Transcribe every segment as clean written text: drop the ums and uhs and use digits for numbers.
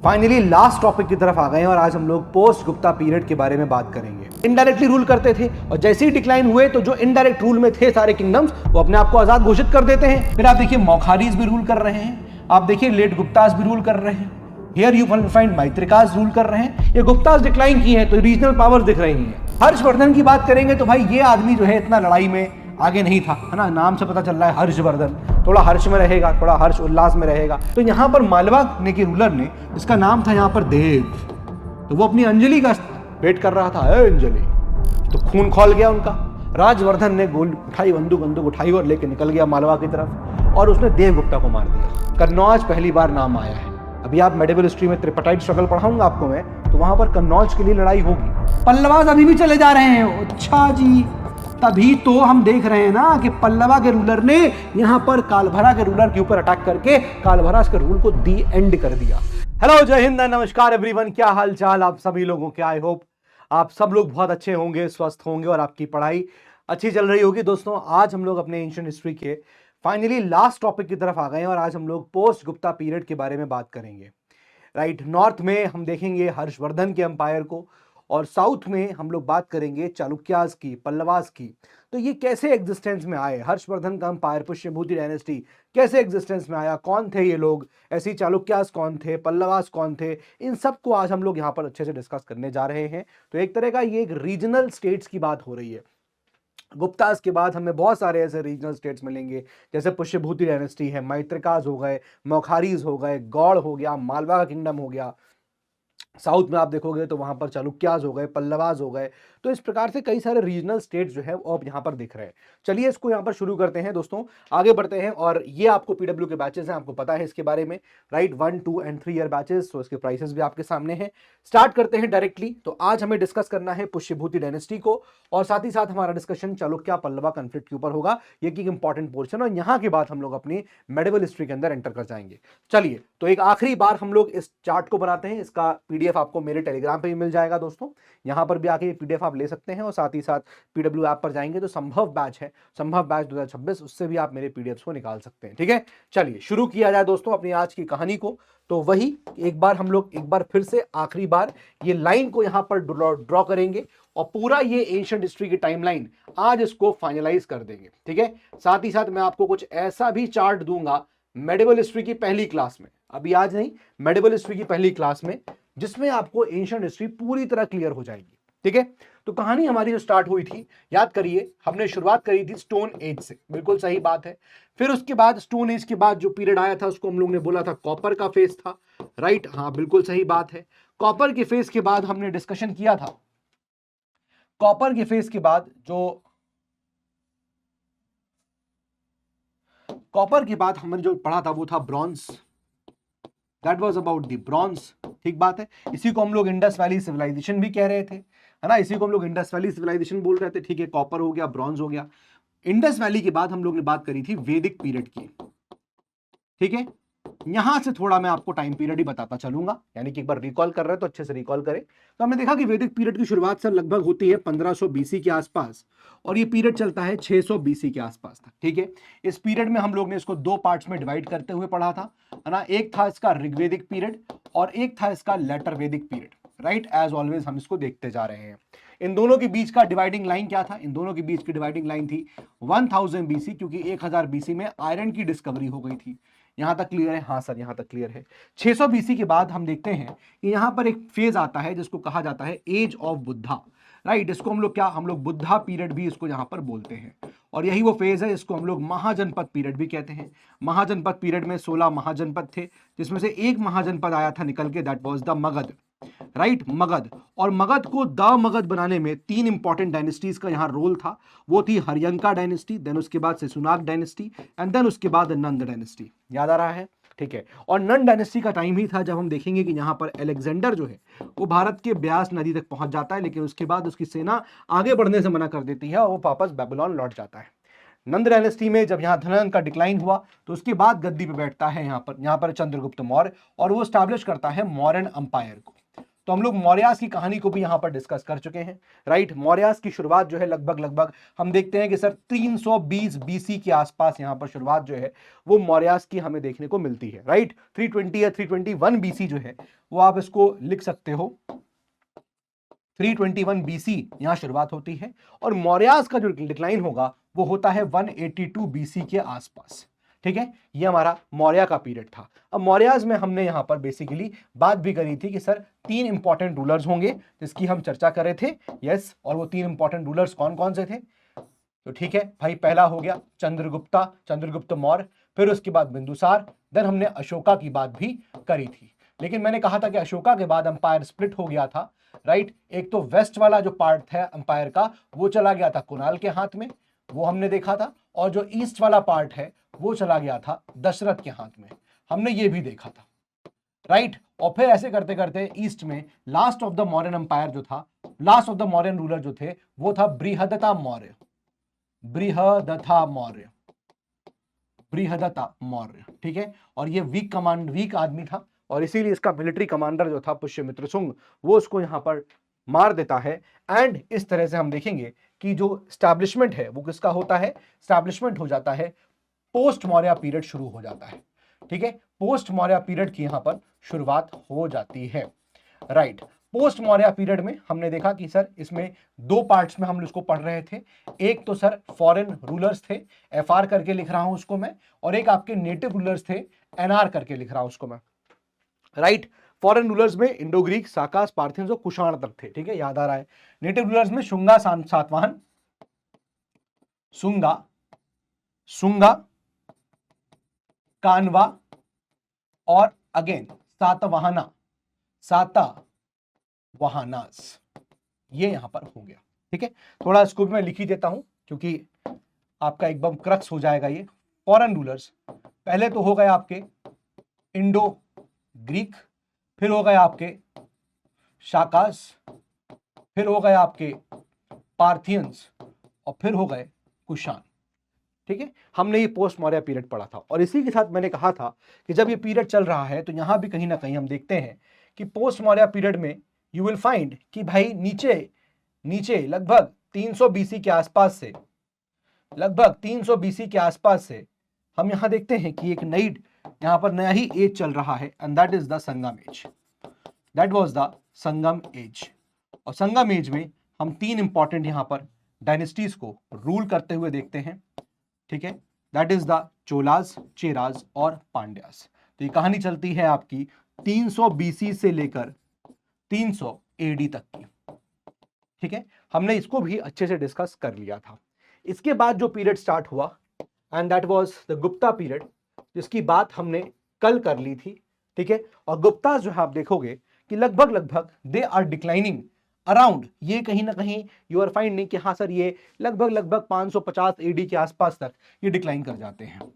Finally last topic की तरफ आ गए हैं और आज हम लोग पोस्ट गुप्ता पीरियड के बारे में बात करेंगे। इनडायरेक्टली रूल करते थे और जैसे ही डिक्लाइन हुए तो जो इनडायरेक्ट रूल में थे सारे किंगडम्स वो अपने आप को आजाद घोषित कर देते हैं। फिर आप देखिए मौखारीज भी रूल कर रहे हैं, आप देखिए लेट गुप्तास भी रूल कर रहे हैं, हियर यू फाइंड मैत्रिकास रूल कर रहे हैं। ये गुप्तास डिक्लाइन की है तो रीजनल पावर्स दिख रही हैं। हर्षवर्धन की बात करेंगे तो भाई ये आदमी जो है इतना लड़ाई में आगे नहीं था, है ना, नाम से पता चल रहा है हर्षवर्धन, थोड़ा हर्ष में रहेगा, थोड़ा हर्ष उल्लास में रहेगा। तो यहाँ पर मालवा ने के रूलर ने, इसका नाम था यहाँ पर देव, तो वो अपनी अंजलि का वेट कर रहा था, अंजलि, तो खून खौल गया उनका। राजवर्धन ने गोल उठाई, बंदूक उठाई और लेके निकल गया मालवा की तरफ और उसने देवगुप्ता को मार दिया। कन्नौज पहली बार नाम आया है। अभी आप मेडिवल हिस्ट्री में त्रिपटाइट स्ट्रगल पढ़ाऊंगा आपको मैं, तो वहां पर कन्नौज के लिए लड़ाई होगी। पल्लवास अभी भी चले जा रहे हैं। अच्छा जी, तभी तो हम देख रहे हैं ना कि पल्लवा के रूलर ने यहां पर कालभरा के रूलर के ऊपर अटैक करके कालभरा के रूल को दी एंड कर दिया। हेलो, जय हिंद, नमस्कार एवरीवन, क्या हाल चाल आप सभी लोगों के। आई होप आप सब लोग बहुत अच्छे होंगे, स्वस्थ होंगे और आपकी पढ़ाई अच्छी चल रही होगी। दोस्तों, आज हम लोग अपने एंशिएंट हिस्ट्री के फाइनली लास्ट टॉपिक की तरफ आ गए हैं और आज हम लोग पोस्ट गुप्ता पीरियड के बारे में बात करेंगे। राइट, नॉर्थ में हम देखेंगे हर्षवर्धन के एम्पायर को और साउथ में हम लोग बात करेंगे चालुक्यास की, पल्लवास की। तो ये कैसे एग्जिस्टेंस में आए, हर्षवर्धन का एम्पायर, पुष्यभूति डायनेस्टी कैसे एग्जिस्टेंस में आया, कौन थे ये लोग, ऐसी चालुक्यास कौन थे, पल्लवास कौन थे, इन सब को आज हम लोग यहाँ पर अच्छे से डिस्कस करने जा रहे हैं। तो एक तरह का ये एक रीजनल स्टेट्स की बात हो रही है। गुप्तास के बाद हमें बहुत सारे ऐसे रीजनल स्टेट्स मिलेंगे, जैसे पुष्यभूति डायनेस्टी है, मैत्रिकास हो गए, मौखारीज हो गए, गौड़ हो गया, मालवा का किंगडम हो गया। साउथ में आप देखोगे तो वहां पर चालुक्यास हो गए, पल्लवास हो गए। तो इस प्रकार से कई सारे रीजनल स्टेट्स जो है वो अब यहाँ पर दिख रहे हैं। चलिए इसको यहाँ पर शुरू करते हैं दोस्तों, आगे बढ़ते हैं। और ये आपको पीडब्ल्यू के बैचेस हैं, आपको पता है इसके बारे में, राइट, 1, 2 एंड 3 ईयर बैचेस। तो इसके प्राइसेस भी आपके सामने हैं। स्टार्ट करते हैं डायरेक्टली। तो आज हमें डिस्कस करना है पुष्यभूति डायनेस्टी को और साथ ही साथ हमारा डिस्कशन चालुक्या पल्लवा कॉन्फ्लिक्ट के ऊपर होगा, ये की इंपॉर्टेंट पोर्शन। और यहाँ के बाद हम लोग अपनी मेडिवल हिस्ट्री के अंदर एंटर कर जाएंगे। चलिए, तो एक आखिरी बार हम लोग इस चार्ट को बनाते हैं। इसका पीडीएफ आपको मेरे टेलीग्राम पे भी मिल जाएगा दोस्तों, यहाँ पर भी आके ये पीडीएफ आप ले सकते हैं। और साथ ही साथ पीडब्ल्यू ऐप पर जाएंगे तो संभव बैच है, संभव बैच 2026, उससे भी आप मेरे पीडीएफ को निकाल सकते हैं। ठीक है, चलिए शुरू किया जाए दोस्तों अपनी आज की कहानी को। तो वही एक बार फिर से आखिरी बार ये लाइन को यहां पर ड्रॉ करेंगे और पूरा ये एंशिएंट हिस्ट्री की टाइमलाइन आज इसको फाइनलाइज कर देंगे। ठीक है, साथ ही साथ मैं आपको कुछ ऐसा भी चार्ट दूंगा मेडिवल हिस्ट्री की पहली क्लास में, अभी आज नहीं, मेडिवल हिस्ट्री की पहली क्लास में, जिसमें आपको एंशिएंट हिस्ट्री पूरी तरह क्लियर हो जाएगी। ठीक है, तो कहानी हमारी जो स्टार्ट हुई थी, याद करिए, हमने शुरुआत करी थी स्टोन एज से, बिल्कुल सही बात है। फिर उसके बाद स्टोन एज के बाद जो पीरियड आया था उसको हम लोग ने बोला था कॉपर का फेज था, राइट, हाँ बिल्कुल सही बात है। कॉपर के फेज के बाद हमने डिस्कशन किया था, कॉपर के फेज के बाद कॉपर के बाद हमने जो पढ़ा था वो था bronze, that was about the bronze. ठीक बात है, इसी को हम लोग इंडस वैली सिविलाइजेशन भी कह रहे थे, है ना, इसी को हम लोग इंडस वैली सिविलाइजेशन बोल रहे थे। ठीक है, कॉपर हो गया, ब्रॉन्ज हो गया। इंडस वैली के बाद हम लोग ने बात करी थी वैदिक पीरियड की। ठीक है, यहां से थोड़ा मैं आपको टाइम पीरियड ही बताता चलूंगा, यानी कि एक बार रिकॉल कर रहे हैं तो अच्छे से रिकॉल करें। तो हमने देखा कि वैदिक पीरियड की शुरुआत से लगभग होती है 1500 बीसी के आसपास और ये पीरियड चलता है 600 बीसी के आसपास तक। ठीक है, इस पीरियड में हम लोग ने इसको दो पार्ट्स में डिवाइड करते हुए पढ़ा था, है ना। एक था इसका ऋग्वेदिक पीरियड और एक था इसका लेटर वैदिक पीरियड, राइट। एज ऑलवेज हम इसको देखते जा रहे हैं। इन दोनों के बीच का डिवाइडिंग लाइन क्या था, इन दोनों के बीच की डिवाइडिंग लाइन थी 1000 बीसी, क्योंकि 1000 बीसी में आयरन की डिस्कवरी हो गई थी। यहां तक क्लियर है? हाँ सर, यहां तक क्लियर है। 600 बीसी के बाद हम देखते हैं कि यहां पर एक फेज आता है जिसको कहा जाता है एज ऑफ बुद्धा, राइट। इसको हम लोग हम लोग बुद्धा पीरियड भी इसको यहां पर बोलते हैं। और यही वो फेज है, इसको हम लोग महाजनपद पीरियड भी कहते हैं। महाजनपद पीरियड में 16 महाजनपद थे, जिसमें से एक महाजनपद आया था निकल के, that was the Magadh, right, Magadh. और मगध को द मगध बनाने में 3 इंपॉर्टेंट डायनेस्टीज का यहां रोल था। वो थी हरियंका डायनेस्टी, देन उसके बाद शिशुनाग डायनेस्टी एंड देन उसके बाद नंद डायनेस्टी। याद आ रहा है? ठीक है, और नंद डायनेस्टी का टाइम ही था जब हम देखेंगे कि यहां पर अलेक्जेंडर जो है वो भारत के ब्यास नदी तक पहुंच जाता है, लेकिन उसके बाद उसकी सेना आगे बढ़ने से मना कर देती है और वो वापस बेबीलोन लौट जाता है। नंद डायनेस्टी में जब यहाँ धनानंद का डिक्लाइन हुआ तो उसके बाद गद्दी पे बैठता है यहाँ पर चंद्रगुप्त मौर्य और वो स्टैब्लिश करता है मॉडर्न अंपायर को। तो हम लोग मौर्यास की कहानी को भी यहां पर डिस्कस कर चुके हैं, राइट। मौर्यास की शुरुआत जो है लगभग हम देखते हैं कि सर 320 बीसी के आसपास यहां पर शुरुआत जो है वो मौर्यास की हमें देखने को मिलती है, राइट। 320 या 321 बीसी जो है वो आप इसको लिख सकते हो, 321 बीसी यहां शुरुआत होती है और मौर्यास का जो डिक्लाइन होगा वो होता है 182 बीसी के आसपास, ठीक है। ये हमारा मौर्य का पीरियड था। अब मौर्याज में हमने यहां पर बेसिकली बात भी करी थी कि सर 3 इंपॉर्टेंट रूलर्स होंगे जिसकी हम चर्चा कर रहे थे, यस। और वो 3 इंपॉर्टेंट रूलर्स कौन कौन से थे? तो ठीक है भाई, पहला हो गया चंद्रगुप्त मौर्य, फिर उसके बाद बिंदुसार, देन हमने अशोका की बात भी करी थी। लेकिन मैंने कहा था कि अशोका के बाद अंपायर स्प्लिट हो गया था, राइट। एक तो वेस्ट वाला जो पार्ट था अंपायर का वो चला गया था कुणाल के हाथ में, वो हमने देखा था, और जो ईस्ट वाला पार्ट है वो चला गया था दशरथ के हाथ में, हमने ये भी देखा था, राइट। और फिर ऐसे करते करते ईस्ट में last of the Mauryan umpire जो था, last of the Mauryan ruler जो थे वो था बृहदत्ता मौर्य, ठीक है। और ये वीक आदमी था और इसीलिए इसका मिलिट्री कमांडर जो था पुष्यमित्र शुंग वो उसको यहां पर मार देता है। एंड इस तरह से हम देखेंगे कि जो स्टैब्लिशमेंट है वो किसका होता है? स्टैब्लिशमेंट हो जाता है, पोस्ट मौर्य पीरियड शुरू हो जाता है, ठीक है। पोस्ट मौर्य पीरियड की यहां पर शुरुआत हो जाती है, राइट। पोस्ट मौर्य पीरियड में हमने देखा कि सर इसमें 2 पार्ट्स में हम इसको पढ़ रहे थे। एक तो सर फॉरेन रूलर्स थे, एफआर करके लिख रहा हूं उसको मैं, और एक आपके नेटिव रूलर्स थे, एनआर करके लिख रहा हूं उसको मैं, राइट। फॉरेन रूलर्स में इंडो ग्रीक, साकास, पार्थियंस और कुषाण तक थे, ठीक है, याद आ रहा है। नेटिव रूलर्स में शुंगा, सातवाहन, सुंगा, कानवा और अगेन सातवाहनास, ये यहां पर हो गया, ठीक है। थोड़ा इसको भी मैं लिख ही देता हूं क्योंकि आपका एकदम क्रक्स हो जाएगा ये। फॉरेन रूलर्स पहले तो हो गए आपके इंडो ग्रीक, फिर हो गए आपके शाकास, फिर हो गए आपके पार्थियंस और फिर हो गए कुषाण, ठीक है। हमने ये पोस्ट मौर्य पीरियड पढ़ा था और इसी के साथ मैंने कहा था कि जब ये पीरियड चल रहा है तो यहां भी कहीं ना कहीं हम देखते हैं कि पोस्ट मौर्य पीरियड में यू विल फाइंड कि भाई नीचे लगभग 300 बीसी के आसपास से, हम यहां देखते हैं कि एक यहां पर नया ही एज चल रहा है and that is the Sangam age, that was the Sangam age. और संगम एज में हम 3 इंपॉर्टेंट यहां पर डायनेस्टीज को रूल करते हुए देखते हैं, ठीक है। That is the Cholas, Cheras और पांड्यास। तो ये कहानी चलती है आपकी 300 बीसी से लेकर 300 एडी तक की, ठीक है। हमने इसको भी अच्छे से डिस्कस कर लिया था। इसके बाद जो पीरियड स्टार्ट हुआ and that was the Gupta period, जिसकी बात हमने कल कर ली थी, ठीक है। और गुप्ता जो है आप देखोगे कि लगभग दे आर डिक्लाइनिंग अराउंड, ये कहीं ना कहीं यू आर फाइंडिंग कि हाँ सर ये लगभग 550 एडी के आसपास तक ये डिक्लाइन कर जाते हैं।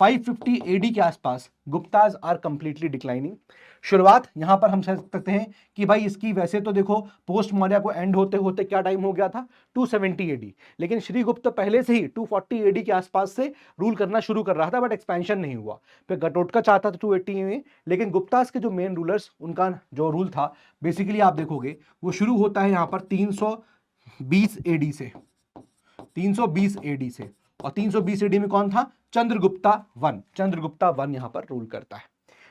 550 एडी के आसपास गुप्ताज आर कंप्लीटली डिक्लाइनिंग। शुरुआत यहां पर हम कह सकते हैं कि भाई इसकी वैसे तो देखो पोस्ट मौर्य को एंड होते होते क्या टाइम हो गया था, 270 एडी, लेकिन श्रीगुप्त पहले से ही 240 एडी के आसपास से रूल करना शुरू कर रहा था, बट एक्सपेंशन नहीं हुआ। फिर गटोटका चाहता था 280 में, लेकिन गुप्ताज के जो मेन रूलर्स उनका जो रूल था बेसिकली आप देखोगे वो शुरू होता है यहां पर 320 एडी से, 320 एडी से। और 320 एडी में कौन था? चंद्रगुप्ता वन यहां पर रूल करता है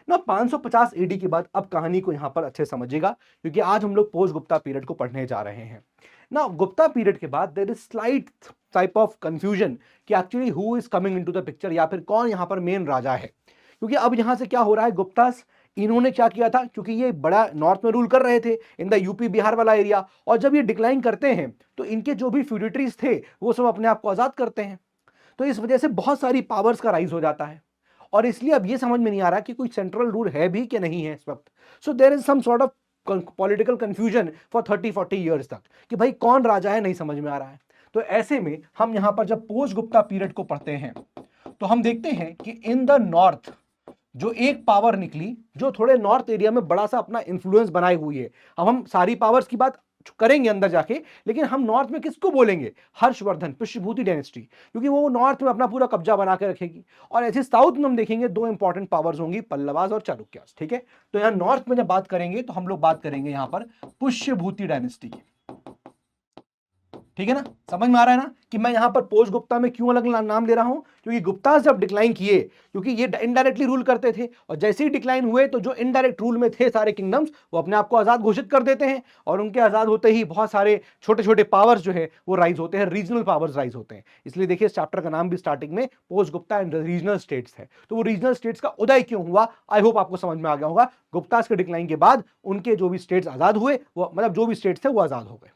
ना। 550 एडी के बाद अब कहानी को यहां पर अच्छे समझिएगा क्योंकि आज हम लोग पोस्ट गुप्ता पीरियड को पढ़ने जा रहे हैं ना। गुप्ता पीरियड के बाद there is slight type of confusion कि actually who is coming into the picture, या फिर कौन यहां पर मेन राजा है। क्योंकि अब यहां से क्या हो रहा है, गुप्तास इन्होंने क्या किया था, क्योंकि ये बड़ा नॉर्थ में रूल कर रहे थे इन द यूपी बिहार वाला एरिया, और जब ये डिक्लाइन करते हैं तो इनके जो भी फ्यूडिटरीज थे वो सब अपने आप को आजाद करते हैं। तो इस वजह से बहुत सारी पावर्स का राइज हो जाता है और इसलिए अब ये समझ में नहीं आ रहा कि कोई सेंट्रल रूल है भी कि नहीं है इस वक्त। So there is some sort of political confusion for 30-40 years तक कि भाई कौन राजा है, नहीं समझ में आ रहा है। तो ऐसे में हम यहां पर जब पोस्ट गुप्ता पीरियड को पढ़ते हैं तो हम देखते हैं कि इन द नॉर्थ जो एक पावर निकली जो थोड़े नॉर्थ एरिया में बड़ा सा अपना इंफ्लुएंस बनाई हुई है। अब हम सारी पावर्स की बात करेंगे अंदर जाके, लेकिन हम नॉर्थ में किसको बोलेंगे? हर्षवर्धन, पुष्यभूति डायनेस्टी, क्योंकि वो नॉर्थ में अपना पूरा कब्जा बना के रखेगी। और ऐसे साउथ में हम देखेंगे दो इंपॉर्टेंट पावर्स होंगी, पल्लवास और चालुक्यास। ठीक है, तो यहां नॉर्थ में जब बात करेंगे तो हम लोग बात करेंगे यहां पर पुष्यभूति डायनेस्टी की। ठीक है ना, समझ में आ रहा है ना कि मैं यहां पर पोस्ट गुप्ता में क्यों अलग नाम ले रहा हूं? क्योंकि गुप्ता जब डिक्लाइन किए, क्योंकि ये इनडायरेक्टली रूल करते थे, और जैसे ही डिक्लाइन हुए तो जो इनडायरेक्ट रूल में थे सारे किंगडम्स, वो अपने आप को आजाद घोषित कर देते हैं, और उनके आजाद होते ही बहुत सारे छोटे छोटे पावर्स जो है वो राइज होते हैं, रीजनल पावर्स राइज होते हैं। इसलिए देखिए इस चैप्टर का नाम भी स्टार्टिंग में post Gupta and regional states है। तो वो रीजनल स्टेट्स का उदय क्यों हुआ, आई होप आपको समझ में आ गया होगा। गुप्तास के डिक्लाइन के बाद उनके जो भी स्टेट्स आजाद हुए, वो मतलब जो भी स्टेट्स थे वो आजाद हो गए।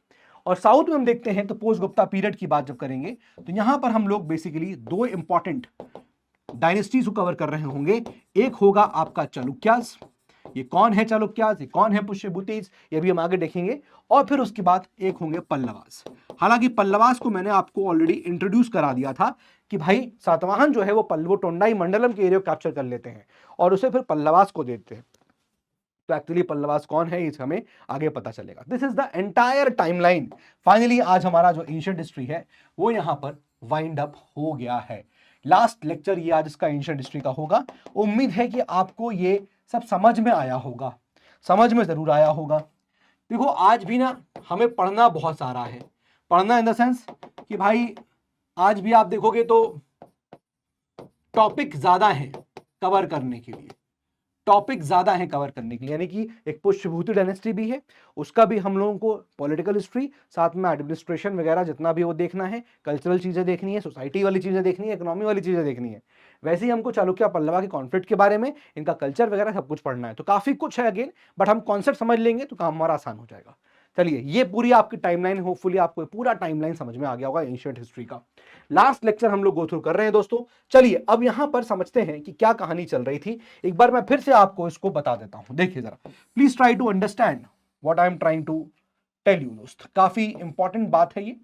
और साउथ में हम देखते हैं तो पोस्ट गुप्ता पीरियड की बात जब करेंगे तो यहां पर हम लोग बेसिकली दो इंपॉर्टेंट डायनेस्टीज को कवर कर रहे होंगे। एक होगा आपका चालुक्यास, ये कौन है चालुक्यास, ये कौन है पुष्यभूतिज, ये भी हम आगे देखेंगे। और फिर उसके बाद एक होंगे पल्लवास। हालांकि पल्लवास को मैंने आपको ऑलरेडी इंट्रोड्यूस करा दिया था कि भाई सातवाहन जो है वो पल्लव टोंडाई मंडलम के एरिया को कैप्चर कर लेते हैं और उसे फिर पल्लवास को देते हैं। तो एक्चुअली पल्लवास कौन है इस हमें आगे पता चलेगा। This is the entire timeline. Finally आज हमारा जो एंशिएंट हिस्ट्री है वो यहां पर वाइंड अप हो गया है। लास्ट लेक्चर ये आज इसका एंशिएंट हिस्ट्री का होगा। उम्मीद है कि आपको ये सब समझ में आया होगा, समझ में जरूर आया होगा। देखो आज भी ना हमें पढ़ना बहुत सारा है, पढ़ना इन द सेंस कि भाई आज भी आप देखोगे तो टॉपिक ज्यादा है कवर करने के लिए, टॉपिक ज्यादा है कवर करने के लिए। यानी कि एक पुष्यभूति डायनेस्टी भी है, उसका भी हम लोगों को पॉलिटिकल हिस्ट्री, साथ में एडमिनिस्ट्रेशन वगैरह जितना भी वो देखना है, कल्चरल चीजें देखनी है, सोसाइटी वाली चीजें देखनी है, इकोनॉमी वाली चीजें देखनी है। वैसे ही हमको चालुक्य पल्लवा के कॉन्फ्लिक्ट के बारे में, इनका कल्चर वगैरह सब कुछ पढ़ना है। तो काफी कुछ है अगेन, बट हम कॉन्सेप्ट समझ लेंगे तो काम हमारा आसान हो जाएगा। चलिए ये पूरी आपकी टाइमलाइन, होपफुली आपको पूरा टाइमलाइन समझ में आ गया होगा एंशिएंट हिस्ट्री का। लास्ट लेक्चर हम लोग गो थ्रू कर रहे हैं दोस्तों। चलिए अब यहां पर समझते हैं कि क्या कहानी चल रही थी। एक बार मैं फिर से आपको इसको बता देता हूं, देखिए जरा, please try to understand what I am trying to tell you दोस्त। काफी इंपॉर्टेंट बात है ये,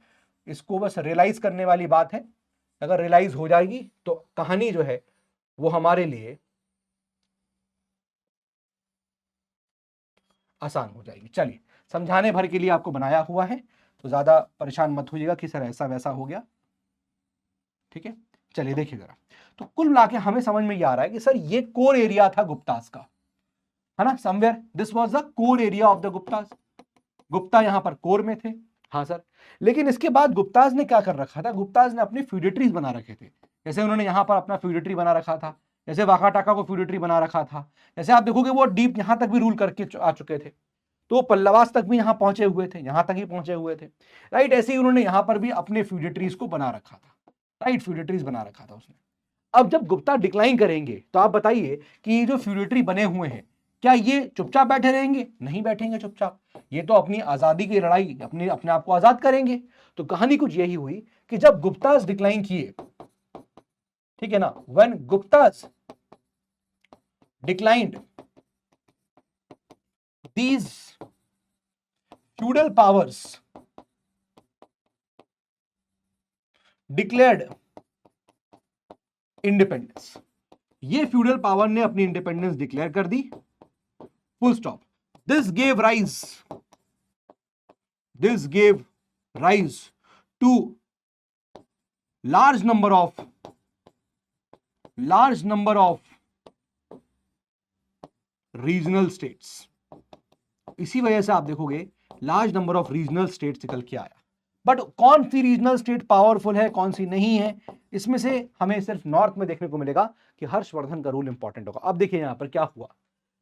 इसको बस रियलाइज करने वाली बात है। अगर रियलाइज हो जाएगी तो कहानी जो है वो हमारे लिए आसान हो जाएगी। चलिए समझाने भर के लिए आपको बनाया हुआ है, तो ज्यादा परेशान मत होइएगा कि सर ऐसा वैसा हो गया। ठीक है, चलिए देखिए जरा। तो कुल मिला के हमें समझ में ये आ रहा है कि सर ये कोर एरिया था गुप्तास का, है ना, somewhere this was the core area of the Guptas. Gupta यहां पर कोर में थे, हाँ सर। लेकिन इसके बाद गुप्तास ने क्या कर रखा था, गुप्तास ने अपने फ्यूडेटरीज बना रखे थे। जैसे उन्होंने यहां पर अपना फ्यूडेटरी बना रखा था, जैसे वाकाटाका को फ्यूडेटरी बना रखा था। जैसे आप देखोगे वो डीप यहां तक भी रूल करके आ चुके थे, तो पल्लवास तक भी यहां पहुंचे हुए थे, यहां तक ही पहुंचे हुए थे, राइट। ऐसे ही उन्होंने यहां पर भी अपने फ्यूडेटरीज को बना रखा था, राइट, फ्यूडेटरीज बना रखा था उसने। अब जब गुप्ता डिक्लाइन करेंगे तो आप बताइए कि ये जो फ्यूडेटरी बने हुए हैं क्या ये चुपचाप बैठे रहेंगे? नहीं बैठेंगे चुपचाप, ये तो अपनी आजादी की लड़ाई, अपने आप को आजाद करेंगे। तो कहानी कुछ यही हुई कि जब गुप्तास डिक्लाइन किए, ठीक है ना, when Guptas declined these feudal powers declared independence। ये फ्यूडल पावर ने अपनी इंडिपेंडेंस डिक्लेयर कर दी, full stop. This gave rise to large number of regional states. इसी वजह से आप देखोगे large number of regional states निकल के आया। बट कौन सी रीजनल स्टेट पावरफुल है, कौन सी नहीं है, इसमें से हमें सिर्फ नॉर्थ में देखने को मिलेगा कि हर्षवर्धन का रूल इंपॉर्टेंट होगा। अब देखिए यहां पर क्या हुआ,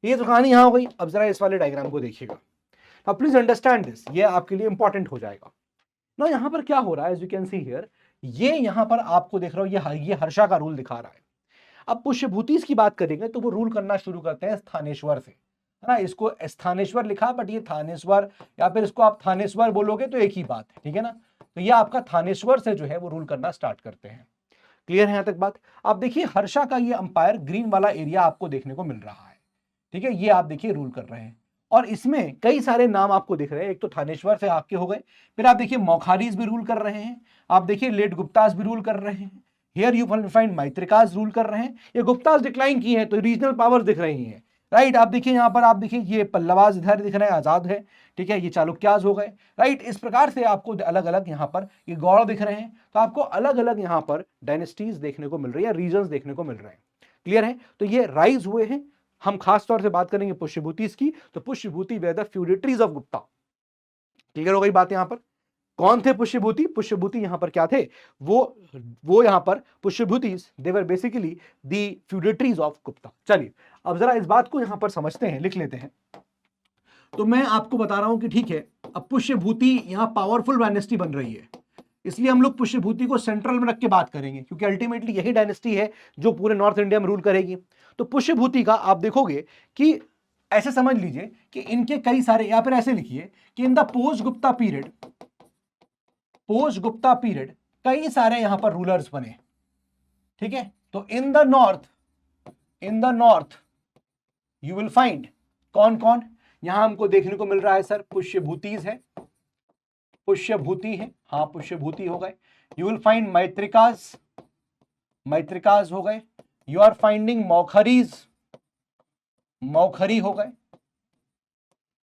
ये तो कहानी यहां हो गई। अब जरा इस वाले डायग्राम को देखिएगा, अब प्लीज अंडरस्टैंड दिस, ये आपके लिए इंपॉर्टेंट हो जाएगा ना। यहां पर क्या हो रहा है, as you can see here, ये यहां पर आपको देख रहा हूं, ये हर्षा का रूल दिखा रहा है। अब पुष्यभूतिस की बात करेंगे तो वो रूल करना शुरू करते हैं स्थानेश्वर से, है ना। इसको स्थानेश्वर लिखा, बट ये थानेश्वर, या फिर इसको आप थानेश्वर बोलोगे तो एक ही बात है, ठीक है ना। तो ये आपका थानेश्वर से जो है वो रूल करना स्टार्ट करते हैं। क्लियर है यहां तक बात? आप देखिए हर्षा का ये अंपायर ग्रीन वाला एरिया आपको देखने को मिल रहा है, ठीक है, ये आप देखिए रूल कर रहे हैं। और इसमें कई सारे नाम आपको दिख रहे हैं, एक तो थानेश्वर से आपके हो गए, फिर आप देखिए मौखारीज भी रूल कर रहे हैं, आप देखिए लेट गुप्तास भी रूल कर रहे हैं, हियर यू फाइंड मैत्रिकास रूल कर रहे हैं। ये गुप्तास डिक्लाइन की है तो रीजनल पावर्स दिख रही हैं, राइट। आप देखिए यहाँ पर, आप देखिए ये पल्लवाज इधर दिख रहे हैं, आजाद है, ठीक है, ये चालुक्याज हो गए। राइट, इस प्रकार से आपको अलग अलग यहाँ पर ये गौड़ दिख रहे हैं, तो आपको अलग अलग यहाँ पर डायनेस्टीज देखने को मिल रही है, रीजन्स देखने को मिल रहे हैं। क्लियर है? तो ये राइज हुए हैं। हम खास तौर से बात करेंगे पुष्यभूतिज की, तो Pushyabhuti way the feudatories of Gupta. Clear हो गई बात? यहां पर कौन थे पुष्यभूति? पुष्यभूति यहां पर क्या थे? वो यहां पर Pushyabhutis, they were basically the feudatories of Gupta. चलिए अब जरा इस बात को यहां पर समझते हैं, लिख लेते हैं। तो मैं आपको बता रहा हूं कि ठीक है, अब पुष्यभूति यहां पावरफुल डायनेस्टी बन रही है, इसलिए हम लोग पुष्यभूति को सेंट्रल में रख के बात करेंगे, क्योंकि अल्टीमेटली यही डायनेस्टी है जो पूरे नॉर्थ इंडिया में रूल करेगी। तो पुष्यभूति का आप देखोगे कि ऐसे समझ लीजिए कि इनके कई सारे, या फिर ऐसे लिखिए कि in the post Gupta period कई सारे यहां पर रूलर्स बने। ठीक है, तो in the north you will find कौन कौन यहां हमको देखने को मिल रहा है? सर पुष्यभूतिज है, पुष्यभूति है, हाँ पुष्यभूति हो गए। यू विल फाइंड मैत्रिकाज हो गए। यू आर फाइंडिंग मौखरी हो गए।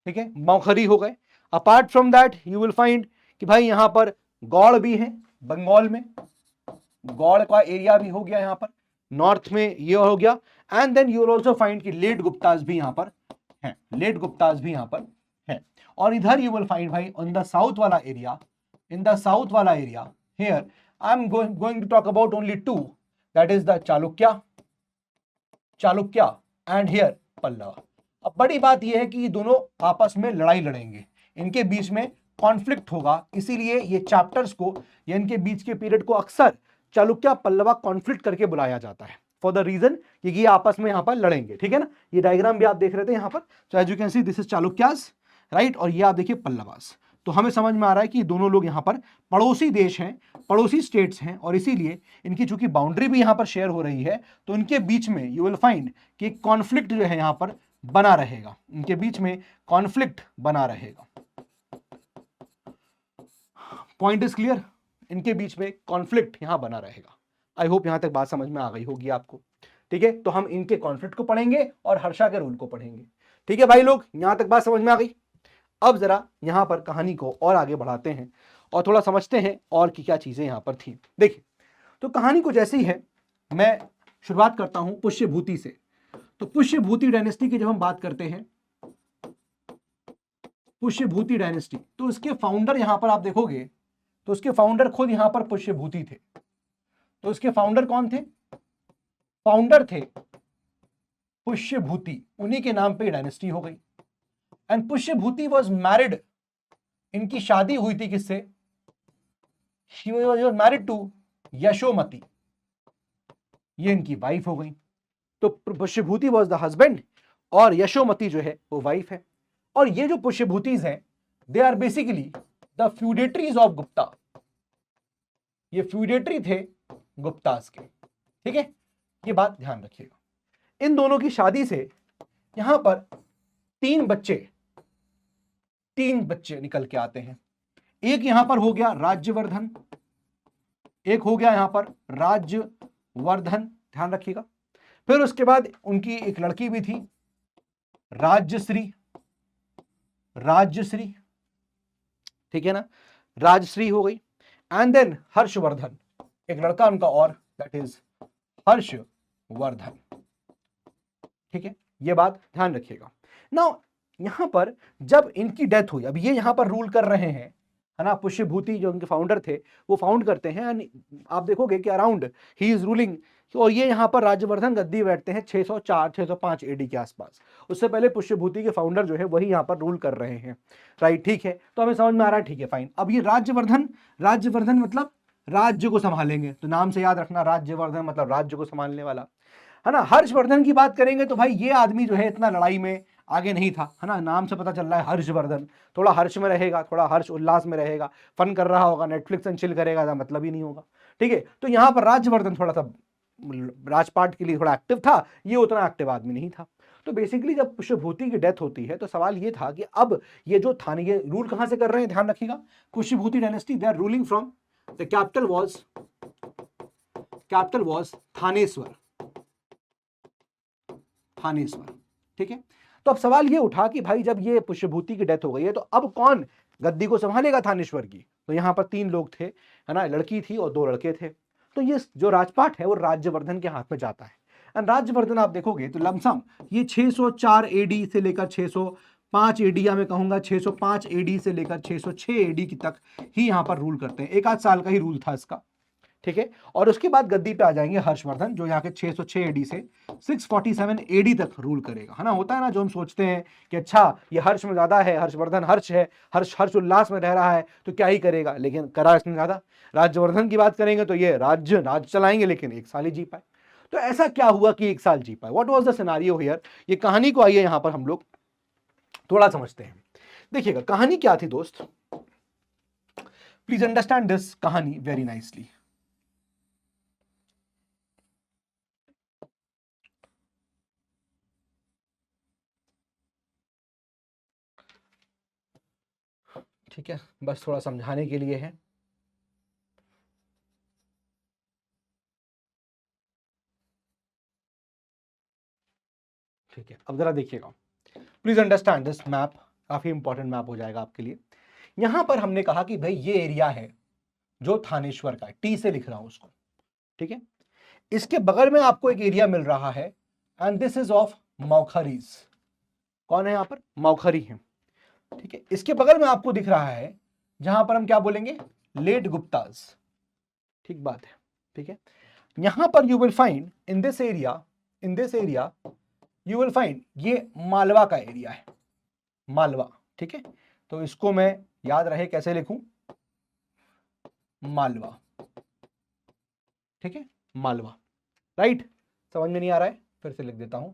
ठीक है, मौखरी हो गए। Apart from that you will find कि भाई यहां पर गौड़ भी है, बंगाल में गौड़ का एरिया भी हो गया यहां पर, नॉर्थ में ये हो गया। And then you will also find कि लेट गुप्ताज भी यहां पर हैं, लेट गुप्ताज भी यहां पर हैं। और इधर यू विल फाइंड भाई इन द साउथ वाला area, here I am going to talk about only two, that is the Chalukya and here Pallava. अब बड़ी बात यह है कि ये दोनों आपस में लड़ाई लड़ेंगे, इनके बीच में कॉन्फ्लिक्ट होगा, इसीलिए ये चैप्टर्स को या इनके बीच के पीरियड को अक्सर चालुक्या पल्लवा कॉन्फ्लिक्ट करके बुलाया जाता है, फॉर द रीजन कि ये आपस में यहां पर लड़ेंगे। ठीक है ना, ये डायग्राम भी आप देख रहे थे यहां पर, तो as you can see this is Chalukyas, right, और ये आप देखिए पल्लवास। तो हमें समझ में आ रहा है कि दोनों लोग यहां पर पड़ोसी देश हैं, पड़ोसी स्टेट्स हैं, और इसीलिए इनकी चूंकि बाउंड्री भी यहां पर शेयर हो रही है, तो इनके बीच में यू विल फाइंड कि कॉन्फ्लिक्ट जो है यहां पर बना रहेगा, इनके बीच में कॉन्फ्लिक्ट बना रहेगा। Point is clear? इनके बीच में कॉन्फ्लिक्ट यहां बना रहेगा। आई होप यहां तक बात समझ में आ गई होगी आपको। ठीक है, तो हम इनके कॉन्फ्लिक्ट को पढ़ेंगे और हर्षा के रूल को पढ़ेंगे। ठीक है भाई लोग, यहां तक बात समझ में आ गई? अब जरा यहां पर कहानी को और आगे बढ़ाते हैं और थोड़ा समझते हैं और क्या चीजें यहां पर थी। देखिए, तो कहानी कुछ ऐसी है, मैं शुरुआत करता हूं पुष्यभूति से। तो पुष्यभूति डायनेस्टी की जब हम बात करते हैं, पुष्यभूति डायनेस्टी, तो इसके फाउंडर यहां पर आप देखोगे तो उसके फाउंडर खुद यहां पर पुष्यभूति थे। तो इसके फाउंडर कौन थे? फाउंडर थे पुष्यभूति, उन्हीं के नाम पे डायनेस्टी हो गई। एंड पुष्यभूति वॉज मैरिड, इनकी शादी हुई थी किससे? She was married to Yashomati, ये इनकी वाइफ हो गई। तो पुष्यभूति वॉज द हस्बैंड और यशोमती जो है वो वाइफ है। और ये जो पुष्यभूतिज हैं, they are basically the feudatories of Gupta, ये फ्यूडेटरी थे गुप्तास के। ठीक है, ये बात ध्यान रखिएगा। इन दोनों की शादी से यहां पर तीन बच्चे निकल के आते हैं। एक यहां पर हो गया राज्यवर्धन, एक हो गया यहां पर राज्यवर्धन, ध्यान रखिएगा। फिर उसके बाद उनकी एक लड़की भी थी, राजश्री, ठीक है ना, राजश्री हो गई। एंड देन हर्षवर्धन, एक लड़का उनका और, दैट इज हर्षवर्धन। ठीक है, ये बात ध्यान रखिएगा। नाउ यहां पर जब इनकी डेथ हुई, अब ये यहां पर रूल कर रहे हैं, है ना, पुष्यभूति जो उनके फाउंडर थे वो फाउंड करते हैं। आप देखोगे कि अराउंड ही इज रूलिंग, और ये यहां पर राज्यवर्धन गद्दी बैठते हैं 604-605 एडी के आसपास। उससे पहले पुष्यभूति के फाउंडर जो है वही यहां पर रूल कर रहे हैं, राइट। ठीक है, तो हमें समझ में आ रहा है, ठीक है फाइन। अब ये राज्यवर्धन मतलब राज्य को संभालेंगे, तो नाम से याद रखना, राज्यवर्धन मतलब राज्य को संभालने वाला, है ना। हर्षवर्धन की बात करेंगे तो भाई ये आदमी जो है इतना लड़ाई में आगे नहीं था, है ना, नाम से पता चल रहा है हर्षवर्धन, थोड़ा हर्ष में रहेगा, थोड़ा हर्ष उल्लास में रहेगा, फन कर रहा होगा, नेटफ्लिक्स एंड चिल करेगा, मतलब ही नहीं होगा। ठीक है, तो यहां पर राज्यवर्धन थोड़ा सा राजपाट के लिए थोड़ा एक्टिव था, ये उतना एक्टिव आदमी नहीं था। तो बेसिकली जब पुष्यभूति की डेथ होती है तो सवाल ये था कि अब ये जो था, ये रूल कहां से कर रहे हैं, ध्यान रखिएगा। Pushyabhuti dynasty, they are ruling from the capital was Thaneshwar, ठीक है। तो अब सवाल ये उठा कि भाई जब ये पुष्यभूति की डेथ हो गई है तो अब कौन गद्दी को संभालेगा थानेश्वर की। तो यहाँ पर 3 लोग थे, है ना, लड़की थी और 2 लड़के थे। तो ये जो राजपाट है वो राज्यवर्धन के हाथ में जाता है। एंड राज्यवर्धन आप देखोगे तो लमसम ये 604 एडी से लेकर 605 एडी, या मैं कहूंगा 605 एडी से लेकर 606 एडी की तक ही यहाँ पर रूल करते हैं। 1 आध साल का ही रूल था इसका, ठीक है। और उसके बाद गद्दी पे आ जाएंगे हर्षवर्धन, जो यहाँ के 606 एडी से 647 एडी तक रूल करेगा, है ना। होता है ना जो हम सोचते हैं कि अच्छा ये हर्ष में ज्यादा है, हर्षवर्धन हर्ष है, हर्ष उल्लास में रह रहा है तो क्या ही करेगा, लेकिन करा इसने ज्यादा। राज्यवर्धन की बात करेंगे तो ये राज्य चलाएंगे लेकिन 1 साल ही जी पाए। तो ऐसा क्या हुआ कि 1 साल जी पाए, what was the scenario here. ये कहानी को आइए यहां पर हम लोग थोड़ा समझते हैं। देखिएगा कहानी क्या थी दोस्त, प्लीज अंडरस्टैंड दिस कहानी वेरी नाइसली। ठीक है, बस थोड़ा समझाने के लिए है। ठीक है, अब जरा देखिएगा, प्लीज अंडरस्टैंड दिस मैप, काफी इंपॉर्टेंट मैप हो जाएगा आपके लिए। यहां पर हमने कहा कि भाई ये एरिया है जो थानेश्वर का है, टी से लिख रहा हूं उसको, ठीक है। इसके बगल में आपको एक एरिया मिल रहा है एंड दिस इज ऑफ मौखरीज। कौन है यहां पर, मौखरी है, ठीक है। इसके बगल में आपको दिख रहा है जहां पर हम क्या बोलेंगे, लेट गुप्ताज, ठीक बात है, ठीक है। यहां पर you will find in this area you will find ये मालवा का एरिया है, मालवा, ठीक है। तो इसको मैं याद रहे कैसे लिखूं, मालवा, ठीक है, मालवा, राइट। समझ में नहीं आ रहा है, फिर से लिख देता हूं,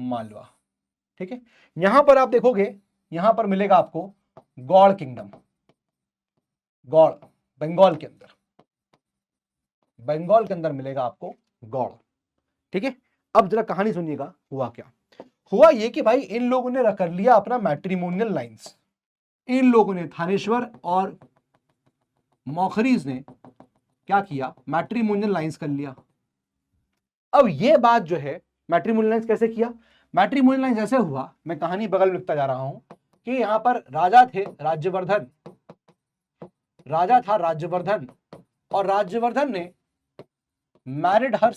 मालवा, ठीक है। यहां पर आप देखोगे, यहां पर मिलेगा आपको गौड़ किंगडम, गौड़, बंगाल के अंदर, बंगाल के अंदर मिलेगा आपको गौड़, ठीक है। अब जरा कहानी सुनिएगा, हुआ क्या, हुआ ये कि भाई इन लोगों ने कर लिया अपना मैट्रिमोनियल लाइंस, इन लोगों ने, थानेश्वर और मौखरीज ने क्या किया, मैट्रिमोनियल लाइंस कर लिया। अब ये बात जो है, मैट्रिमोनियल लाइंस कैसे किया, मैट्रिमोनियल लाइंस ऐसे हुआ, मैं कहानी बगल में लिखता जा रहा हूं कि यहां पर राजा थे राज्यवर्धन, राजा था राज्यवर्धन, और राज्यवर्धन ने मैरिड हर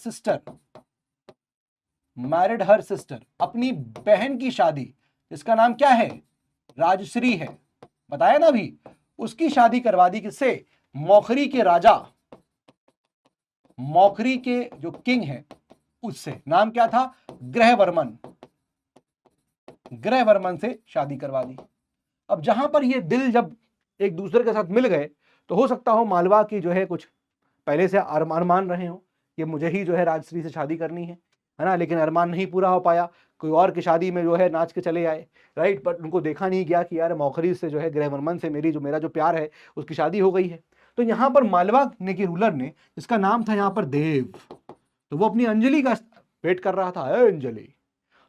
सिस्टर, अपनी बहन की शादी, जिसका नाम क्या है, राजश्री है, बताया ना अभी, उसकी शादी करवा दी किससे, मौखरी के राजा, मौखरी के जो किंग है उससे, नाम क्या था, ग्रहवर्मन, ग्रहवर्मन से शादी करवा दी। अब जहां पर ये दिल जब एक दूसरे के साथ मिल गए तो हो सकता हो मालवा की जो है कुछ पहले से अरमान रहे हो कि मुझे ही जो है राजश्री से शादी करनी है ना, लेकिन अरमान नहीं पूरा हो पाया, कोई और की शादी में जो है नाच के चले आए, राइट। बट उनको देखा नहीं गया कि यार मौखरी से जो है ग्रहवर्मन से मेरा जो प्यार है उसकी शादी हो गई है। तो यहाँ पर मालवा ने के रूलर ने, जिसका नाम था यहाँ पर देव, तो वो अपनी अंजलि का वेट कर रहा था, अंजलि,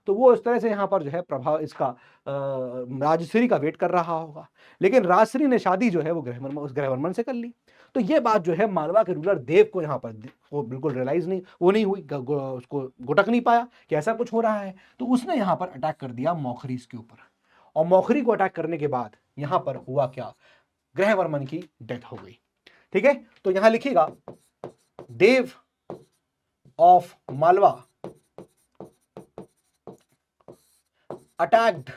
तो वो इस तरह से यहाँ पर जो है प्रभाव इसका राजश्री का वेट कर रहा होगा, लेकिन राजश्री ने शादी जो है वो ग्रहवर्मन से कर ली। तो ये बात जो है मालवा के रूलर देव को यहाँ पर वो बिल्कुल रियलाइज नहीं, वो नहीं हुई, उसको गुटक नहीं पाया कि ऐसा कुछ हो रहा है। तो उसने यहाँ पर अटैक कर दिया मौखरीज के ऊपर, और मौखरी को अटैक करने के बाद यहाँ पर हुआ क्या, ग्रहवर्मन की डेथ हो गई, ठीक है। तो यहां लिखिएगा, देव ऑफ मालवा अटैक्ड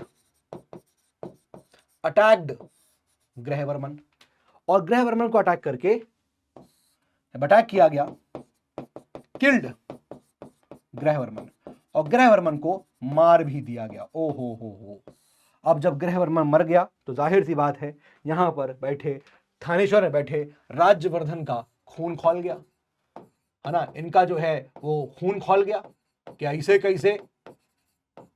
ग्रहवर्मन, और ग्रहवर्मन को अटैक करके अटैक किया गया, किल्ड ग्रहवर्मन, और ग्रहवर्मन को मार भी दिया गया। ओ हो। अब जब ग्रहवर्मन मर गया तो जाहिर सी बात है यहां पर बैठे थानेश्वर में बैठे राज्यवर्धन का खून खौल गया, है ना, इनका जो है वो खून खौल गया कि ऐसे कैसे,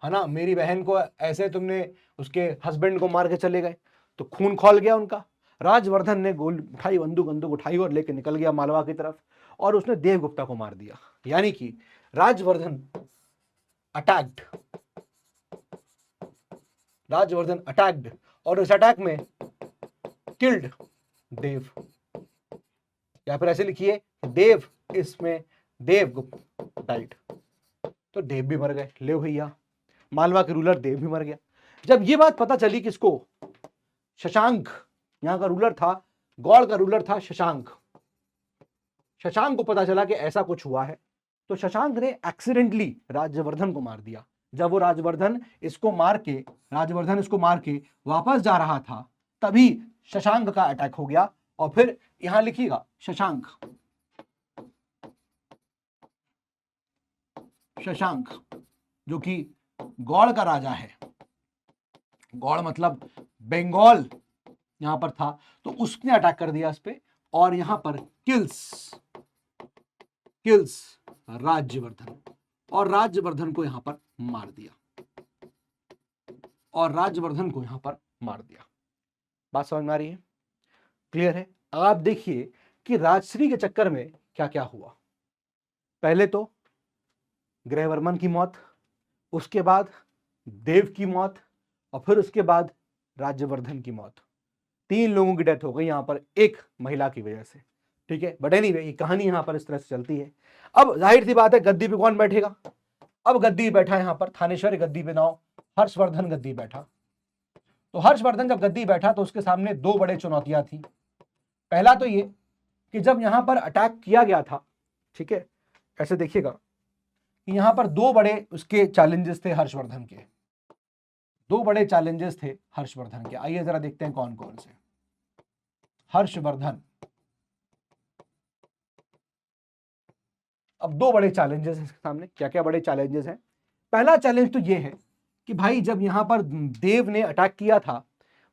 है ना, मेरी बहन को ऐसे तुमने उसके हस्बैंड को मार के चले गए, तो खून खौल गया उनका। राजवर्धन ने गोल उठाई, बंदूक उठाई और लेके निकल गया मालवा की तरफ, और उसने देवगुप्ता को मार दिया। यानी कि राजवर्धन अटैक्ड, और इस अटैक में किल्ड देव, या फिर ऐसे लिखिए, देव इसमें देवगुप्त डाइड, तो देव भी मर गए। ले भैया, मालवा के रूलर देव भी मर गया। जब ये बात पता चली किसको, शशांक, यहां का रूलर था, गौड़ का रूलर था शशांक। शशांक को पता चला कि ऐसा कुछ हुआ है, तो शशांक ने एक्सीडेंटली राज्यवर्धन को मार दिया। जब वो राजवर्धन इसको मार के वापस जा रहा था, तभी शशांक का अटैक हो गया। और फिर यहां लिखिएगा शशांक, शशांक जो कि गौड़ का राजा है, गौड़ मतलब बंगाल यहां पर था, तो उसने अटैक कर दिया इस पे, और यहां पर किल्स राज्यवर्धन, और राज्यवर्धन को यहां पर मार दिया, बात समझ में आ रही है? क्लियर है? आप देखिए कि राजश्री के चक्कर में क्या क्या हुआ। पहले तो ग्रहवर्मन की मौत, उसके बाद देव की मौत, और फिर उसके बाद राज्यवर्धन की मौत। 3 लोगों की डेथ हो गई यहां पर एक महिला की वजह से। ठीक है, बट एनीवे ये कहानी यहां पर इस तरह से चलती है। अब जाहिर सी बात है गद्दी पे कौन बैठेगा? अब गद्दी बैठा यहां पर थानेश्वर गद्दी पे नाउ हर्षवर्धन गद्दी बैठा। तो हर्षवर्धन जब गद्दी बैठा तो उसके सामने 2 बड़े चुनौतियां थी। पहला तो ये कि जब यहां पर अटैक किया गया था, ठीक है, ऐसे देखिएगा कि यहां पर 2 बड़े उसके चैलेंजेस थे हर्षवर्धन के, 2 बड़े चैलेंजेस थे हर्षवर्धन के। आइए जरा देखते हैं कौन कौन से। हर्षवर्धन, अब 2 बड़े चैलेंजेस हैं इसके सामने। क्या क्या बड़े चैलेंजेस हैं? पहला चैलेंज तो ये है कि भाई जब यहां पर देव ने अटैक किया था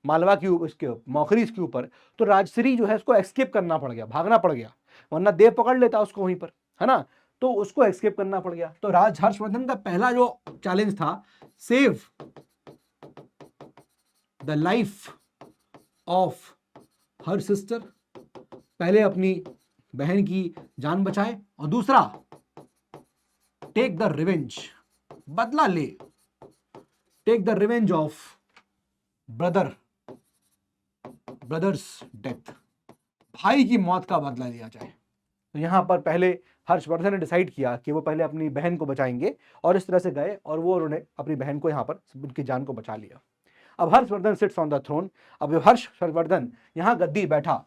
मालवा की उसके मौखरीज के ऊपर, तो राजश्री जो है उसको एस्केप करना पड़ गया, भागना पड़ गया, वरना देव पकड़ लेता उसको वहीं पर, है ना? तो उसको एस्केप करना पड़ गया। तो राज हर्षवर्धन का पहला जो चैलेंज था, save the life of her sister, पहले अपनी बहन की जान बचाए, और दूसरा टेक द रिवेंज, बदला ले, take the revenge of brother's death, भाई की मौत का बदला लिया जाए। तो यहां पर पहले हर्षवर्धन ने डिसाइड किया कि वो पहले अपनी बहन को बचाएंगे, और इस तरह से गए और वो उन्होंने अपनी बहन को यहां पर उनकी जान को बचा लिया। अब Harshavardhan sits on the throne. अब हर्षवर्धन यहां गद्दी बैठा,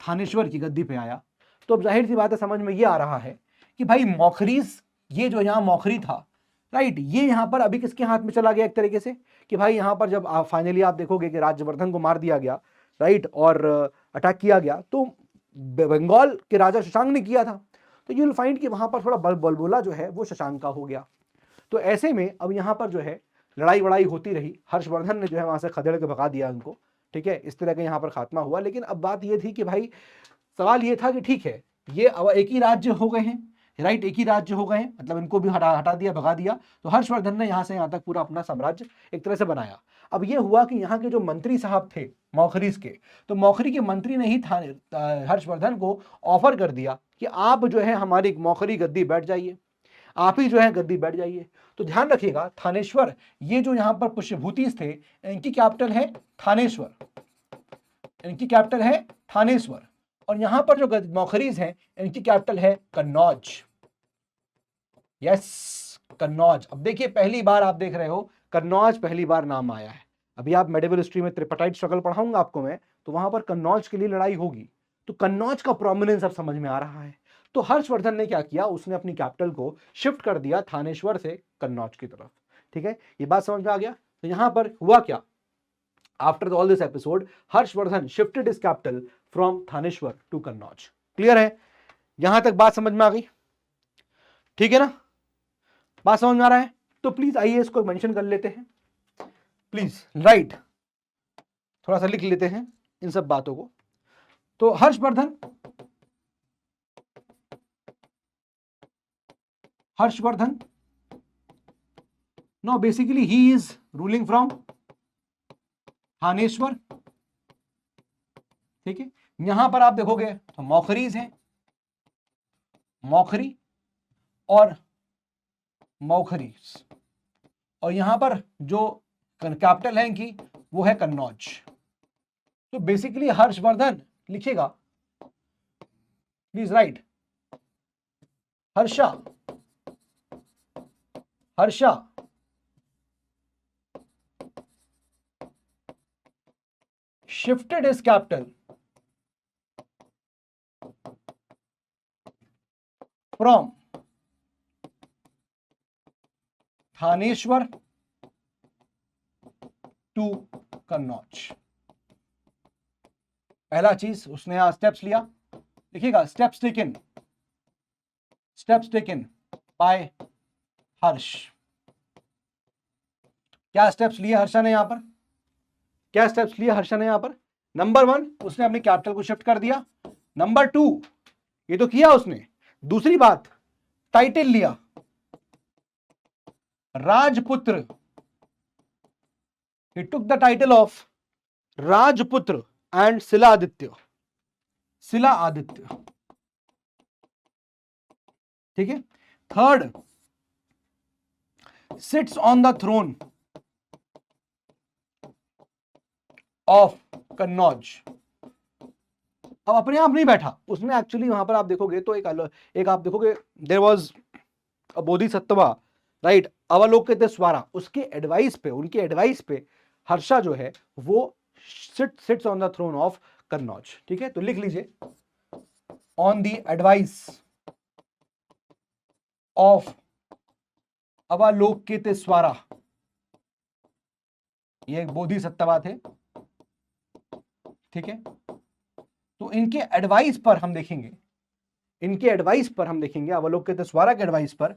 थानेश्वर की गद्दी पे आया, तो अब जाहिर सी बात है समझ में ये आ रहा है कि भाई मौखरीज, ये जो यहाँ मौखरी था, राइट, ये यहाँ पर अभी किसके हाथ में चला गया एक तरीके से, कि भाई यहाँ पर जब फाइनली आप देखोगे कि राज्यवर्धन को मार दिया गया, राइट, और अटैक किया गया, तो बंगाल के राजा शशांक ने किया था, तो यू विल फाइंड कि वहां पर थोड़ा बलबोला जो है वो शशांक का हो गया। तो ऐसे में अब यहाँ पर जो है लड़ाई वड़ाई होती रही, हर्षवर्धन ने जो है वहां से खदेड़ के भगा दिया उनको, ठीक है, इस तरह का यहाँ पर खात्मा हुआ। लेकिन अब बात ये थी कि भाई सवाल ये था कि ठीक है, ये अब एक ही राज्य हो गए हैं, राइट, एक ही राज्य हो गए हैं, मतलब इनको भी हटा दिया, भगा दिया। तो हर्षवर्धन ने यहाँ से यहाँ तक पूरा अपना साम्राज्य एक तरह से बनाया। अब ये हुआ कि यहाँ के जो मंत्री साहब थे मौखरीज के, तो मौखरी के मंत्री ने ही हर्षवर्धन को ऑफर कर दिया कि आप जो है हमारी मौखरी गद्दी बैठ जाइए, आप ही जो है गद्दी बैठ जाइए। तो ध्यान रखिएगा, थानेश्वर, ये जो यहाँ पर पुष्यभूतिस थे, इनकी कैपिटल है थानेश्वर, इनकी कैपिटल है थानेश्वर, और यहां पर जो मौखरीज हैं इनकी कैपिटल है कन्नौज। यस, कन्नौज। अब देखिए पहली बार आप देख रहे हो कन्नौज पहली बार नाम आया है। अभी आप मेडिवल हिस्ट्री में त्रिपाठाइट स्ट्रगल पढ़ाऊंगा आपको मैं, तो वहां पर कन्नौज के लिए लड़ाई होगी, तो कन्नौज का प्रोमिनेंस अब समझ में आ रहा है। तो हर्षवर्धन ने क्या किया, उसने अपनी कैपिटल को शिफ्ट कर दिया थानेश्वर से कन्नौज की तरफ। ठीक है, ये बात समझ में आ गया। तो यहां पर हुआ क्या, after all this episode Harshavardhan shifted his capital from Thaneshwar to Kannauj. Clear है? यहां तक बात समझ में आ गई? ठीक है ना, बात समझ में आ रहा है? तो प्लीज आइए इसको मेंशन कर लेते हैं, प्लीज राइट, थोड़ा सा लिख लेते हैं इन सब बातों को। तो Harshavardhan no basically he is ruling from Thaneshwar. ठीक है, यहां पर आप देखोगे तो मौखरीज हैं, मौखरी और मौखरीज, और यहां पर जो कैपिटल है इनकी वो है कन्नौज। तो बेसिकली हर्षवर्धन लिखिएगा please right, Harsha Harsha shifted his capital from Thaneshwar to Kannauj. पहला चीज उसने यहां स्टेप्स लिया, देखिएगा स्टेप्स टेकन बाय हर्ष। क्या स्टेप्स लिए हर्षा ने यहां पर, क्या स्टेप्स लिए हर्षा ने यहां पर? नंबर 1 उसने अपनी कैपिटल को शिफ्ट कर दिया। नंबर 2 ये तो किया उसने, दूसरी बात टाइटल लिया राजपुत्र। he took the title of राजपुत्र and शिला आदित्य, ठीक है। Third sits on the throne of Kannauj. अब अपने आप नहीं बैठा उसने, एक्चुअली वहां पर आप देखोगे तो एक आप देखोगे there was a Bodhisattva, right, Avalokiteshvara, उसके एडवाइस पे, उनके एडवाइस पे हर्षा जो है वो sits on the throne of Kannauj, ठीक है। तो लिख लीजिए on the advice of Avalokiteshvara, ये एक बोधिसत्वा थे, ठीक है। तो इनके एडवाइस पर हम देखेंगे, अवलोकितेश्वरा के एडवाइस पर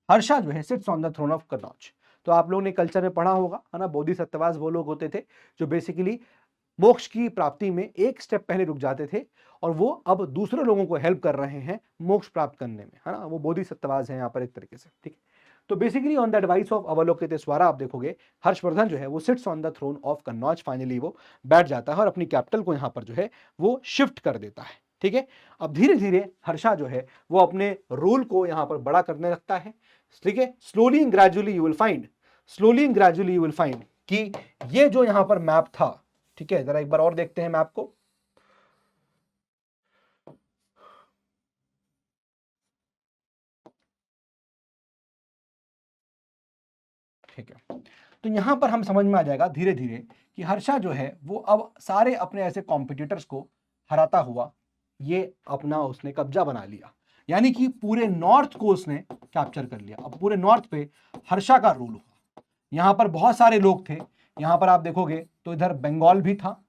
हर्षा जो है sits on the throne of Kannauj. तो आप लोगों ने कल्चर में पढ़ा होगा, है ना, बोधिसत्वास वो लोग होते थे जो बेसिकली मोक्ष की प्राप्ति में एक स्टेप पहले रुक जाते थे और वो अब दूसरे लोगों को हेल्प कर रहे हैं मोक्ष प्राप्त करने में, है ना, वो बोधिसत्वास हैं यहाँ पर एक तरीके से, ठीक है। तो basically on the advice of Avalokiteshvara आप देखोगे हर्षवर्धन जो है वो sits on the throne of Kannauj, finally वो बैठ जाता है और अपनी कैपिटल को यहाँ पर जो है वो शिफ्ट कर देता है, ठीक है। अब धीरे धीरे हर्षा जो है वो अपने रूल को यहाँ पर बड़ा करने लगता है, ठीक है। Slowly and gradually you will find कि ये जो यहाँ पर मैप था, ठीक है, जरा एक बार और देखते हैं मैप को। ठीक है, तो यहां पर हम समझ में आ जाएगा धीरे धीरे कि हर्षा जो है वो अब सारे अपने ऐसे कॉम्पिटिटर्स को हराता हुआ ये अपना उसने कब्जा बना लिया, यानी कि पूरे नॉर्थ को उसने कैप्चर कर लिया। अब पूरे नॉर्थ पे हर्षा का रूल हुआ। यहां पर बहुत सारे लोग थे, यहां पर आप देखोगे तो इधर बंगाल भी था,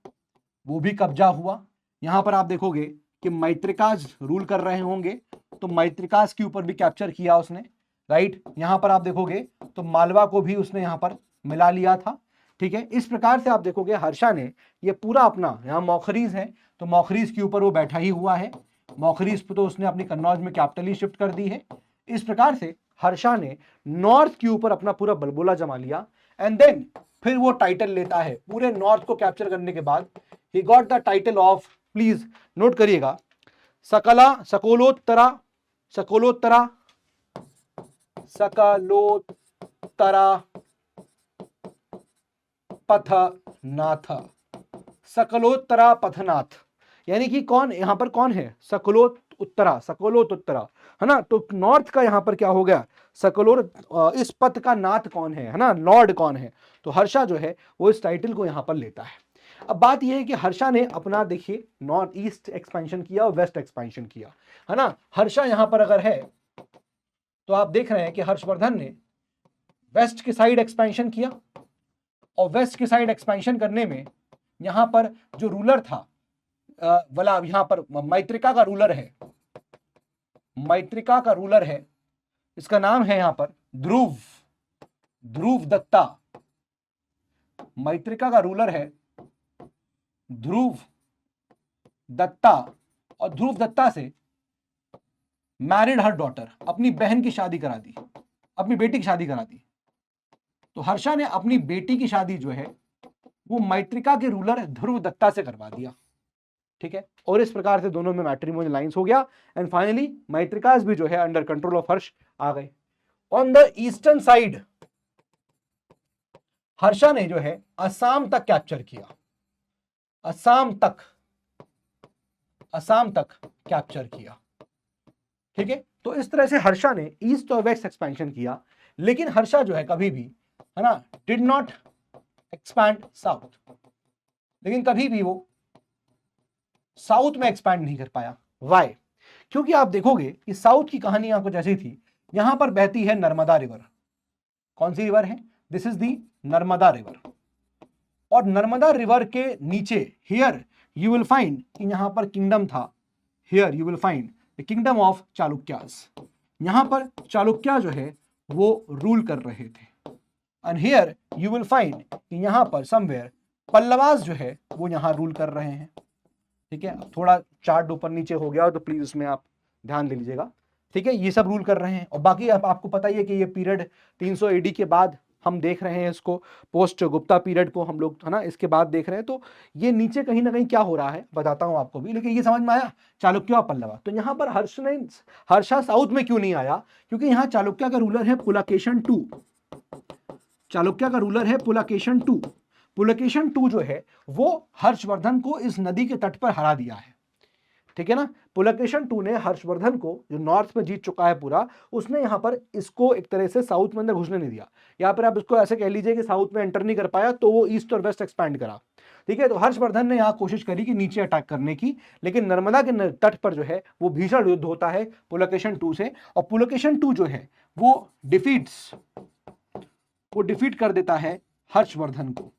वो भी कब्जा हुआ। यहां पर आप देखोगे कि मैत्रिकाज रूल कर रहे होंगे, तो मैत्रिकाज के ऊपर भी कैप्चर किया उसने, राइट। यहां पर आप देखोगे तो मालवा को भी उसने यहां पर मिला लिया था, ठीक है। इस प्रकार से आप देखोगे हर्षा ने ये पूरा अपना, यहां मौखरीज है तो मौखरीज के ऊपर वो बैठा ही हुआ है, मौखरीज पे तो उसने अपनी कन्नौज में कैपिटल ही शिफ्ट कर दी है। इस प्रकार से हर्षा ने नॉर्थ के ऊपर अपना पूरा बलबोला जमा लिया एंड देन फिर वो टाइटल लेता है पूरे नॉर्थ को कैप्चर करने के बाद। He got the title of, please note करिएगा, सकलोत्तरा पथनाथ, यानी कि कौन यहां पर कौन है, सकलोत्तरा, है ना। तो नॉर्थ का यहां पर क्या हो गया, इस पथ का नाथ कौन है ना, लॉर्ड कौन है। तो हर्षा जो है वो इस टाइटल को यहां पर लेता है। अब बात यह है कि हर्षा ने अपना देखिए नॉर्थ ईस्ट एक्सपेंशन किया और वेस्ट एक्सपेंशन किया, है ना। हर्षा यहां पर अगर है तो आप देख रहे हैं कि हर्षवर्धन ने वेस्ट की साइड एक्सपेंशन किया और वेस्ट की साइड एक्सपेंशन करने में यहां पर जो रूलर था वाला, यहां पर मैत्रिका का रूलर है, इसका नाम है यहां पर ध्रुव दत्ता। मैत्रिका का रूलर है ध्रुव दत्ता और ध्रुव दत्ता से मैरिड हर डॉटर, अपनी बहन की शादी करा दी, अपनी बेटी की शादी करा दी। तो हर्षा ने अपनी बेटी की शादी जो है वो मैत्रिका के रूलर ध्रुव दत्ता से करवा दिया, ठीक है। और इस प्रकार से दोनों में मैट्रिमोनियल लाइंस हो गया एंड फाइनली मैत्रिकास भी जो है अंडर कंट्रोल ऑफ हर्ष आ गए। On the eastern side Harsha ने जो है असम तक कैप्चर किया, असम तक कैप्चर किया, ठीक है। तो इस तरह से हर्षा ने ईस्ट और वेस्ट एक्सपेंशन किया, लेकिन हर्षा जो है कभी भी, है ना, डिड नॉट एक्सपैंड साउथ, लेकिन कभी भी वो साउथ में एक्सपैंड नहीं कर पाया। वाई? क्योंकि आप देखोगे कि साउथ की कहानी आपको जैसी थी, यहां पर बहती है नर्मदा रिवर। कौन सी रिवर है? This is the Narmada river. और नर्मदा रिवर के नीचे हियर यू विल फाइंड कि यहां पर किंगडम था, here you will find the kingdom of Chalukyas. यहां पर चालुक्या जो है वो रूल कर रहे थे। And here you will find कि यहां पर समवेयर पल्लवास जो है वो यहां रूल कर रहे हैं। ठीक है, थोड़ा चार्ट ऊपर नीचे हो गया हो तो प्लीज उसमें आप ध्यान दे लीजिएगा। ठीक है, ये सब रूल कर रहे हैं। और बाकी आपको पता ही है कि ये पीरियड 300 एडी के बाद हम देख रहे हैं इसको, पोस्ट गुप्ता पीरियड को हम लोग, है ना, इसके बाद देख रहे हैं। तो ये नीचे कहीं ना कहीं क्या हो रहा है बताता हूं आपको भी, लेकिन ये समझ में आया चालुक्य और पल्लवा। तो यहां पर हर्षा साउथ में क्यों नहीं आया? क्योंकि यहां चालुक्य का रूलर है पुलकेशन टू। चालुक्य का रूलर है पुलकेशन टू। पुलकेशन टू जो है वो हर्षवर्धन को इस नदी के तट पर हरा दिया है। ठीक है ना, पुलकेशन टू ने हर्षवर्धन को, जो नॉर्थ में जीत चुका है पूरा, उसने यहां पर इसको एक तरह से साउथ में अंदर घुसने नहीं दिया। यहां पर आप इसको ऐसे कह लीजिए कि साउथ में एंटर नहीं कर पाया, तो वो ईस्ट और वेस्ट एक्सपैंड करा। ठीक है, तो हर्षवर्धन ने यहां कोशिश करी कि नीचे अटैक करने की, लेकिन नर्मदा के तट पर जो है वो भीषण युद्ध होता है पुलकेशन टू से। और पुलकेशन टू जो है वो डिफीट कर देता है हर्षवर्धन को,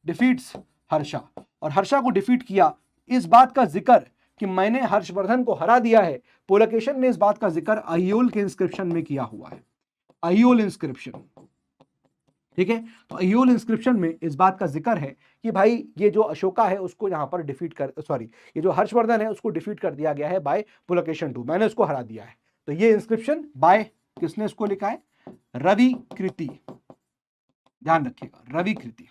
डिफीट्स हर्षा। और हर्षा को डिफीट किया, इस बात का जिक्र कि मैंने हर्षवर्धन को हरा दिया है, पुलकेशन ने इस बात का जिक्र अहियोल के इंस्क्रिप्शन में किया हुआ है। अहियोल इंस्क्रिप्शन। ठीक है, तो अहियोल इंस्क्रिप्शन में इस बात का जिक्र है कि भाई ये जो अशोका है उसको यहां पर ये जो हर्षवर्धन है उसको डिफीट कर दिया गया है बाय पुलकेशन टू, मैंने उसको हरा दिया है। तो ये इंस्क्रिप्शन बाय किसने इसको लिखा है? रवि कृति। ध्यान रखिएगा, रवि कृति।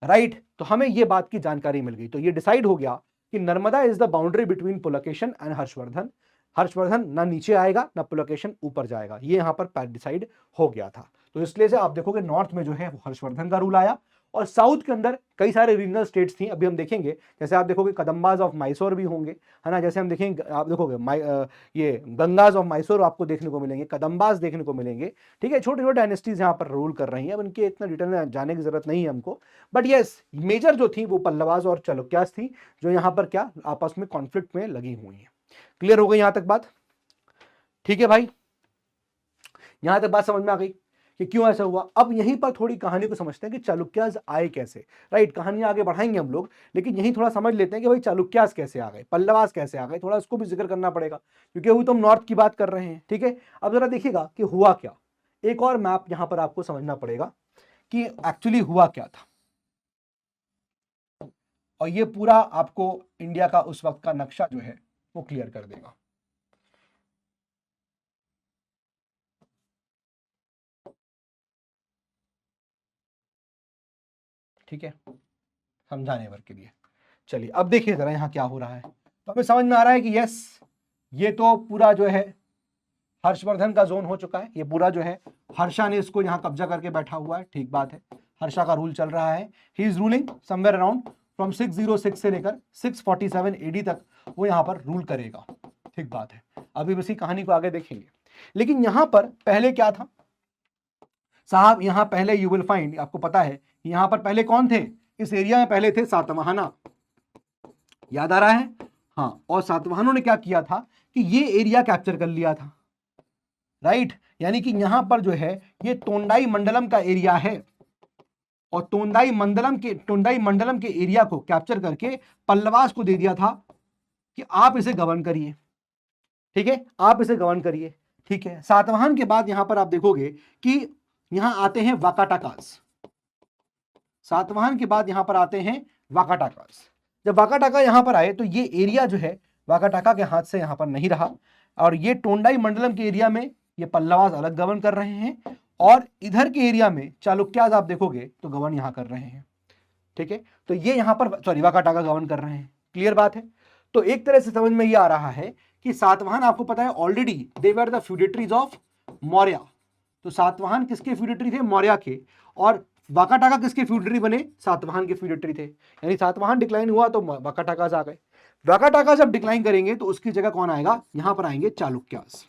राइट, तो हमें ये बात की जानकारी मिल गई। तो ये डिसाइड हो गया कि Narmada is the boundary between Pulakeshin and Harshvardhan. Harshvardhan ना नीचे आएगा ना पुलकेशन ऊपर जाएगा, ये यहां पर डिसाइड हो गया था। तो इसलिए से आप देखोगे नॉर्थ में जो है वो हर्षवर्धन का रूल आया, और साउथ के अंदर कई सारे रीजनल स्टेट्स थी। अभी हम देखेंगे, जैसे आप देखोगे कदम्बाज ऑफ मैसूर भी होंगे, है ना, जैसे हम देखेंगे, आप देखोगे ये गंगाज ऑफ मैसूर आपको देखने को मिलेंगे, कदम्बाज देखने को मिलेंगे। ठीक है, छोटे छोटे डायनेस्टीज यहाँ पर रूल कर रही हैं। अब इनके इतना डिटेल में जाने की जरूरत नहीं है हमको, बट यस, मेजर जो थी वो पल्लवाज और चालुक्यास थी, जो यहाँ पर क्या आपस में कॉन्फ्लिक्ट में लगी हुई है। क्लियर हो गई यहां तक बात? ठीक है भाई, यहां तक बात समझ में आ गई कि क्यों ऐसा हुआ। अब यहीं पर थोड़ी कहानी को समझते हैं कि चालुक्यास आए कैसे। राइट, कहानी आगे बढ़ाएंगे हम लोग, लेकिन यहीं थोड़ा समझ लेते हैं कि भाई चालुक्यास कैसे आ गए, पल्लवास कैसे आ गए, थोड़ा उसको भी जिक्र करना पड़ेगा, क्योंकि अभी तो हम नॉर्थ की बात कर रहे हैं। ठीक है, अब जरा देखिएगा कि हुआ क्या। एक और मैप यहां पर आपको समझना पड़ेगा कि एक्चुअली हुआ क्या था, और ये पूरा आपको इंडिया का उस वक्त का नक्शा जो है वो क्लियर कर देगा। ठीक है, समझाने भर के लिए। चलिए अब देखिए जरा यहां क्या हो रहा है। तो हमें समझ में आ रहा है कि यस, ये तो पूरा जो है हर्षवर्धन का जोन हो चुका है। ये पूरा जो है हर्षा ने इसको यहां कब्जा करके बैठा हुआ है। ठीक बात है, हर्षा का रूल चल रहा है। ही is ruling somewhere around from 606 से लेकर 647 एडी तक वो यहां पर रूल करेगा। ठीक बात है, अभी इसी कहानी को आगे देखेंगे। लेकिन यहां पर पहले क्या था साहब? यहां पहले यू विल फाइंड, आपको पता है यहां पर पहले कौन थे इस एरिया में? पहले थे सातवाहना। याद आ रहा है? हाँ, और सातवाहनों ने क्या किया था कि ये एरिया कैप्चर कर लिया था। राइट, यानी कि यहां पर जो है ये तोंडाई मंडलम का एरिया है, और तोंडाई मंडलम के एरिया को कैप्चर करके पल्लवास को दे दिया था कि आप इसे गवर्न करिए। ठीक है, आप इसे गवर्न करिए। ठीक है, सातवाहन के बाद यहां पर आप देखोगे कि यहां आते हैं वाकाटाकास। सातवाहन के बाद यहां पर आते हैं वाकाटाकास। जब वाकाटाका यहां पर आए तो ये एरिया जो है वाकाटाका के हाथ से यहां पर नहीं रहा, और ये टोंडाई मंडलम के एरिया में ये पल्लवास अलग गवर्न कर रहे हैं, और इधर के एरिया में चालुक्यास आप देखोगे तो गवर्न यहां कर रहे हैं। ठीक है, तो ये यहां पर वाकाटाका गवर्न कर रहे हैं। क्लियर बात है? तो एक तरह से समझ में ये आ रहा है कि सातवाहन, आपको पता है already they were the feudatories of Maurya. तो सातवाहन किसके फ्यूडेटरी थे? मौर्य के। और वाकाटाका किसके फ्यूडेटरी बने? सातवाहन के फ्यूडेटरी थे। यानी सातवाहन डिक्लाइन हुआ तो वाकाटाकास आ गए। वाकाटाका जब डिक्लाइन करेंगे तो उसकी जगह कौन आएगा, यहां पर आएंगे चालुक्यास।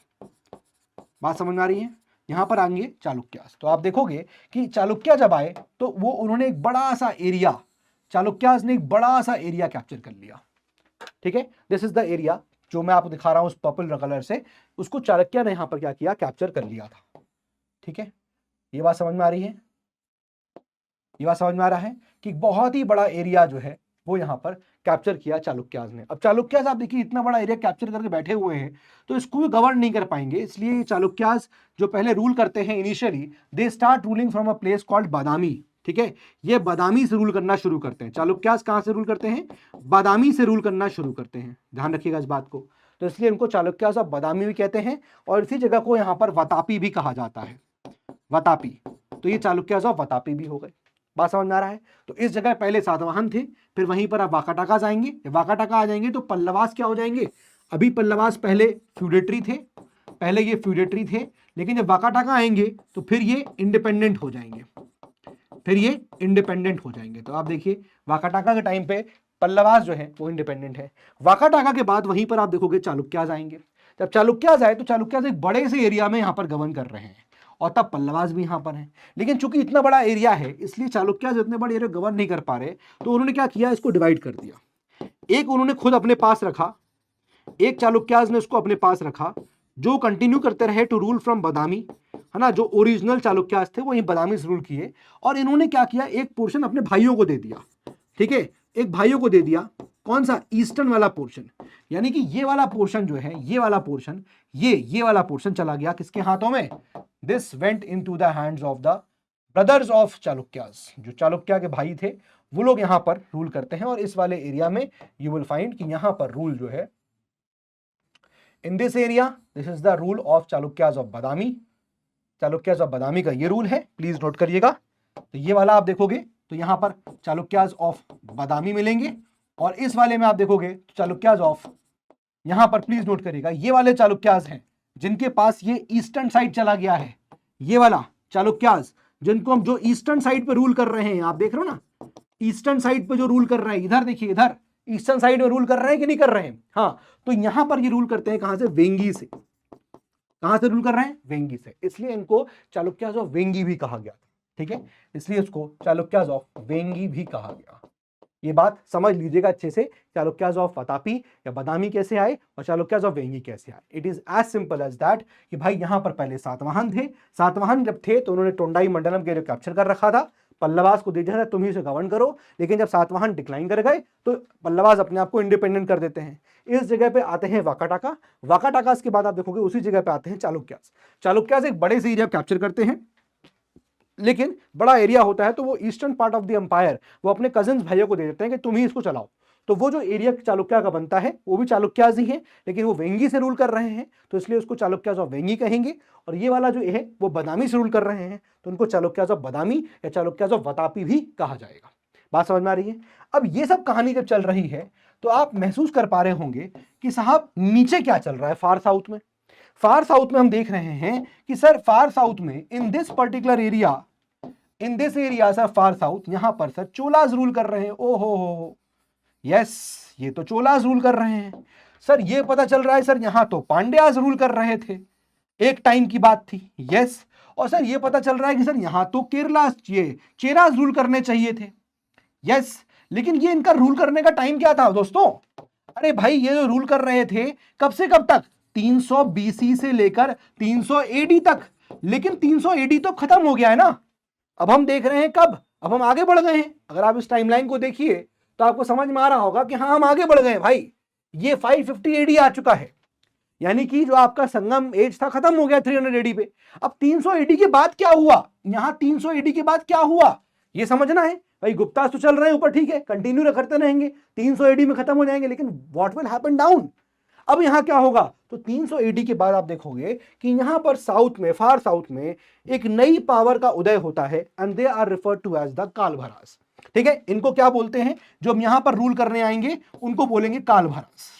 बात समझ में आ रही है, यहां पर आएंगे चालुक्यास। तो आप देखोगे कि चालुक्य जब आए तो वो उन्होंने एक बड़ा सा एरिया, चालुक्यास ने एक बड़ा सा एरिया कैप्चर कर लिया। ठीक है, दिस इज द एरिया जो मैं आपको दिखा रहा हूं उस पर्पल कलर से, उसको चाणक्य ने यहां पर क्या किया, कैप्चर कर लिया था। ठीक है, ये बात समझ में आ रही है, ये बात समझ में आ रहा है कि बहुत ही बड़ा एरिया जो है वो यहां पर कैप्चर किया चालुक्यास ने। अब चालुक्यास आप देखिए इतना बड़ा एरिया कैप्चर करके बैठे हुए हैं तो इसको भी गवर्न नहीं कर पाएंगे, इसलिए चालुक्यास जो पहले रूल करते हैं initially, they start ruling from a place called Badami. ठीक है, ये बादामी से रूल करना शुरू करते हैं। चालुक्यास कहां से रूल करते हैं, बादामी से रूल करना शुरू करते हैं, ध्यान रखिएगा इस बात को। तो इसलिए इनको चालुक्यास ऑफ बादामी भी कहते हैं, और इसी जगह को यहां पर वतापी भी कहा जाता है, वतापी। तो ये चालुक्यास ऑफ वतापी भी हो गए। बात समझ में आ रहा है। तो इस जगह पहले सातवाहन थे, फिर वहीं पर आप वाकाटाका जाएंगे, वाकाटाका आ जाएंगे तो पल्लवास क्या हो जाएंगे। अभी पल्लवास पहले फ्यूडेटरी थे, पहले ये फ्यूडेटरी थे, लेकिन जब वाकाटाका आएंगे तो फिर ये इंडिपेंडेंट हो जाएंगे, फिर ये इंडिपेंडेंट हो जाएंगे। तो आप देखिए वाकाटाका के टाइम पे पल्लवास जो है वो इंडिपेंडेंट है। वाकाटाका के बाद वहीं पर आप देखोगे चालुक्यास आएंगे। जब चालुक्यास आए तो चालुक्यास एक बड़े से एरिया में यहां पर गवर्न कर रहे हैं, और तब पल्लवास भी यहां पर हैं। लेकिन चूंकि इतना बड़ा एरिया है इसलिए चालुक्यास इतने बड़े एरिया गवर्न नहीं कर पा रहे, तो उन्होंने क्या किया, इसको डिवाइड कर दिया। एक उन्होंने खुद अपने पास रखा, एक चालुक्यास ने उसको अपने पास रखा, जो कंटिन्यू करते रहे टू रूल फ्रॉम बादामी, है ना। जो ओरिजिनल चालुक्यास थे वही बादामी से रूल किए, और इन्होंने क्या किया, एक पोर्शन अपने भाइयों को दे दिया। ठीक है, एक भाइयों को दे दिया, कौन सा, ईस्टर्न वाला पोर्शन, यानी कि ये वाला पोर्शन जो है, ये वाला पोर्शन, ये वाला पोर्शन चला गया किसके हाथों में, this went into the hands of the brothers of Chalukyas. जो चालुक्य के भाई थे वो लोग यहां पर रूल करते हैं, और इस वाले एरिया में यू विल फाइंड कि यहां पर रूल जो है, in this area this is the rule of Chalukyas of Badami. Chalukyas of Badami का ये रूल है, प्लीज नोट करिएगा। तो ये वाला आप देखोगे तो यहां पर चालुक्यास ऑफ बादामी मिलेंगे, और इस वाले में आप देखोगे तो चालुक्यास ऑफ, यहां पर प्लीज नोट करिएगा, ये वाले चालुक्यास हैं जिनके पास ये ईस्टर्न साइड चला गया है। ये वाला चालुक्यास जिनको हम, जो ईस्टर्न साइड पे रूल कर रहे हैं, आप देख रहे हो ना, ईस्टर्न साइड पे जो रूल कर रहे हैं, इधर देखिए, इधर ईस्टर्न साइड में रूल कर रहे हैं कि नहीं कर रहे हैं, हाँ। तो यहां पर ये रूल करते हैं कहां से, वेंगी से। कहां से रूल कर रहे हैं, वेंगी से, इसलिए इनको चालुक्यास ऑफ वेंगी भी कहा गया था। ठीक है, इसलिए इसको चालुक्यास ऑफ वेंगी भी कहा गया। ये बात समझ लीजिएगा अच्छे से, चालुक्यास ऑफ वतापी या बादामी कैसे आए और चालुक्यास ऑफ वेंगी कैसे आए। It is as simple as that कि भाई यहां पर पहले सातवाहन थे, सातवाहन जब थे तो उन्होंने टोंडाई मंडलम के एरिया कैप्चर कर रखा था, पल्लवास को दे दिया था तुम ही उसे गवर्न करो। लेकिन जब सातवाहन डिक्लाइन कर गए तो पल्लवास अपने आप को इंडिपेंडेंट कर देते हैं। इस जगह पे आते हैं वाकाटाका, वाकाटाका के बाद आप देखोगे उसी जगह पे आते हैं चालुक्यास। चालुक्यास एक बड़े से एरिया कैप्चर करते हैं, लेकिन बड़ा एरिया होता है तो वो eastern part of the empire वो अपने कजिन्स भाइयों को दे देते हैं कि तुम ही इसको चलाओ। तो वो जो एरिया चालुक्य का बनता है वो भी चालुक्यास ही है, लेकिन वो वेंगी से रूल कर रहे हैं तो इसलिए उसको चालुक्यास ऑफ वेंगी कहेंगे। और ये वाला जो है वो बादामी से रूल कर रहे हैं तो उनको चालुक्यास ऑफ बादामी या चालुक्यास ऑफ वतापी भी कहा जाएगा। बात समझ में आ रही है। अब ये सब कहानी जब चल रही है तो आप महसूस कर पा रहे होंगे कि साहब नीचे क्या चल रहा है, फार साउथ में। फार साउथ में हम देख रहे हैं कि सर फार साउथ में in this particular area, in this area sir far south, यहां पर सर चोलास रूल कर रहे हैं। ओ हो, यस, ये तो चोलास रूल कर रहे हैं सर। ये पता चल रहा है सर यहां तो पांड्यास रूल कर रहे थे, एक टाइम की बात थी, यस। और सर ये पता चल रहा है कि सर यहां तो केरला, ये चेरास रूल करने चाहिए थे, यस। लेकिन ये इनका रूल करने का टाइम क्या था दोस्तों? अरे भाई ये जो रूल कर रहे थे कब से कब तक, 300 बीसी से लेकर 300 एडी तक। लेकिन 300 एडी तो खत्म हो गया है ना, अब हम देख रहे हैं कब, अब हम आगे बढ़ गए हैं। अगर आप इस टाइमलाइन को देखिए तो आपको समझ में आ रहा होगा कि हाँ हम आगे बढ़ गए हैं भाई। ये 550 एडी आ चुका है, यानी कि जो आपका संगम एज था खत्म हो गया 300 एडी पे। अब 300 एडी के बाद क्या हुआ, यहां 300 एडी के बाद क्या हुआ ये समझना है भाई। गुप्ता तो चल रहे हैं ऊपर, ठीक है, कंटिन्यू करते रहेंगे, 300 एडी में खत्म हो जाएंगे, लेकिन व्हाट विल हैपन डाउन। अब यहां क्या होगा, तो 300 एडी के बाद आप देखोगे कि यहां पर साउथ में, फार साउथ में एक नई पावर का उदय होता है, and they are referred to as the Kalabhras. ठीक है, इनको क्या बोलते हैं, जो हम यहां पर रूल करने आएंगे उनको बोलेंगे कालभरास।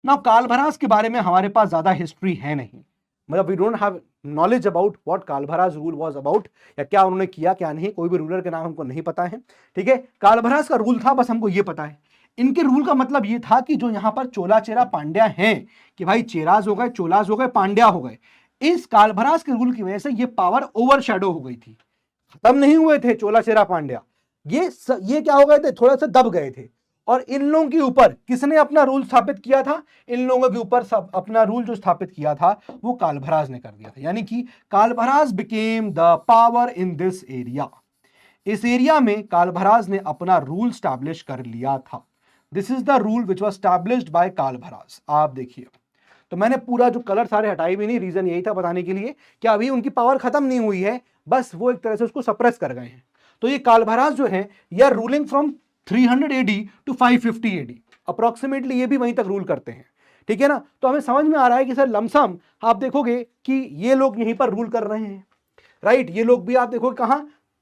नाउ कालभरास के बारे में हमारे पास ज्यादा हिस्ट्री है नहीं, मतलब we don't have knowledge about what Kalabhras rule was about, या क्या उन्होंने किया क्या नहीं, कोई भी रूलर के नाम हमको नहीं पता है। ठीक है, कालभरास का रूल था बस हमको ये पता है, इनके रूल का मतलब ये था कि जो यहां पर चोला चेरा पांड्या हैं, कि भाई चेराज हो गए, चोलाज हो गए, पांड्या हो गए, इस कालभरास के रूल की वजह से ये पावर ओवरशैडो हो गई थी, खत्म नहीं हुए थे चोला चेरा पांड्या, ये क्या हो गए थे, थोड़ा सा दब गए थे। और इन लोगों के ऊपर किसने अपना रूल स्थापित किया था, इन लोगों के ऊपर सब अपना रूल जो स्थापित किया था वो कालभराज ने कर दिया था, यानी कि Kalabhras became the power in this area. इस एरिया में कालभराज ने अपना रूल स्टैब्लिश कर लिया था। This is the rule which was established by Kalabhras. आप देखिए, तो मैंने पूरा जो कलर सारे हटाए भी नहीं, रीजन यही था बताने के लिए कि अभी उनकी पावर खत्म नहीं हुई है, बस वो एक तरह से उसको सप्रेस कर गए हैं। तो ये कालभराज जो है ये ruling from 300 AD to 550 AD approximately, ये भी वहीं तक रूल करते हैं, ठीक है ना। तो हमें समझ में आ रहा है कि सर लमसम आप देखोगे कि ये लोग यहीं पर रूल कर रहे हैं, राइट। ये लोग भी आप देखोगे कहां,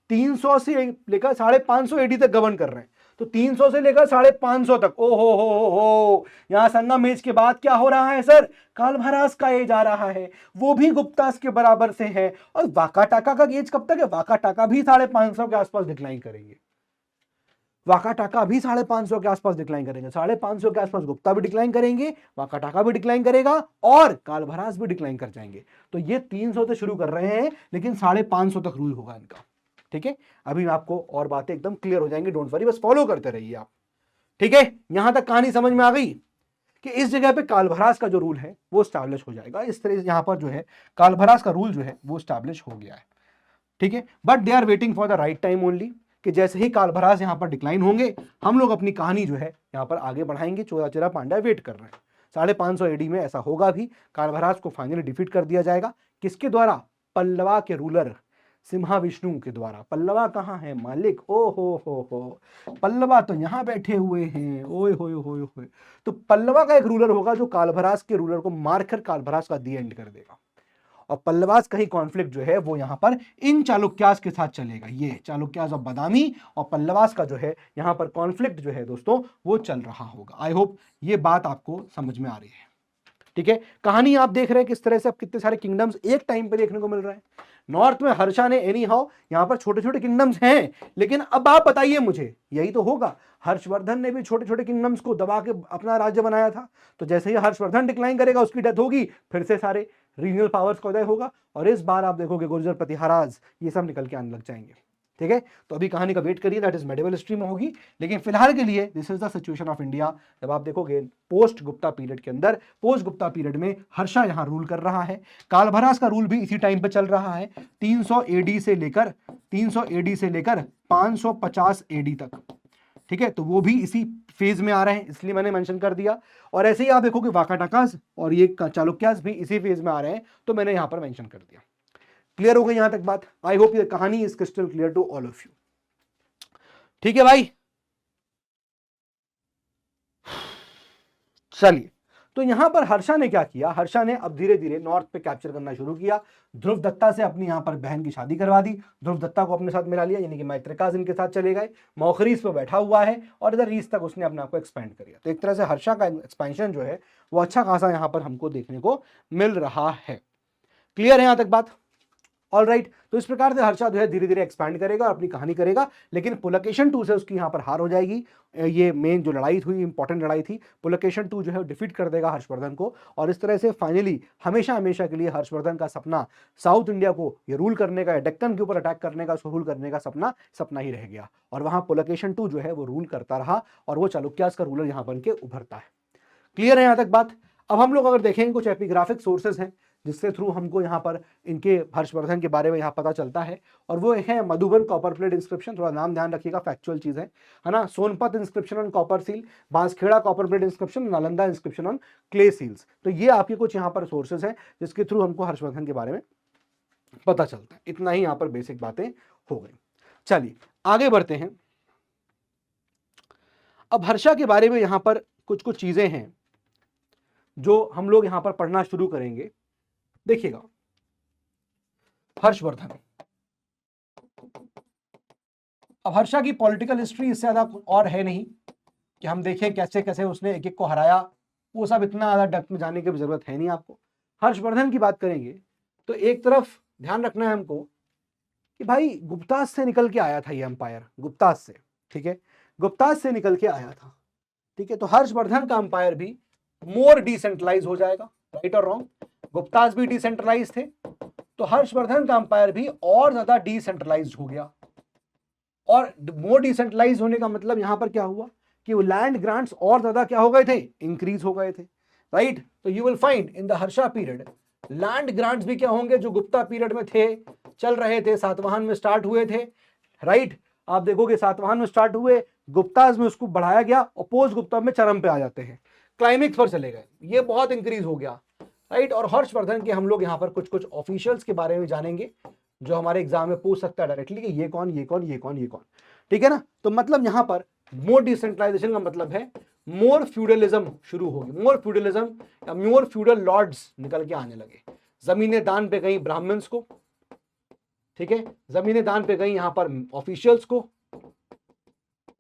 300 से लेकर 550 एडी तक गवर्न कर रहे हैं। तो 300 से लेकर 550 तक, ओ हो, यहां संगम एज के बाद क्या हो रहा है सर, कालभरास का एज आ रहा है, वो भी गुप्तास के बराबर से है। और वाकाटाका का एज कब तक है, वाकाटाका भी 550 के आसपास डिक्लाइन करेंगे, वाकाटाका भी 550 के आसपास डिक्लाइन करेंगे, 550 के आसपास गुप्ता भी डिक्लाइन करेंगे, वाकाटाका भी डिक्लाइन करेगा और कालभरास भी डिक्लाइन कर जाएंगे। तो ये 300 से शुरू कर रहे हैं लेकिन 550 तक रूल होगा इनका, ठीक है। अभी आपको और बातें एकदम क्लियर हो जाएंगी, डोंट वरी, बस फॉलो करते रहिए आप, ठीक है। यहां तक कहानी समझ में आ गई कि इस जगह पे कालभरास का जो रूल है वो स्टैब्लिश हो जाएगा। इस तरह से यहां पर जो है कालभरास का रूल जो है वो स्टैब्लिश हो गया है, ठीक है। But they are waiting for the right time only, कि जैसे ही कालभरास यहां पर डिक्लाइन होंगे हम लोग अपनी कहानी जो है यहां पर आगे बढ़ाएंगे। चोला चेरा पांड्या वेट कर रहे हैं, 550 एडी में ऐसा होगा भी, कालभरास को फाइनली डिफीट कर दिया जाएगा। किसके द्वारा, पल्लवा के रूलर सिम्हा विष्णु के द्वारा। पल्लवा कहां है मालिक, ओ हो, पल्लवा तो यहां बैठे हुए हैं, ओए होए। तो पल्लवा का एक रूलर होगा जो कालभरास के रूलर को मारकर कालभरास का दी एंड कर देगा। और पल्लवास का ही कॉन्फ्लिक्ट जो है वो यहां पर इन चालुक्यास के साथ चलेगा। ये चालुक्यास और बादामी और पल्लवास का जो है यहां पर कॉन्फ्लिक्ट जो है दोस्तों वो चल रहा होगा। आई होप ये बात आपको समझ में आ रही है, ठीक है। कहानी आप देख रहे हैं किस तरह से अब कितने सारे किंगडम्स एक टाइम पे देखने को मिल रहे हैं। नॉर्थ में हर्षा ने एनी हाउ, यहां पर छोटे छोटे किंगडम्स हैं, लेकिन अब आप बताइए मुझे, यही तो होगा, हर्षवर्धन ने भी छोटे छोटे किंगडम्स को दबा के अपना राज्य बनाया था। तो जैसे ही हर्षवर्धन डिक्लाइन करेगा, उसकी डेथ होगी, फिर से सारे रीजनल पावर्स का उदय होगा और इस बार आप देखोगे गुर्जर, प्रतिहाराज, ये सब निकल के आने लग जाएंगे, ठीक है। तो अभी कहानी का वेट करिए, दैट इज मेडिवल हिस्ट्री में होगी, लेकिन फिलहाल के लिए this is the situation of India. जब आप देखोगे पोस्ट गुप्ता पीरियड के अंदर, पोस्ट गुप्ता पीरियड में हर्षा यहां रूल कर रहा है, कालभरास का रूल भी इसी टाइम पे चल रहा है, 300 एडी से लेकर 550 एडी तक, ठीक है। तो वो भी इसी फेज में आ रहे हैं, इसलिए मैंने मेंशन कर दिया। और ऐसे ही आप देखोगे वाकाटाकास और ये चालुक्यास भी इसी फेज में आ रहे हैं, तो मैंने यहां पर मेंशन कर दिया। क्लियर हो गई यहां तक बात। आई होप ये कहानी is crystal clear to all of you, ठीक है भाई। चलिए, तो यहां पर हर्षा ने क्या किया, हर्षा ने अब धीरे धीरे नॉर्थ पे कैप्चर करना शुरू किया। ध्रुव दत्ता से अपनी यहां पर बहन की शादी करवा दी, ध्रुव दत्ता को अपने साथ मिला लिया, यानी कि मैत्रिकाज इनके साथ चले गए, मौखरीज पे बैठा हुआ है और इधर ईस्ट तक उसने अपने आप को एक्सपेंड कर दिया। तो एक तरह से हर्षा का एक्सपेंशन जो है वो अच्छा खासा यहां पर हमको देखने को मिल रहा है। क्लियर है यहां तक बात, ऑल राइट। तो इस प्रकार से हर्षा जो है धीरे धीरे एक्सपैंड करेगा और अपनी कहानी करेगा, लेकिन पुलकेशन 2 से उसकी यहां पर हार हो जाएगी। ये मेन जो लड़ाई हुई, इंपॉर्टेंट लड़ाई थी, पुलकेशन 2 जो है डिफीट कर देगा हर्षवर्धन को, और इस तरह से फाइनली हमेशा हमेशा के लिए हर्षवर्धन का सपना साउथ इंडिया को ये रूल करने का, डेक्कन के ऊपर अटैक करने का, रूल करने का सपना सपना ही रह गया। और वहां पुलकेशन 2 जो है वो रूल करता रहा और वो चालुक्यास का रूलर यहां बन के उभरता है। क्लियर है यहां तक बात। अब हम लोग अगर देखेंगे कुछ एपिग्राफिक सोर्सेज हैं जिसके थ्रू हमको यहाँ पर इनके हर्षवर्धन के बारे में यहाँ पता चलता है, और वो है मधुबन कॉपर प्लेट इंस्क्रिप्शन, थोड़ा नाम ध्यान रखिएगा, फैक्चुअल चीज है ना। Sonepat inscription on copper seal, Banskhera copper plate inscription, Nalanda inscription on clay seals. तो ये आपके कुछ यहाँ पर सोर्सेज हैं जिसके थ्रू हमको हर्षवर्धन के बारे में पता चलता है। इतना ही यहाँ पर बेसिक बातें हो गई। चलिए आगे बढ़ते हैं। अब हर्षा के बारे में यहाँ पर कुछ कुछ चीजें हैं जो हम लोग यहाँ पर पढ़ना शुरू करेंगे। देखिएगा, हर्षवर्धन, अब हर्षा की पॉलिटिकल हिस्ट्री इससे ज्यादा और है नहीं कि हम देखें कैसे कैसे उसने एक एक को हराया, वो सब इतना ज्यादा डेप्थ में जाने की भी जरूरत है नहीं आपको। हर्षवर्धन की बात करेंगे तो एक तरफ ध्यान रखना है हमको कि भाई गुप्तास से निकल के आया था ये एम्पायर, गुप्तास से, ठीक है, गुप्तास से निकल के आया था। ठीक है, तो हर्षवर्धन का अंपायर भी मोर डिसेंट्रलाइज हो जाएगा, राइट और रॉन्ग? गुप्तास भी डिसेंट्रलाइज थे, तो हर्षवर्धन का अंपायर भी और ज्यादा डिसेंट्रलाइज हो गया। और मोर डिसेंट्रलाइज होने का मतलब यहां पर क्या हुआ कि वो लैंड ग्रांट्स और ज्यादा क्या हो गए थे, इंक्रीज हो गए थे, राइट? तो you will find in the Harsha period land grants भी क्या होंगे जो गुप्ता पीरियड में थे, चल रहे थे, सातवाहन में स्टार्ट हुए थे, राइट? आप देखोगे सातवाहन में स्टार्ट हुए, गुप्ताज में उसको बढ़ाया गया और पोस्ट गुप्ता में चरम पे आ जाते हैं, क्लाइमेक्स पर चले गए, ये बहुत इंक्रीज हो गया, राइट? और हर्षवर्धन के हम लोग यहाँ पर कुछ कुछ ऑफिशियल्स के बारे में जानेंगे जो हमारे एग्जाम में पूछ सकता है डायरेक्टली कि ये कौन ये कौन ये कौन ये कौन, ठीक है ना? तो मतलब यहां पर मोर डिसेंट्रलाइजेशन का मतलब है मोर फ्यूडलिज्म शुरू होगी, मोर फ्यूडलिज्म या मोर फ्यूडल लॉर्ड्स निकल के आने लगे, जमीनें दान पे गई ब्राह्मण्स को, ठीक है, जमीनें दान पे गई यहां पर ऑफिशियल्स को,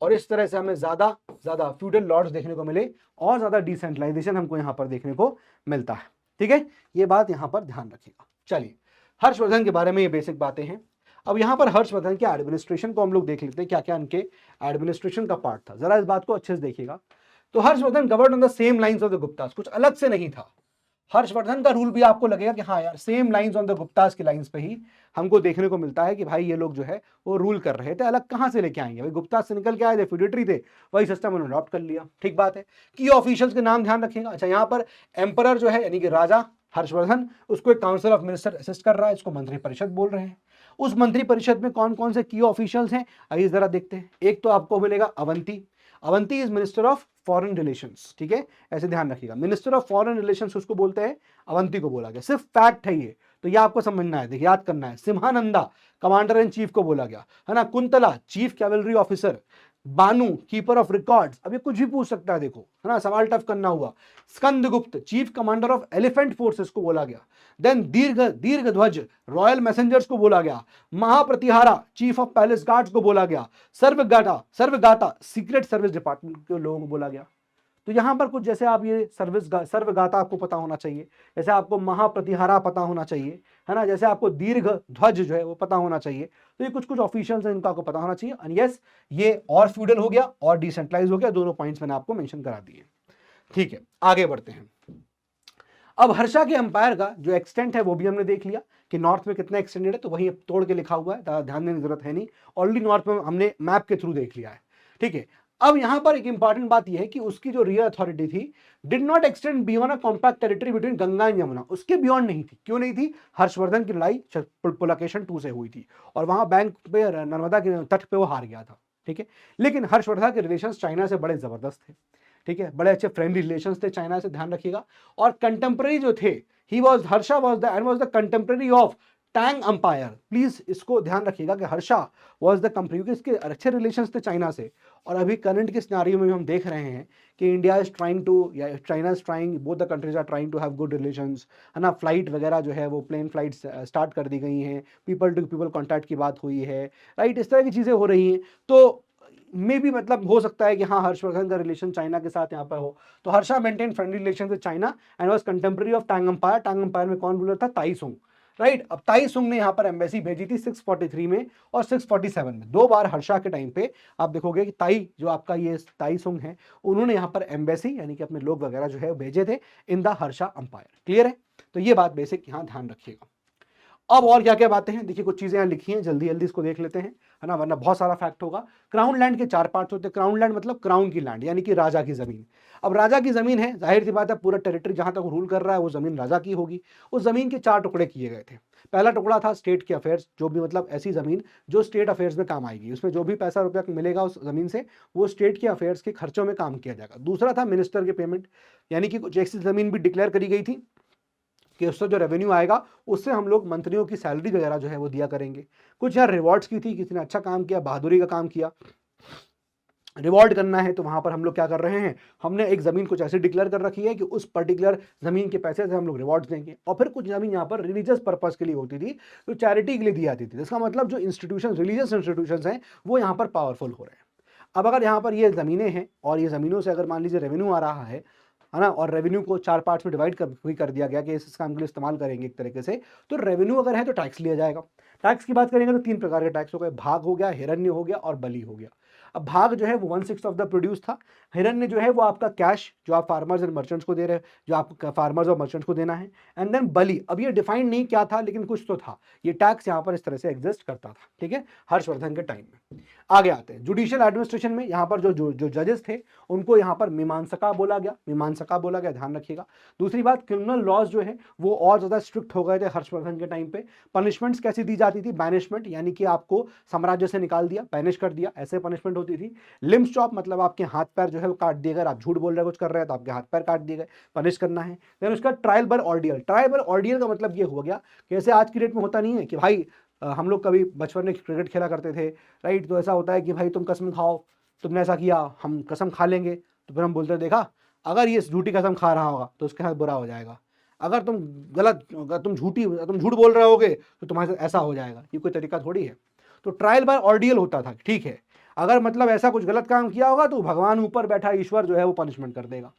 और इस तरह से हमें ज्यादा ज्यादा फ्यूडल लॉर्ड्स देखने को मिले और ज्यादा डिसेंट्रलाइजेशन हमको यहां पर देखने को मिलता है, ठीक है? ये बात यहां पर ध्यान रखिएगा। चलिए, हर्षवर्धन के बारे में ये बेसिक बातें हैं। अब यहां पर हर्षवर्धन के एडमिनिस्ट्रेशन को हम लोग देख लेते हैं, क्या क्या इनके एडमिनिस्ट्रेशन का पार्ट था, जरा इस बात को अच्छे से देखिएगा। तो Harshvardhan govern on the same lines of the Guptas, कुछ अलग से नहीं था। हर्षवर्धन का रूल भी आपको लगेगा कि हाँ यार same lines on the Guptas की लाइंस पे ही हमको देखने को मिलता है कि भाई ये लोग जो है वो रूल कर रहे थे, अलग कहां से लेके आएंगे, भाई गुप्तास से निकल के आए थे, फ्यूडेटरी थे, वही सिस्टम उन्होंने अडॉप्ट कर लिया, ठीक बात है। की ऑफिशियल्स के नाम ध्यान रखिएगा। अच्छा, यहाँ पर एम्परर जो है यानी कि राजा हर्षवर्धन, उसको एक काउंसिल ऑफ मिनिस्टर असिस्ट कर रहा है, इसको मंत्री परिषद बोल रहे हैं। उस मंत्री परिषद में कौन कौन से की ऑफिशियल्स हैं आइए जरा देखते हैं। एक तो आपको मिलेगा Avanti, Avanti is minister of foreign relations, ठीक है, ऐसे ध्यान रखिएगा, मिनिस्टर ऑफ फॉरेन रिलेशंस उसको बोलते हैं, अवंती को बोला गया, सिर्फ फैक्ट है ये, तो ये आपको समझना है, देखिए याद करना है। सिम्हानंदा कमांडर इन चीफ को बोला गया है ना, Kuntala chief cavalry officer, Banu keeper of records, अभी कुछ भी पूछ सकता है देखो, है ना, सवाल टफ करना हुआ। Skandagupta chief commander of elephant forces को बोला गया। देन दीर्घध्वज रॉयल मैसेंजर्स को बोला गया। महाप्रतिहारा चीफ ऑफ पैलेस गार्ड्स को बोला गया। सर्वगाता सीक्रेट सर्विस डिपार्टमेंट के लोगों को बोला गया। तो यहां पर कुछ जैसे आप ये सर्वगाता आपको पता होना चाहिए, जैसे आपको महाप्रतिहारा पता होना चाहिए, है ना, जैसे आपको दीर्घ ध्वज जो है वो पता होना चाहिए। तो ये कुछ कुछ ऑफिशियल्स हैं इनका आपको पता होना चाहिए। एंड यस, ये और फ्यूडल हो गया और डिसेंट्रलाइज हो गया, दोनों पॉइंट्स मैंने आपको मेंशन करा दिए। ठीक है, आगे बढ़ते हैं। अब हर्षा के अंपायर का जो एक्सटेंट है वो भी हमने देख लिया कि नॉर्थ में कितना एक्सटेंडेड है, तो वही तोड़ के लिखा हुआ है, ध्यान देने की जरूरत है नहीं, ऑलरेडी नॉर्थ में हमने मैप के थ्रू देख लिया है, ठीक है। अब यहां पर एक इंपॉर्टेंट बात यह है कि उसकी जो रियल अथॉरिटी थी did not extend beyond a compact territory between Ganga and Yamuna, उसके बियॉन्ड नहीं थी। क्यों नहीं थी? हर्षवर्धन की लड़ाई पुलकेशन 2 से हुई थी और वहां बैंक पे नर्मदा के तट पे वो हार गया था, ठीक है। लेकिन हर्षवर्धन के रिलेशंस चाइना से बड़े जबरदस्त थे, ठीक है, बड़े अच्छे फ्रेंडली रिलेशंस थे चाइना से, ध्यान रखिएगा। और कंटेम्प्रेरी जो थे, Harsha was the contemporary of Tang umpire, please इसको ध्यान रखिएगा कि हर्षा वाज द कंपनी, क्योंकि इसके अच्छे रिलेशंस थे चाइना से। और अभी करंट के सिनेरियो में हम देख रहे हैं कि इंडिया इज ट्राइंग टू, या China is trying, both the countries are trying to have good relations, है ना। फ्लाइट वगैरह जो है वो प्लेन फ्लाइट स्टार्ट कर दी गई हैं, पीपल टू पीपल कॉन्टैक्ट की बात हुई है, राइट, इस तरह की चीजें हो रही हैं। तो मे भी मतलब हो सकता है कि हाँ हर्षवर्धन का रिलेशन चाइना के साथ यहाँ पर हो। तो Harsha maintain friendly relation with China and was contemporary of Tang umpire. Tang umpire में कौन रूलर था? ताई सुंग, राइट। अब ताई सुंग ने यहाँ पर एम्बेसी भेजी थी 643 में और 647 में, 2 बार हर्षा के टाइम पे आप देखोगे कि ताई जो आपका ये ताई सुंग है, उन्होंने यहाँ पर एम्बेसी यानी कि अपने लोग वगैरह जो है भेजे थे in the Harsha umpire. Clear है? तो ये बात बेसिक यहाँ ध्यान रखिएगा। अब और क्या क्या बातें हैं, देखिए कुछ चीजें यहाँ लिखी हैं, जल्दी जल्दी इसको देख लेते हैं, है ना, वरना बहुत सारा फैक्ट होगा। क्राउन लैंड के 4 पार्ट्स होते हैं। क्राउन लैंड मतलब क्राउन की लैंड यानी कि राजा की जमीन। अब राजा की जमीन है, जाहिर सी बात है पूरा टेरिटरी जहां तक रूल कर रहा है वो जमीन राजा की होगी। उस जमीन के 4 टुकड़े किए गए थे। पहला टुकड़ा था स्टेट के अफेयर्स, जो भी मतलब ऐसी जमीन जो स्टेट अफेयर्स में काम आएगी, उसमें जो भी पैसा रुपया मिलेगा उस जमीन से वो स्टेट के अफेयर्स के खर्चों में काम किया जाएगा। दूसरा था मिनिस्टर के पेमेंट, यानी कि कुछ ऐसी जमीन भी डिक्लेयर करी गई थी कि उससे जो रेवेन्यू आएगा उससे हम लोग मंत्रियों की सैलरी वगैरह जो है वो दिया करेंगे। कुछ यार रिवॉर्ड्स की थी, किसी ने अच्छा काम किया, बहादुरी का काम किया, रिवॉर्ड करना है, तो वहां पर हम लोग क्या कर रहे हैं, हमने एक जमीन कुछ ऐसी डिक्लेयर कर रखी है कि उस पर्टिकुलर जमीन के पैसे से हम लोग रिवॉर्ड्स देंगे। और फिर कुछ जमीन यहाँ पर रिलीजियस पर्पस के लिए होती थी, तो चैरिटी के लिए दी जाती थी। इसका मतलब जो इंस्टीट्यूशन, रिलीजियस इंस्टीट्यूशन हैं वो यहाँ पर पावरफुल हो रहे हैं। अब अगर यहाँ पर ये जमीनें हैं और ये जमीनों से अगर मान लीजिए रेवेन्यू आ रहा है ना, और रेवेन्यू को 4 पार्ट्स में डिवाइड कर दिया गया कि इस काम के लिए इस्तेमाल करेंगे एक तरीके से, तो रेवेन्यू अगर है तो टैक्स लिया जाएगा। टैक्स की बात करेंगे तो 3 प्रकार के टैक्स हो गए, भाग हो गया, हिरण्य हो गया और बलि हो गया। अब भाग जो है वो 1/6 ऑफ द प्रोड्यूस था। हिरण्य जो है वो आपका कैश जो आप फार्मर्स एंड मर्चेंट्स को दे रहे हैं, जो आप फार्मर्स और मर्चेंट्स को देना है। एंड देन बलि, अब ये डिफाइंड नहीं क्या था लेकिन कुछ तो था, ये टैक्स यहाँ पर इस तरह से एग्जिस्ट करता था, ठीक है, हर्षवर्धन के टाइम में। आगे आते हैं जुडिशियल एडमिनिस्ट्रेशन में, यहाँ पर जो जजेस थे उनको यहाँ पर मीमांसका बोला गया, मीमांसका बोला गया, ध्यान रखिएगा। दूसरी बात, क्रिमिनल लॉज जो है वो और ज्यादा स्ट्रिक्ट हो गए थे हर्षवर्धन के टाइम पे। पनिशमेंट्स कैसी दी जाती थी, बैनिशमेंट, यानी कि आपको साम्राज्य से निकाल दिया, बैनिश कर दिया, ऐसे पनिशमेंट होती थी। लिम्ब चॉप, मतलब आपके हाथ पैर जो है वो काट दिए गए, आप झूठ बोल रहे हैं कुछ कर रहे हैं तो आपके हाथ पैर काट दिए गए, पनिश करना है। देन उसका trial by ordeal, trial by ordeal का मतलब ये हो गया कि ऐसे आज की डेट में होता नहीं है कि भाई हम लोग कभी बचपन में क्रिकेट खेला करते थे, राइट, तो ऐसा होता है कि भाई तुम कसम खाओ, तुमने ऐसा किया, हम कसम खा लेंगे, तो फिर हम बोलते देखा अगर ये झूठी कसम खा रहा होगा तो उसके साथ बुरा हो जाएगा, अगर तुम तुम झूठ बोल रहे होगे तो तुम्हारे साथ ऐसा हो जाएगा। ये कोई तरीका थोड़ी है। तो ट्रायल बाय ऑर्डियल होता था, ठीक है, अगर मतलब ऐसा कुछ गलत काम किया होगा तो भगवान ऊपर बैठा ईश्वर जो है वो पनिशमेंट कर देगा,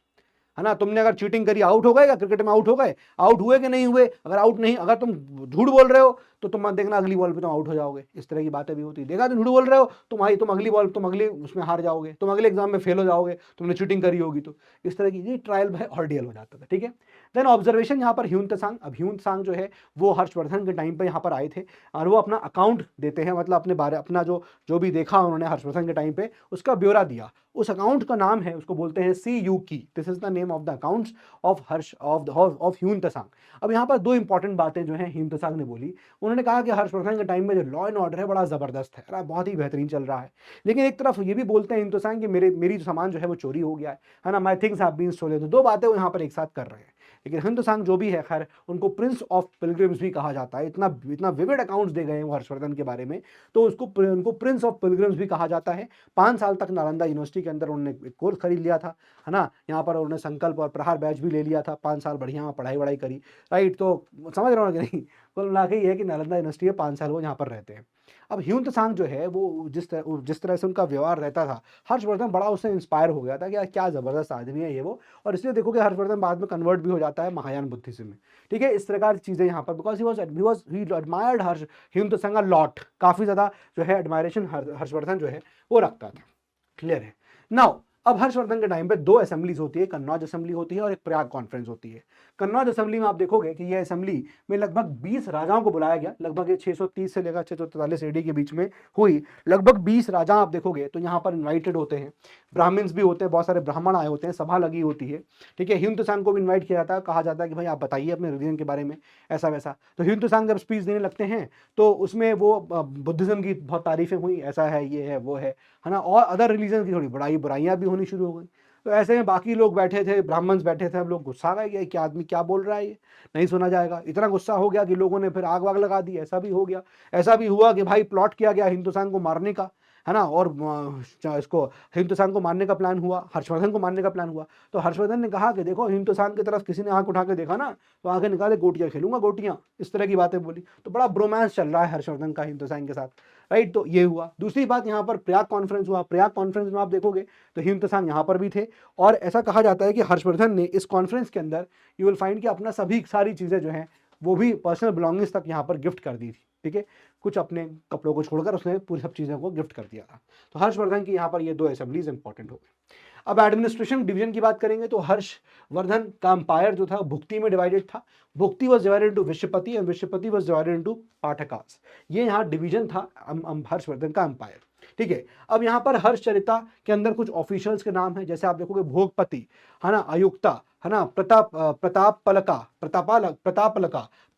है ना। तुमने अगर चीटिंग करी, आउट हो गए, या क्रिकेट में आउट हो गए, आउट हुए कि नहीं हुए, अगर आउट नहीं, अगर तुम झूठ बोल रहे हो तो तुम मत देखना अगली बॉल पे तुम आउट हो जाओगे, इस तरह की बातें भी होती है। देखा तुम झूठ बोल रहे हो, तुम अगली बॉल, तुम अगले उसमें हार जाओगे, तुम अगले एग्जाम में फेल हो जाओगे, तुमने चीटिंग करी होगी, तो इस तरह की ये ट्रायल बाय ऑर्डियल हो जाता था, ठीक है। देन ऑब्जर्वेशन, यहाँ पर ह्यून त्सांग, अब ह्यून त्सांग जो है वो हर्षवर्धन के टाइम पे यहाँ पर आए थे और वो अपना अकाउंट देते हैं, मतलब अपने बारे, अपना जो भी देखा उन्होंने हर्षवर्धन के टाइम पे उसका ब्यौरा दिया। उस अकाउंट का नाम है, उसको बोलते हैं CUK, this is the name of the accounts of Hyun Tsang. अब यहाँ पर दो इंपॉर्टेंट बातें जो है ह्यून त्सांग ने बोली। उन्होंने कहा कि हर्षवर्धन के टाइम में जो लॉ एंड ऑर्डर है बड़ा जबरदस्त है, बहुत ही बेहतरीन चल रहा है, लेकिन एक तरफ ये भी बोलते हैं ह्यून त्सांग कि मेरी जो सामान जो है वो चोरी हो गया है ना, my things have been stolen. तो दो बातें वो यहाँ पर एक साथ कर रहे हैं। लेकिन ह्यून त्सांग जो भी है, खैर उनको प्रिंस ऑफ पिलग्रिम्स भी कहा जाता है, इतना विविड अकाउंट्स दे गए हैं वो हर्षवर्धन के बारे में, तो उनको प्रिंस ऑफ पिलग्रिम्स भी कहा जाता है। 5 साल तक नालंदा यूनिवर्सिटी के अंदर उन्होंने एक कोर्स खरीद लिया था, है ना, यहाँ पर उन्होंने संकल्प और प्रहार बैच भी ले लिया था, 5 साल बढ़िया पढ़ाई वढ़ाई करी, राइट। तो समझ रहे हो कि नहीं, कुल मिला के ये है कि नालंदा यूनिवर्सिटी में 5 साल वो यहाँ पर रहते हैं। अब ह्यून त्सांग जो है वो जिस तरह से उनका व्यवहार रहता था, हर्षवर्धन बड़ा उससे इंस्पायर हो गया था कि यार क्या जबरदस्त आदमी है ये वो, और इसलिए देखो कि हर्षवर्धन बाद में कन्वर्ट भी हो जाता है महायान बुद्धिज्म में, ठीक है। इस प्रकार की चीजें यहाँ पर, because he admired Hyun Tsang a lot, काफी ज्यादा जो है एडमायरेशन हर्षवर्धन जो है वो रखता था, क्लियर है। नाउ अब हर्षवर्धन के टाइम पे 2 असेंबलीज होती है, कन्नौज असेंबली होती है और एक प्रयाग कॉन्फ्रेंस होती है। कन्नौज असेंबली में आप देखोगे कि यह असेंबली में लगभग 20 राजाओं को बुलाया गया, लगभग ये 630 से लेकर 643 AD के बीच में हुई। लगभग 20 राजा आप देखोगे तो यहाँ पर इन्वाइटेड होते हैं, ब्राह्मण्स भी होते हैं, बहुत सारे ब्राह्मण आए होते हैं, सभा लगी होती है, ठीक है। ह्यून त्सांग को भी इन्वाइट किया जाता है, कहा जाता है कि भाई आप बताइए अपने रिलीजन के बारे में, ऐसा वैसा। तो ह्यून त्सांग जब स्पीच देने लगते हैं तो उसमें वो बुद्धिज्म की बहुत तारीफें हुई, ऐसा है, ये है, वो है ना, और अदर रिलीजन की थोड़ी बुराइयां भी होनी शुरू हो गई। तो ऐसे में बाकी लोग बैठे थे, ब्राह्मण्स बैठे थे, अब लोग गुस्सा आ गए कि आदमी क्या बोल रहा है, ये नहीं सुना जाएगा। इतना गुस्सा हो गया कि लोगों ने फिर आग वाग लगा दी, ऐसा भी हो गया। ऐसा भी हुआ कि भाई प्लॉट किया गया ह्यून त्सांग को मारने का, है ना, और इसको ह्यून त्सांग को मारने का प्लान हुआ, हर्षवर्धन को मारने का प्लान हुआ। तो हर्षवर्धन ने कहा कि देखो ह्यून त्सांग की तरफ किसी ने आंख उठा के देखा ना तो आंखें निकाले, गोटियां खेलूंगा गोटियां, इस तरह की बातें बोली। तो बड़ा ब्रोमांस चल रहा है हर्षवर्धन का ह्यून त्सांग के साथ, राइट। तो ये हुआ। दूसरी बात, यहाँ पर प्रयाग कॉन्फ्रेंस हुआ। प्रयाग कॉन्फ्रेंस में आप देखोगे तो ह्यून त्सांग यहाँ पर भी थे, और ऐसा कहा जाता है कि हर्षवर्धन ने इस कॉन्फ्रेंस के अंदर यू विल फाइंड कि अपना सारी चीजें जो हैं वो भी पर्सनल बिलोंगिंग्स तक यहाँ पर गिफ्ट कर दी थी, ठीक है। कुछ अपने कपड़ों को छोड़कर उसने पूरी सब चीज़ों को गिफ्ट कर दिया था। तो हर्षवर्धन की यहाँ पर ये 2 असेंबलीज इंपॉर्टेंट हो गई। अब एडमिनिस्ट्रेशन डिवीजन की बात करेंगे तो हर्षवर्धन का अंपायर जो था भुक्ति में डिवाइडेड था। Bhukti was divided into Vishwapati and Vishwapati was divided into Pathakas. ये यहाँ डिवीजन था हर्षवर्धन का अंपायर, ठीक है। अब यहाँ पर हर्षचरिता के अंदर कुछ ऑफिशियल्स के नाम है, जैसे आप देखोगे भोगपति, है ना, आयुक्ता, है ना, प्रतापलका,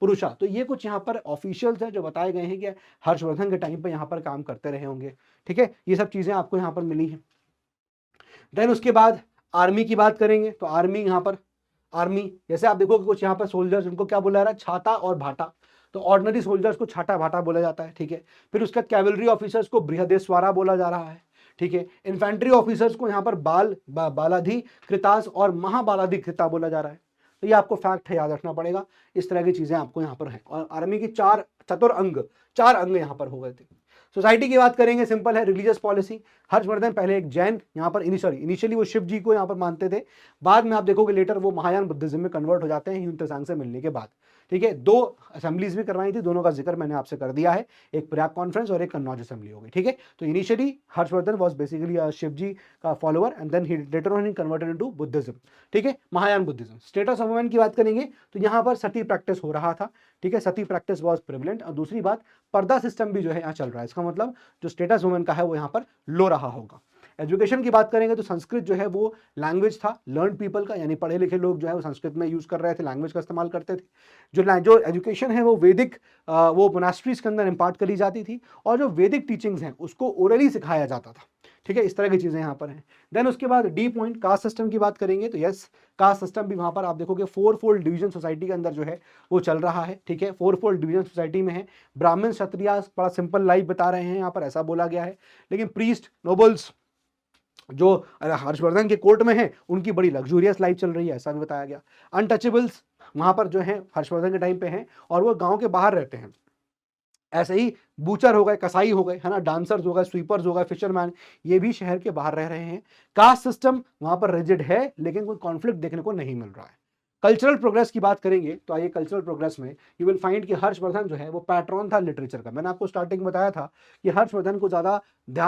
पुरुषा। तो ये कुछ यहाँ पर ऑफिशियल्स हैं जो बताए गए हैं कि हर्षवर्धन के टाइम पर यहाँ पर काम करते रहे होंगे, ठीक है। ये सब चीजें आपको यहाँ पर मिली हैं। देन उसके बाद आर्मी की बात करेंगे तो आर्मी, यहाँ पर आर्मी जैसे आप देखोगे कुछ यहाँ पर सोल्जर्स, उनको क्या बोला जा रहा है, छाता और भाटा। तो ऑर्डिनरी सोल्जर्स को छाटा भाटा बोला जाता है, ठीक है। फिर उसके बाद कैवलरी ऑफिसर्स को बृहदेश्वरा बोला जा रहा है, ठीक है। इन्फेंट्री ऑफिसर्स को यहाँ पर बालाधि कृतास और महाबालाधि कृता बोला जा रहा है। तो ये आपको फैक्ट है, याद रखना पड़ेगा। इस तरह की चीजें आपको यहाँ पर हैं। और आर्मी की 4 अंग यहाँ पर हो गए थे। सोसाइटी की बात करेंगे, सिंपल है, रिलीजियस पॉलिसी। हर्षवर्धन पहले एक जैन यहाँ पर इनिशियली वो शिव जी को यहाँ पर मानते थे, बाद में आप देखोगे लेटर वो महायान बुद्धिज्म में कन्वर्ट हो जाते हैं ह्यून त्सांग से मिलने के बाद, ठीक है, 2 असेंबलीज भी करवाई थी, दोनों का जिक्र मैंने आपसे कर दिया है, एक प्रयाग कॉन्फ्रेंस और एक कन्नौज असेंबली हो गई। ठीक है, तो initially Harshvardhan was basically Shiv ji का follower and then he later on he converted into Buddhism. ठीक है, Mahayana Buddhism. Status of women की बात करेंगे तो यहाँ पर सती प्रैक्टिस हो रहा था। ठीक है, सती प्रैक्टिस वाज प्रेवलेंट। और दूसरी बात, पर्दा सिस्टम भी जो है यहाँ चल रहा है, इसका मतलब जो स्टेटस वुमेन का है वो यहाँ पर लो रहा होगा। एजुकेशन की बात करेंगे तो संस्कृत जो है वो लैंग्वेज था लर्न पीपल का, यानी पढ़े लिखे लोग जो है वो संस्कृत में यूज कर रहे थे, लैंग्वेज का इस्तेमाल करते थे। जो एजुकेशन है वो वैदिक वो मोनास्ट्रीज के अंदर इम्पार्ट करी जाती थी, और जो वैदिक टीचिंग्स हैं उसको ओरली सिखाया जाता था। ठीक है, इस तरह की चीजें यहाँ पर हैं। देन उसके बाद डी पॉइंट, कास्ट सिस्टम की बात करेंगे तो यस, कास्ट सिस्टम भी वहां पर आप देखोगे 4-फोल्ड डिवीजन सोसाइटी के अंदर जो है वो चल रहा है। ठीक है, 4-फोल्ड डिवीजन सोसाइटी में है। ब्राह्मण क्षत्रिय बड़ा सिंपल लाइफ बता रहे हैं यहाँ पर, ऐसा बोला गया है। लेकिन प्रीस्ट नोबल्स जो हर्षवर्धन के कोर्ट में है उनकी बड़ी लग्जूरियस लाइफ चल रही है, ऐसा भी बताया गया। अनटचेबल्स वहां पर जो है हर्षवर्धन के टाइम पे हैं और वो गांव के बाहर रहते हैं। ऐसे ही बूचर हो गए, कसाई हो गए, है ना, डांसर्स हो गए, स्वीपर्स हो गए, फिशरमैन, ये भी शहर के बाहर रह रहे हैं। कास्ट सिस्टम वहां पर रिजिड है, लेकिन कोई कॉन्फ्लिक्ट देखने को नहीं मिल रहा है। कल्चरल प्रोग्रेस की बात करेंगे तो आइए कल्चरल प्रोग्रेस में यू विल फाइंड कि हर्षवर्धन जो है वो पैट्रॉन था लिटरेचर का। मैंने आपको स्टार्टिंग में बताया था कि हर्षवर्धन को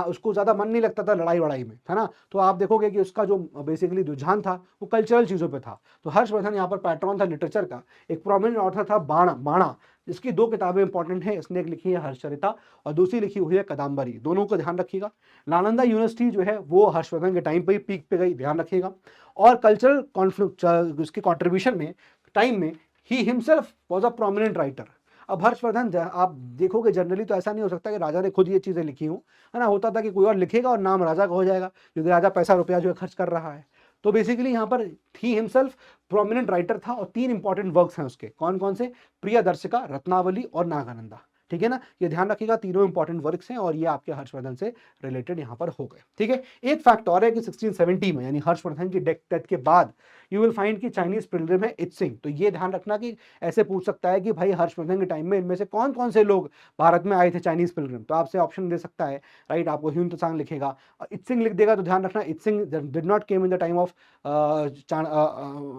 उसको ज्यादा मन नहीं लगता था लड़ाई वड़ाई में, है ना, तो आप देखोगे कि उसका जो बेसिकली रुझान था वो कल्चरल चीजों पे था। तो हर्षवर्धन यहाँ पर पैट्रॉन था लिटरेचर का। एक प्रोमिनेंट ऑथर था बाणा, इसकी 2 किताबें इंपॉर्टेंट है, इसने एक लिखी है हर्षचरिता और दूसरी लिखी हुई है कदम्बरी, दोनों को ध्यान रखिएगा। नालंदा यूनिवर्सिटी जो है वो हर्षवर्धन के टाइम पे ही पीक पे गई, ध्यान रखिएगा। और कल्चरल कॉन्फ्लिक्ट उसके कॉन्ट्रीब्यूशन में टाइम में he himself was a prominent writer. अब हर्षवर्धन आप देखोगे जनरली तो ऐसा नहीं हो सकता कि राजा ने खुद ये चीजें लिखी हो, है ना, होता था कि कोई और लिखेगा और नाम राजा का हो जाएगा क्योंकि राजा पैसा रुपया जो है खर्च कर रहा है। तो बेसिकली यहाँ पर ही हिमसेल्फ प्रोमिनेंट राइटर था और 3 इंपॉर्टेंट वर्क्स हैं उसके, कौन कौन से, प्रियदर्शिका, रत्नावली और नागानंदा। ठीक है ना, ये ध्यान रखिएगा, तीनों इंपॉर्टेंट वर्क्स हैं और ये आपके हर्षवर्धन से रिलेटेड यहाँ पर हो गए। ठीक है, एक फैक्ट और है कि 1670 में यानी हर्षवर्धन की डेथ के बाद यू विल फाइंड कि चाइनीज पिलग्रिम है इत्सिंग। तो ये ध्यान रखना कि ऐसे पूछ सकता है कि भाई हर्षवर्धन के टाइम में इनमें से कौन कौन से लोग भारत में आए थे चाइनीज पिलग्रिम, तो आपसे ऑप्शन दे सकता है, राइट, आपको ह्यून त्सांग लिखेगा, इत्सिंग लिख देगा तो ध्यान रखना Itsing did not came in the time of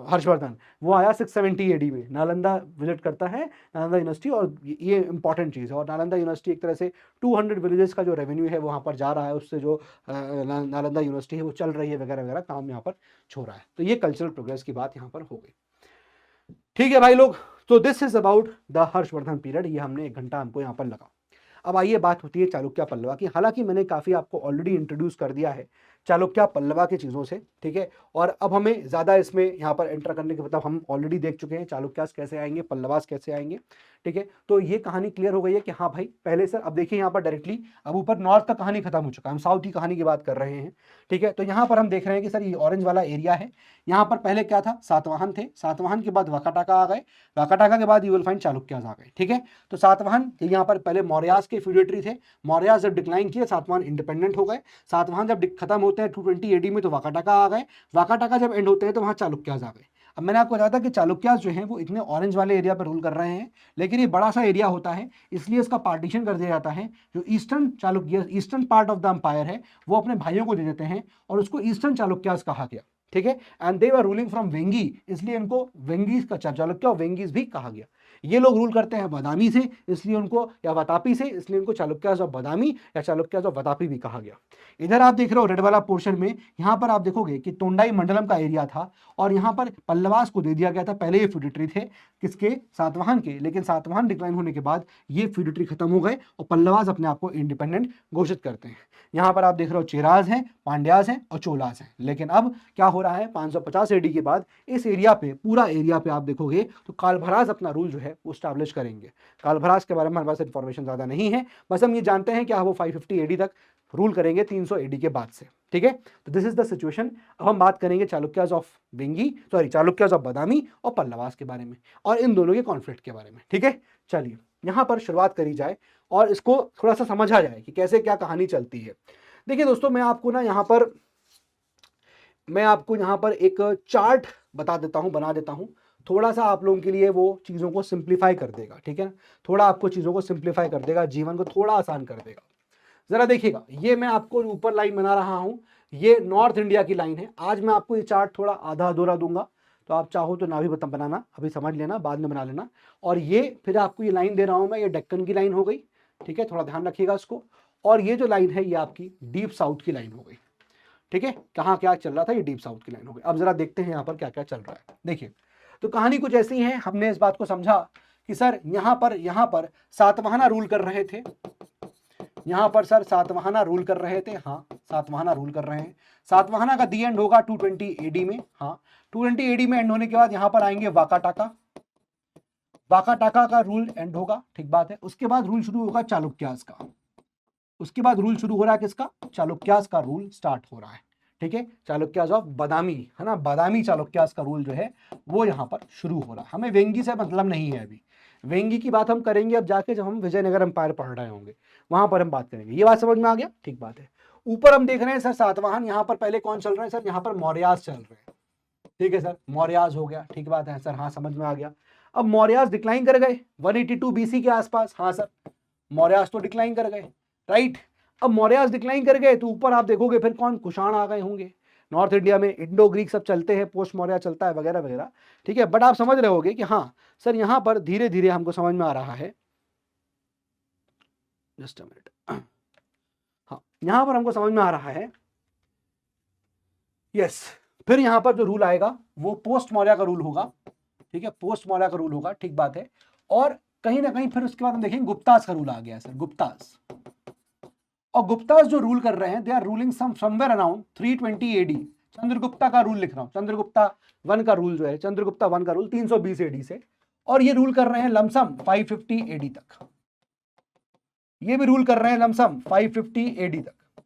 Harshvardhan, वो आया 670 AD में, नालंदा विजिट करता है नालंदा यूनिवर्सिटी, और ये इंपॉर्टेंट चीज़ है। और नालंदा यूनिवर्सिटी एक तरह से 200 विलेजेस का जो रेवेन्यू है वहाँ पर जा रहा है, उससे जो नालंदा यूनिवर्सिटी है वो चल रही है, वगैरह वगैरह काम यहाँ पर छो रहा है। तो ये कल्चरल प्रोग्रेस की बात यहाँ पर हो गई। ठीक है भाई लोग, तो this is about the Harshvardhan period. ये हमने 1 घंटा हमको यहाँ पर लगा। अब आइए बात होती है चालुक्य पल्लवा की। हालांकि मैंने काफ़ी आपको ऑलरेडी इंट्रोड्यूस कर दिया है चालुक्य पल्लवा की चीज़ों से, ठीक है, और अब हमें ज़्यादा इसमें यहाँ पर एंटर करने के मतलब हम ऑलरेडी देख चुके हैं चालुक्यास कैसे आएंगे, पल्लवास कैसे आएंगे। ठीक है, तो ये कहानी क्लियर हो गई है कि हाँ भाई पहले सर, अब देखिए यहाँ पर डायरेक्टली अब ऊपर नॉर्थ का कहानी खत्म हो चुका है, हम साउथ की कहानी की बात कर रहे हैं। ठीक है, तो यहाँ पर हम देख रहे हैं कि सर ये ऑरेंज वाला एरिया है, यहाँ पर पहले क्या था, सातवाहन थे, सातवाहन के बाद वाकाटाका आ गए, वाकाटाका के बाद यू विल फाइंड चालुक्यास आ गए। ठीक है, तो सातवाहन यहाँ पर पहले मौर्यास के फ्यूडेटरी थे, मौर्यास जब डिक्लाइन किए सातवाहन इंडिपेंडेंट हो गए, सातवाहन जब खत्म होते हैं 220 AD में तो वाकाटाका आ गए, वाकाटाका जब एंड होते हैं तो वहाँ चालुक्यास आ गए। अब मैंने आपको बताया था कि चालुक्यास जो हैं वो इतने ऑरेंज वाले एरिया पर रूल कर रहे हैं, लेकिन ये बड़ा सा एरिया होता है इसलिए इसका पार्टीशन कर दिया जाता है। जो eastern Chalukya, eastern part of the empire है वो अपने भाइयों को दे देते हैं और उसको ईस्टर्न चालुक्यास कहा गया। ठीक है, and they were ruling from Vengi, इसलिए इनको वेंगीज का चालुक्य और वेंगीज भी कहा गया। ये लोग रूल करते हैं बादामी से, इसलिए उनको, या वातापी से, इसलिए उनको चालुक्यास ऑफ बादामी या चालुक्यास ऑफ वातापी भी कहा गया। इधर आप देख रहे हो रेड वाला पोर्शन में, यहाँ पर आप देखोगे कि तोंडाई मंडलम का एरिया था और यहाँ पर पल्लवास को दे दिया गया था। पहले ये फ्यूडिटरी थे किसके, सातवाहन के, लेकिन सातवाहन डिक्लाइन होने के बाद ये फ्यूडिटरी खत्म हो गए और पल्लवास अपने आप को इंडिपेंडेंट घोषित करते हैं। यहाँ पर आप देख रहे हो चेराज हैं, पांड्यास हैं और चोलास हैं। लेकिन अब क्या हो रहा है, 550 AD के बाद इस एरिया पे, पूरा एरिया पे आप देखोगे तो कालभरास अपना रूल जो है वो स्टैब्लिश करेंगे। कालभरास के बारे में हमारे पास इन्फॉर्मेशन ज्यादा नहीं है, बस हम ये जानते हैं कि वो 550 AD तक रूल करेंगे 300 AD के बाद से। ठीक है, तो दिस इज द सिचुएशन। अब हम बात करेंगे Chalukyas of Vengi, sorry Chalukyas of Badami और पल्लवास के बारे में और इन दोनों के कॉन्फ्लिक्ट के बारे में। ठीक है, चलिए यहाँ पर शुरुआत करी जाए और इसको थोड़ा सा समझा जाए कि कैसे क्या कहानी चलती है। देखिए दोस्तों, मैं आपको यहाँ पर एक चार्ट बता देता हूँ, बना देता हूँ, थोड़ा सा आप लोगों के लिए वो चीज़ों को सिंप्लीफाई कर देगा। ठीक है, थोड़ा आपको चीज़ों को सिंप्लीफाई कर देगा, जीवन को थोड़ा आसान कर देगा। जरा देखिएगा, ये मैं आपको ऊपर लाइन बना रहा हूँ, ये नॉर्थ इंडिया की लाइन है। आज मैं आपको ये चार्ट थोड़ा आधा अधूरा दूंगा, तो आप चाहो तो ना भी बनाना, अभी समझ लेना, बाद में बना लेना। और ये फिर आपको ये लाइन दे रहा हूं मैं, ये डेक्कन की लाइन हो गई, ठीक है, थोड़ा ध्यान रखिएगा इसको। और ये जो लाइन है ये आपकी डीप साउथ की लाइन हो गई, ठीक है। कहाँ क्या चल रहा था, ये डीप साउथ की लाइन हो गई। अब जरा देखते हैं यहाँ पर क्या क्या चल रहा है। देखिए, तो कहानी कुछ ऐसी है, हमने इस बात को समझा कि सर यहाँ पर सातवाहना रूल कर रहे थे, यहाँ पर सर सातवाहना रूल कर रहे थे, हाँ सातवाहना रूल कर रहे हैं। सातवाहना का दी एंड होगा 220 एडी में, हाँ 220 एडी में एंड होने के बाद यहाँ पर आएंगे वाकाटाका, वाकाटाका का रूल एंड होगा, ठीक बात है। उसके बाद रूल शुरू होगा चालुक्यास का, उसके बाद रूल शुरू हो रहा है किसका, चालुक्यास का रूल स्टार्ट हो रहा है, ठीक है। चालुक्यास ऑफ बादामी, है ना, बादामी चालुक्यास का रूल जो है वो यहाँ पर शुरू हो रहा है। हमें वेंगी से मतलब नहीं है अभी, वेंगी की बात हम करेंगे अब जाके, जब हम विजयनगर एम्पायर पढ़ रहे होंगे वहां पर हम बात करेंगे। ये बात समझ में आ गया, ठीक बात है। ऊपर हम देख रहे हैं सर सातवाहन, यहाँ पर पहले कौन चल रहे हैं सर, यहाँ पर मौर्यास चल रहे हैं, ठीक है सर, मौर्यास हो गया, ठीक बात है सर, हाँ समझ में आ गया। अब मौर्यास डिक्लाइन कर गए 182 बीसी के आसपास, हाँ सर मौर्यास तो डिक्लाइन कर गए, राइट। अब मौर्यास डिक्लाइन कर गए तो ऊपर आप देखोगे फिर कौन, कुषाण आ गए होंगे। नॉर्थ इंडिया में इंडो ग्रीक सब चलते हैं, पोस्ट मौर्य चलता है वगैरह वगैरह, ठीक है। बट आप समझ रहे होगे कि हाँ सर यहाँ पर धीरे धीरे हमको समझ में आ रहा है, जस्ट अ मिनट, हाँ यहाँ पर हमको समझ में आ रहा है, यस। फिर यहाँ पर जो रूल आएगा वो पोस्ट मौर्य का रूल होगा, ठीक है, पोस्ट मौर्य का रूल होगा, ठीक बात है। और कहीं ना कहीं फिर उसके बाद हम देखेंगे गुप्तास का रूल आ गया सर, गुप्तास। और गुप्तास जो रूल कर रहे हैं, they are ruling somewhere around 320 AD. Chandragupta का रूल लिख रहा हूं, चंद्रगुप्ता 1 का रूल जो है, चंद्रगुप्ता 1 का रूल 320 एडी से, और ये रूल कर रहे हैं लमसम 550 एडी तक, ये भी रूल कर रहे हैं लमसम 550 एडी तक,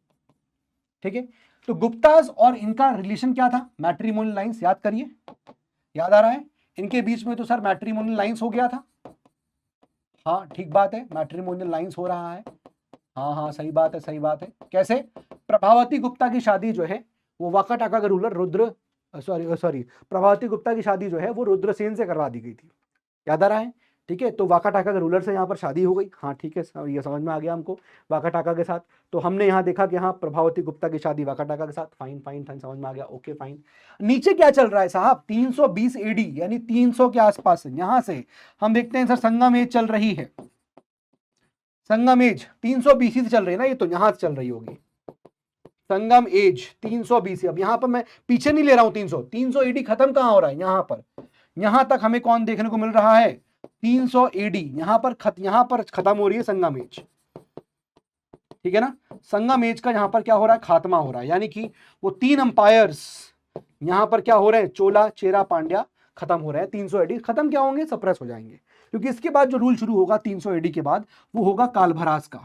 ठीक है। तो गुप्तास और इनका रिलेशन क्या था, मैट्रिमोनियल लाइंस, याद करिए, याद आ रहा है, इनके बीच में तो सर मैट्रिमोनियल लाइंस हो गया था, हाँ ठीक बात है, मैट्रिमोनियल लाइंस हो रहा है, हाँ हाँ सही बात है, सही बात है। कैसे, प्रभावती गुप्ता की शादी जो है वो वाकाटाका का रूलर रुद्र, सॉरी प्रभावती गुप्ता की शादी जो है वो रुद्रसेन से करवा दी गई थी, याद आ रहा है, ठीक है। तो वाकाटाका के रूलर से यहाँ पर शादी हो गई, हाँ ठीक है, ये समझ में आ गया हमको वाकाटाका के साथ। तो हमने यहाँ देखा कि हाँ प्रभावती गुप्ता की शादी वाकाटाका के साथ, फाइन फाइन फाइन, समझ में आ गया, ओके फाइन। नीचे क्या चल रहा है साहब, 320 एडी यानी 300 के आसपास, यहां से हम देखते हैं सर संगम एज चल रही है, संगम एज 300 बीसी से चल रही है ना, ये तो यहां से चल रही होगी, संगम एज 300 बीसी। अब यहां पर मैं पीछे नहीं ले रहा हूं, 300 एडी खत्म कहां हो रहा है, यहां पर, यहां तक हमें कौन देखने को मिल रहा है, 300 एडी, यहां पर खत्म हो रही है संगम एज, ठीक है ना। संगम एज का यहां पर क्या हो रहा है, खात्मा हो रहा है, यानी कि वो 3 अंपायर्स यहां पर क्या हो रहे हैं, चोला चेरा पांड्या खत्म हो रहे हैं, 300 एडी खत्म क्या होंगे, सप्रेस हो जाएंगे। क्योंकि इसके बाद जो रूल शुरू होगा 300 एडी के बाद, वो होगा कालभरास का,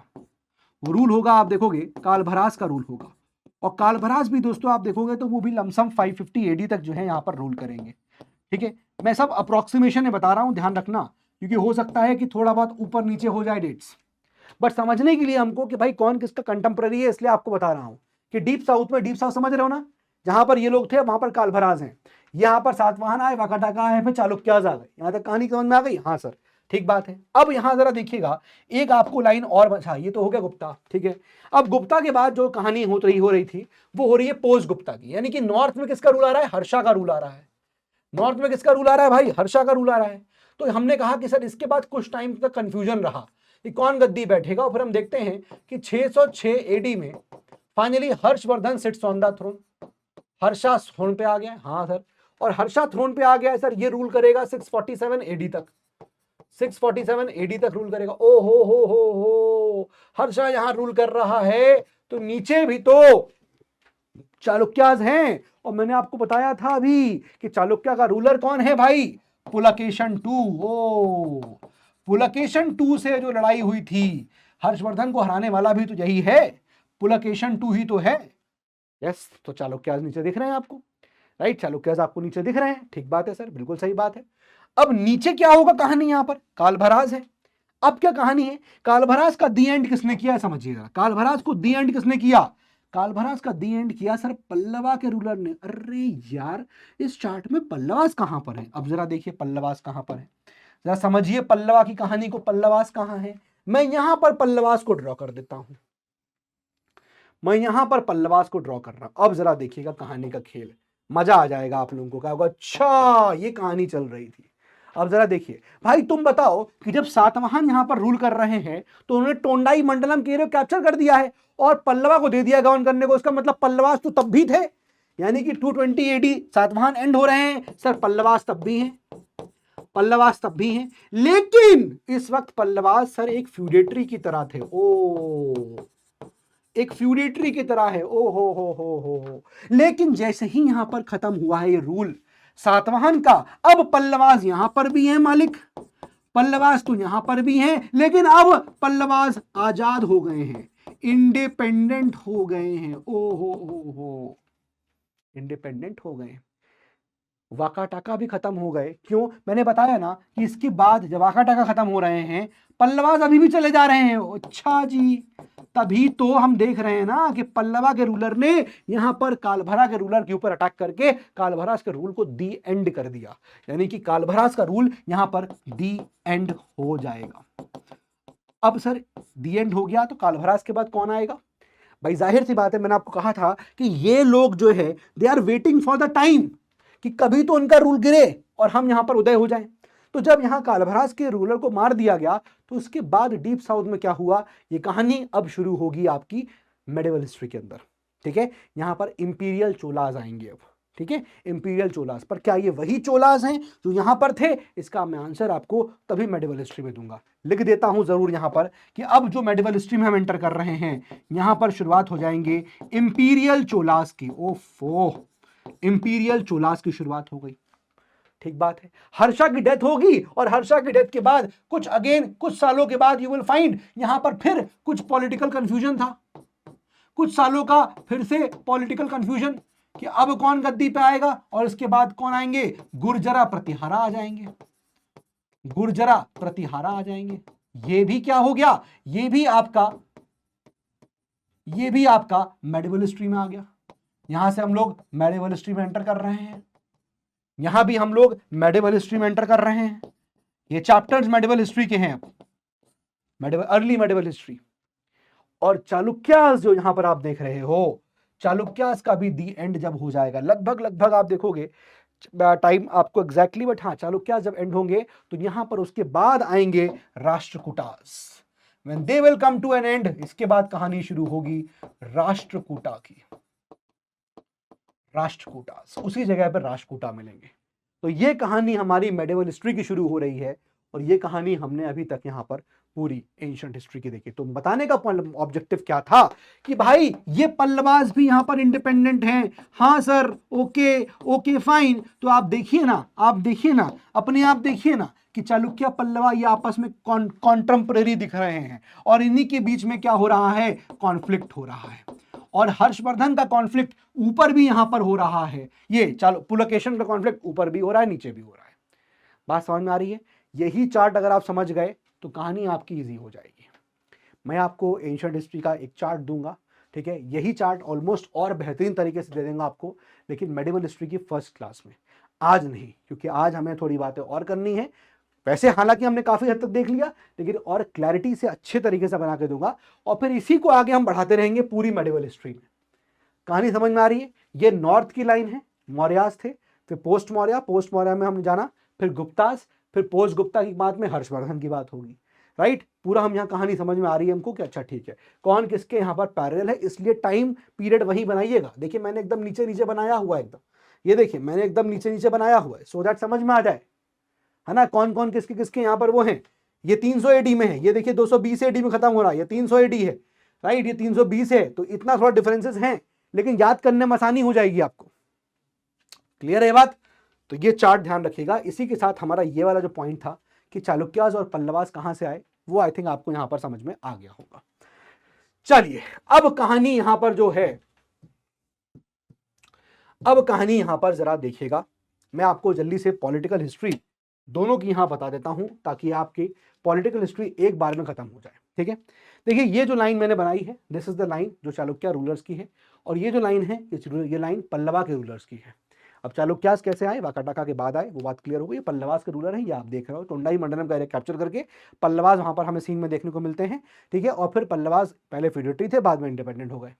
वो रूल होगा, आप देखोगे कालभरास का रूल होगा। और कालभरास भी दोस्तों आप देखोगे तो वो भी लमसम 550 एडी तक जो है यहाँ पर रूल करेंगे, ठीक है। मैं सब अप्रोक्सीमेशन में बता रहा हूं, ध्यान रखना, क्योंकि हो सकता है कि थोड़ा बहुत ऊपर नीचे हो जाए डेट्स, बट समझने के लिए हमको कि भाई कौन किसका कंटेम्प्रेरी है, इसलिए आपको बता रहा हूं कि डीप साउथ में, डीप साउथ समझ रहे हो ना, जहां पर ये लोग थे वहां पर कालभरास हैं, यहाँ पर सातवाहन आए, वाकाटाका आए, फिर चालुक्यास आ गए, यहां तक कहानी समझ में आ गई, हाँ सर ठीक बात है। अब यहां जरा देखिएगा, एक आपको लाइन और बचा, ये तो हो गया गुप्ता, ठीक है। अब गुप्ता के बाद जो कहानी हो रही थी वो हो रही है पोस्ट गुप्ता की, यानी कि नॉर्थ में किसका रूल आ रहा है, हर्षा का रूल आ रहा है, नॉर्थ में किसका रूल आ रहा है भाई, हर्षा का रूल आ रहा है। तो हमने कहा कि सर इसके बाद कुछ टाइम तक कंफ्यूजन रहा कि कौन गद्दी बैठेगा, और फिर हम देखते हैं कि 606 एडी में finally Harshavardhan sits on the throne, Harsha throne पे आ गया, हाँ सर, और हर्षा थ्रोन पे आ गया है सर, ये रूल करेगा 647 एडी तक, 647 एडी तक रूल करेगा। ओ हो, हर्षा यहां रूल कर रहा है, तो नीचे भी तो चालुक्यास हैं, और मैंने आपको बताया था अभी कि चालुक्य का रूलर कौन है भाई, पुलकेशन टू। ओ पुलकेशन टू से जो लड़ाई हुई थी, हर्षवर्धन को हराने वाला भी तो यही है, पुलकेशन टू ही तो है, यस। तो चालुक्यास नीचे दिख रहे हैं आपको, राइट, चालुक्यास आपको नीचे दिख रहे हैं, ठीक बात है सर, बिल्कुल सही बात है। अब नीचे क्या होगा कहानी, यहां पर कालभरास है। अब क्या कहानी है, कालभरास का दी एंड किसने किया है समझिएगा, कालभरास को दी एंड किसने किया, कालभरास का दी एंड किया सर पल्लवा के रूलर ने। अरे यार इस चार्ट में पल्लवास कहां पर है, अब जरा देखिए पल्लवास कहां पर है, जरा समझिए पल्लवा की कहानी को, पल्लवास कहां है। मैं यहां पर पल्लवास को ड्रॉ कर देता हूं, मैं यहां पर पल्लवास को ड्रॉ कर रहा हूं। अब जरा देखिएगा कहानी का खेल, मजा आ जाएगा आप लोगों को, क्या होगा, अच्छा ये कहानी चल रही थी। अब जरा देखिए भाई, तुम बताओ कि जब सातवाहन यहां पर रूल कर रहे हैं तो उन्होंने टोंडाई मंडलम के एरिया कैप्चर कर दिया है और पल्लवा को दे दिया गवर्न करने को, इसका मतलब पल्लवास तो तब भी थे, यानी कि 220 एडी सातवाहन एंड हो रहे हैं सर, पल्लवास तब भी हैं, पल्लवास तब भी हैं, लेकिन इस वक्त पल्लवास सर एक फ्यूडेटरी की तरह थे। ओ, एक फ्यूडेटरी की तरह है, ओ हो। लेकिन जैसे ही यहां पर खत्म हुआ है ये रूल सातवाहन का, अब पल्लवास यहां पर भी है मालिक, पल्लवास तो यहां पर भी हैं, लेकिन अब पल्लवास आजाद हो गए हैं, इंडिपेंडेंट हो गए हैं, ओ हो, इंडिपेंडेंट हो गए। वाका टाका भी खत्म हो गए, क्यों, मैंने बताया ना कि इसके बाद जब वाका टाका खत्म हो रहे हैं, पल्लवास अभी भी चले जा रहे हैं। अच्छा जी, तभी तो हम देख रहे हैं ना कि पल्लवा के रूलर ने यहां पर कालभरा के रूलर के ऊपर अटैक करके कालभरास के रूल को दी एंड कर दिया, यानी कि कालभरास का रूल यहां पर दी एंड हो जाएगा। अब सर दी एंड हो गया तो कालभरास के बाद कौन आएगा? भाई जाहिर सी बात है, मैंने आपको कहा था कि ये लोग जो है they are waiting for the time कि कभी तो उनका रूल गिरे और हम यहां पर उदय हो जाएं। तो जब यहां कालभरास के रूलर को मार दिया गया तो उसके बाद डीप साउथ में क्या हुआ, ये कहानी अब शुरू होगी आपकी मेडिवल हिस्ट्री के अंदर। ठीक है, यहां पर इंपीरियल चोलाज आएंगे अब। ठीक है, इंपीरियल चोलाज, पर क्या ये वही चोलाज हैं जो यहां पर थे? इसका मैं आंसर आपको तभी मेडिवल हिस्ट्री में दूंगा, लिख देता हूं जरूर यहां पर कि अब जो मेडिवल हिस्ट्री में हम एंटर कर रहे हैं, यहां पर शुरुआत हो जाएंगे इंपीरियल चोलाज की। ओफो, इंपीरियल चोलास की शुरुआत हो गई। ठीक बात है, हर्षा की डेथ होगी और हर्षा की डेथ के बाद कुछ सालों के बाद यू विल फाइंड यहां पर फिर कुछ पॉलिटिकल कंफ्यूजन था, कुछ सालों का फिर से पॉलिटिकल कंफ्यूजन कि अब कौन गद्दी पे आएगा, और इसके बाद कौन आएंगे, गुर्जरा प्रतिहारा आ जाएंगे, गुर्जरा प्रतिहारा आ जाएंगे। ये भी क्या हो गया, ये भी आपका मेडिवल हिस्ट्री में आ गया। यहां से हम लोग मेडिवल हिस्ट्री में एंटर कर रहे हैं, यहां भी हम लोग मेडिवल हिस्ट्री में एंटर कर रहे हैं। ये चैप्टर्स मेडिवल हिस्ट्री के हैं, अर्ली मेडिवल हिस्ट्री। और चालुक्यास जो यहां पर आप देख रहे हो, चालुक्यास का भी दी एंड जब हो जाएगा, लगभग आप देखोगे टाइम आपको एग्जैक्टली, बट हाँ चालुक्यास जब एंड होंगे तो यहां पर उसके बाद आएंगे Rashtrakutas. When they will come to an end, इसके बाद कहानी शुरू होगी राष्ट्रकूटा की, राष्ट्रकूटास, उसी जगह पर राष्ट्रकूटा मिलेंगे। तो ये कहानी हमारी मेडिवल हिस्ट्री की शुरू हो रही है और ये कहानी हमने अभी तक यहां पर पूरी एंशिएंट हिस्ट्री की देखी। तो बताने का ऑब्जेक्टिव क्या था कि भाई ये पल्लवास भी यहां पर इंडिपेंडेंट हैं। हाँ सर, ओके फाइन। तो आप देखिए ना, अपने आप देखिए ना कि चालुक्य पल्लवा ये आपस में कॉन्टेम्परेरी दिख रहे हैं और इन्हीं के बीच में क्या हो रहा है, कॉन्फ्लिक्ट हो रहा है। और हर्षवर्धन का कॉन्फ्लिक्ट ऊपर भी यहां पर हो रहा है, ये चलो पुलकेशन का कॉन्फ्लिक्ट ऊपर भी हो रहा है, नीचे भी हो रहा है। बात समझ में आ रही है? यही चार्ट अगर आप समझ गए तो कहानी आपकी इजी हो जाएगी। मैं आपको एंशिएंट हिस्ट्री का एक चार्ट दूंगा, ठीक है, यही चार्ट ऑलमोस्ट और बेहतरीन तरीके से दे देंगे आपको, लेकिन मेडिवल हिस्ट्री की फर्स्ट क्लास में, आज नहीं, क्योंकि आज हमें थोड़ी बातें और करनी है। वैसे हालांकि हमने काफी हद तक देख लिया, लेकिन और क्लैरिटी से अच्छे तरीके से बना के दूंगा और फिर इसी को आगे हम बढ़ाते रहेंगे पूरी मेडिवल हिस्ट्री में। कहानी समझ में आ रही है? ये नॉर्थ की लाइन है, मौर्यास थे, फिर पोस्ट मौर्या में हमने जाना, फिर गुप्तास, फिर पोस्ट गुप्ता की बात में हर्षवर्धन की बात होगी। राइट, पूरा हम यहाँ कहानी समझ में आ रही है हमको कि अच्छा ठीक है, कौन किसके यहाँ पर पैरेलल है, इसलिए टाइम पीरियड वही बनाइएगा। देखिए मैंने एकदम नीचे बनाया हुआ है, एकदम ये देखिए मैंने एकदम नीचे बनाया हुआ है, सो दैट समझ में आ जाए, है ना, कौन कौन किसके किसके यहाँ पर वो हैं। ये 300 एडी में है, ये देखिए 220 एडी में खत्म हो रहा है, ये 300 एडी है, राइट, ये 320 है, तो इतना थोड़ा डिफरेंसेस हैं, लेकिन याद करने में आसानी हो जाएगी आपको। क्लियर है बात? तो ये चार्ट ध्यान रखिएगा। इसी के साथ हमारा ये वाला जो पॉइंट था कि चालुक्यास और पल्लवास कहां से आए, वो आई थिंक आपको यहां पर समझ में आ गया होगा। चलिए अब कहानी यहां पर जो है, अब कहानी यहां पर जरा देखिएगा। मैं आपको जल्दी से पॉलिटिकल हिस्ट्री दोनों की यहां बता देता हूं ताकि आपकी पॉलिटिकल हिस्ट्री एक बार में खत्म हो जाए। ठीक है, देखिए ये जो लाइन मैंने बनाई है, दिस इज द लाइन जो चालुक्य रूलर्स की है, और ये जो लाइन है, ये लाइन पल्लवा के रूलर्स की है। अब चालुक्यास कैसे आए, वाकाटाका के बाद आए, वो बात क्लियर हो गई। पल्लवास के रूलर हैं, ये आप देख रहे हो, टोंडाई मंडलम का एरिया कैप्चर करके पल्लवास वहां पर हमें सीन में देखने को मिलते हैं। ठीक है, और फिर पल्लवास पहले फ्यूडेटरी थे, बाद में इंडिपेंडेंट हो गए।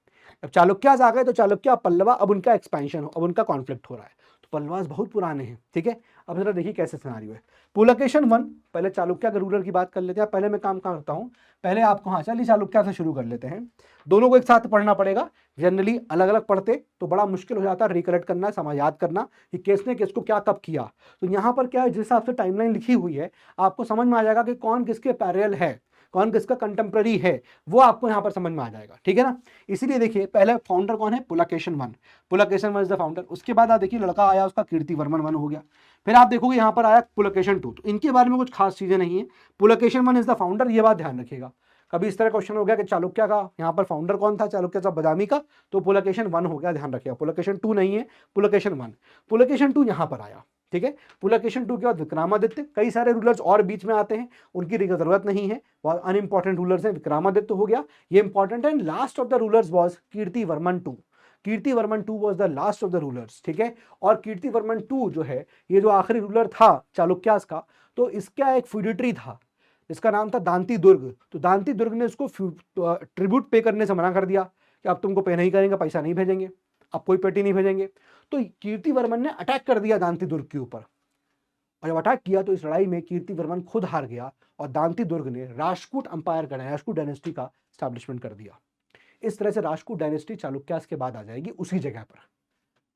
अब चालुक्यास आ गए तो चालुक्य पल्लवा, अब उनका एक्सपेंशन हो, अब उनका कॉन्फ्लिक्ट हो रहा है। तो पल्लवास बहुत पुराने हैं, ठीक है। अब जरा देखिए कैसे सिनेरियो है। पुलकेशन वन, पहले चालुक्य के रूलर की बात कर लेते हैं। पहले मैं काम करता हूँ, पहले आपको, हाँ चलिए चालुक्य से शुरू कर लेते हैं। दोनों को एक साथ पढ़ना पड़ेगा, जनरली अलग अलग पढ़ते तो बड़ा मुश्किल हो जाता है रिकलेक्ट करना, समझ याद करना कि किसने किसको क्या कब किया। तो यहाँ पर क्या है, जिस हिसाब से टाइमलाइन लिखी हुई है आपको समझ में आ जाएगा कि कौन किसके पैरेलल है, कौन किसका कंटेम्प्रेरी है, वो आपको यहाँ पर समझ में आ जाएगा, ठीक है ना। इसीलिए देखिए पहले फाउंडर कौन है, Pulakeshin one, Pulakeshin one is the founder. उसके बाद आप देखिए लड़का आया उसका कीर्तिवर्मन वन हो गया। फिर आप देखोगे यहाँ पर आया पुलकेशन टू, तो इनके बारे में कुछ खास चीजें नहीं है। Pulakeshin one is the founder, ये बात ध्यान रखिएगा। कभी इस तरह क्वेश्चन हो गया कि चालुक्य का यहाँ पर फाउंडर कौन था, चालुक्य का बदामी का, तो पुलकेशन वन हो गया, ध्यान रखिएगा। पुलकेशन टू नहीं है, पुलकेशन वन। पुलकेशन टू यहाँ पर आया, ठीक है। पुलकेशन टू के बाद विक्रमादित्य, कई सारे रूलर्स और बीच में आते हैं, उनकी जरूरत नहीं है, बहुत अनइंपॉर्टेंट रूलर्स हैं। विक्रमादित्य हो गया, ये इंपॉर्टेंट है। Last of the rulers was Kirtivarman two, Kirtivarman two was the last of the rulers, ठीक है। और कीर्तिवर्मन टू जो है, ये जो आखिरी रूलर था चालुक्यास का, तो इसका एक फ्यूडिटरी था, इसका नाम था दांती दुर्ग। तो दांती दुर्ग ने इसको ट्रिब्यूट पे करने से मना कर दिया कि अब तुमको पे नहीं करेंगे, पैसा नहीं भेजेंगे, अब कोई पेटी नहीं भेजेंगे। तो कीर्तिवर्मन ने अटैक कर दिया दांती दुर्ग के ऊपर, और जब अटैक किया तो इस लड़ाई में कीर्तिवर्मन खुद हार गया और दांती दुर्ग ने राजपूत अंपायर का, राजपूत डायनेस्टी का स्टैब्लिशमेंट कर दिया। इस तरह से राजपूत डायनेस्टी चालुक्यास के बाद आ जाएगी उसी जगह पर।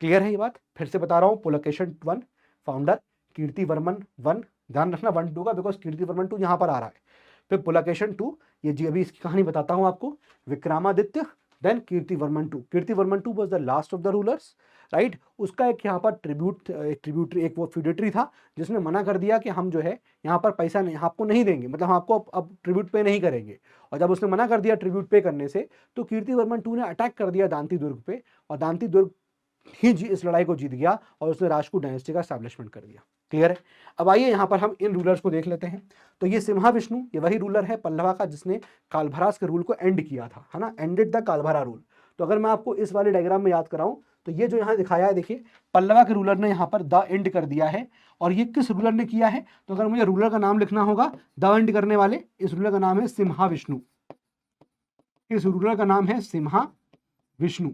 क्लियर है ये बात? फिर से बता रहा हूं, Pulakeshin one founder, Kirtivarman one, ध्यान रखना वन टू का, बिकॉज कीर्तिवर्मन टू यहां पर आ रहा है। फिर पुलकेशन टू, ये जी अभी इसकी कहानी बताता हूं आपको। Vikramaditya, then Kirtivarman two. Kirtivarman two was the last of the rulers, right. उसका एक यहाँ पर ट्रिब्यूटरी एक वो फ्यूडिटरी था जिसने मना कर दिया कि हम जो है यहाँ पर पैसा नहीं, आपको नहीं देंगे, मतलब हम आपको अब ट्रिब्यूट पे नहीं करेंगे। और जब उसने मना कर दिया ट्रिब्यूट पे करने से, तो कीर्तिवर्मन टू ने अटैक कर दिया दांती दुर्ग पे, और दांती दुर्ग ही इस लड़ाई को जीत गया और उसने राजपूत डायनेस्टी का एस्टैब्लिशमेंट कर दिया। क्लियर है? अब आइए यहाँ पर हम इन रूलर्स को देख लेते हैं। तो ये सिम्हा विष्णु, ये वही रूलर है पल्लवा का जिसने कालभरास के रूल को एंड किया था, है ना, एंडेड द कालभरा रूल। तो अगर मैं आपको इस वाले डायग्राम में याद कराऊं, तो ये जो यहाँ दिखाया है, देखिए पल्लवा के रूलर ने यहाँ पर द एंड कर दिया है। और ये किस रूलर ने किया है? तो अगर मुझे रूलर का नाम लिखना होगा, द एंड करने वाले, इस रूलर का नाम है सिम्हा विष्णु। इस रूलर का नाम है सिम्हा विष्णु,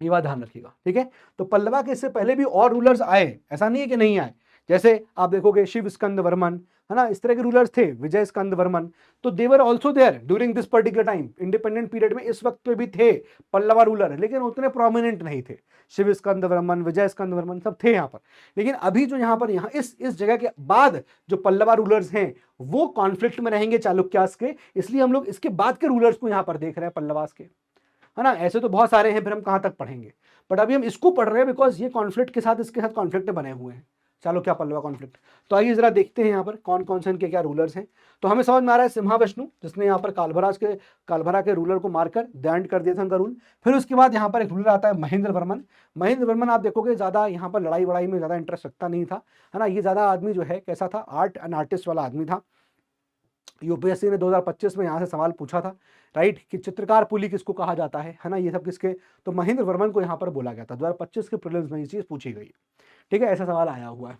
ये बात ध्यान रखिएगा, ठीक है। तो पल्लवा के इससे पहले भी और रूलर्स आए, ऐसा नहीं है कि नहीं आए। जैसे आप देखोगे शिव स्कंद वर्मन, है ना, इस तरह के रूलर्स थे, विजय स्कंद वर्मन। तो they were also there during this particular time, independent period में इस वक्त पे भी थे पल्लवा रूलर, लेकिन उतने प्रोमिनेंट नहीं थे। शिव स्कंद वर्मन, विजय स्कंद वर्मन सब थे यहाँ पर। लेकिन अभी जो यहाँ पर इस जगह के बाद जो पल्लवा रूलर्स हैं वो कॉन्फ्लिक्ट में रहेंगे चालुक्यास के, इसलिए हम लोग इसके बाद के रूलर्स को यहाँ पर देख रहे हैं पल्लवास के, है ना। ऐसे तो बहुत सारे हैं, फिर हम कहाँ तक पढ़ेंगे, बट अभी हम इसको पढ़ रहे हैं बिकॉज ये कॉन्फ्लिक्ट के साथ, इसके साथ कॉन्फ्लिक्ट बने हुए हैं। चलो क्या पल्लवा कॉन्फ्लिक्ट। तो आइए जरा देखते हैं यहाँ पर कौन कौन से इनके क्या रूलर्स हैं। तो हमें समझ में आ रहा है सिम्हा विष्णु, जिसने यहाँ पर कालभरा के रूलर को मारकर दैंड कर दिया था उनका रूल। फिर उसके बाद यहाँ पर एक रूलर आता है महेंद्र वर्मन। महेंद्र वर्मन आप देखोगे ज्यादा यहाँ पर लड़ाई वड़ाई में ज्यादा इंटरेस्ट रखता नहीं था, है ना। ये ज्यादा आदमी जो है कैसा था, आर्ट एंड आर्टिस्ट वाला आदमी था। यूपीएससी ने 2025 में यहाँ से सवाल पूछा था, राइट, कि चित्रकार पुली किसको कहा जाता है ना, ये सब किसके, तो महेंद्र वर्मन को यहाँ पर बोला गया था। 2025 के प्रीलिम्स में ये चीज पूछी गई, ठीक है, ऐसा सवाल आया हुआ है।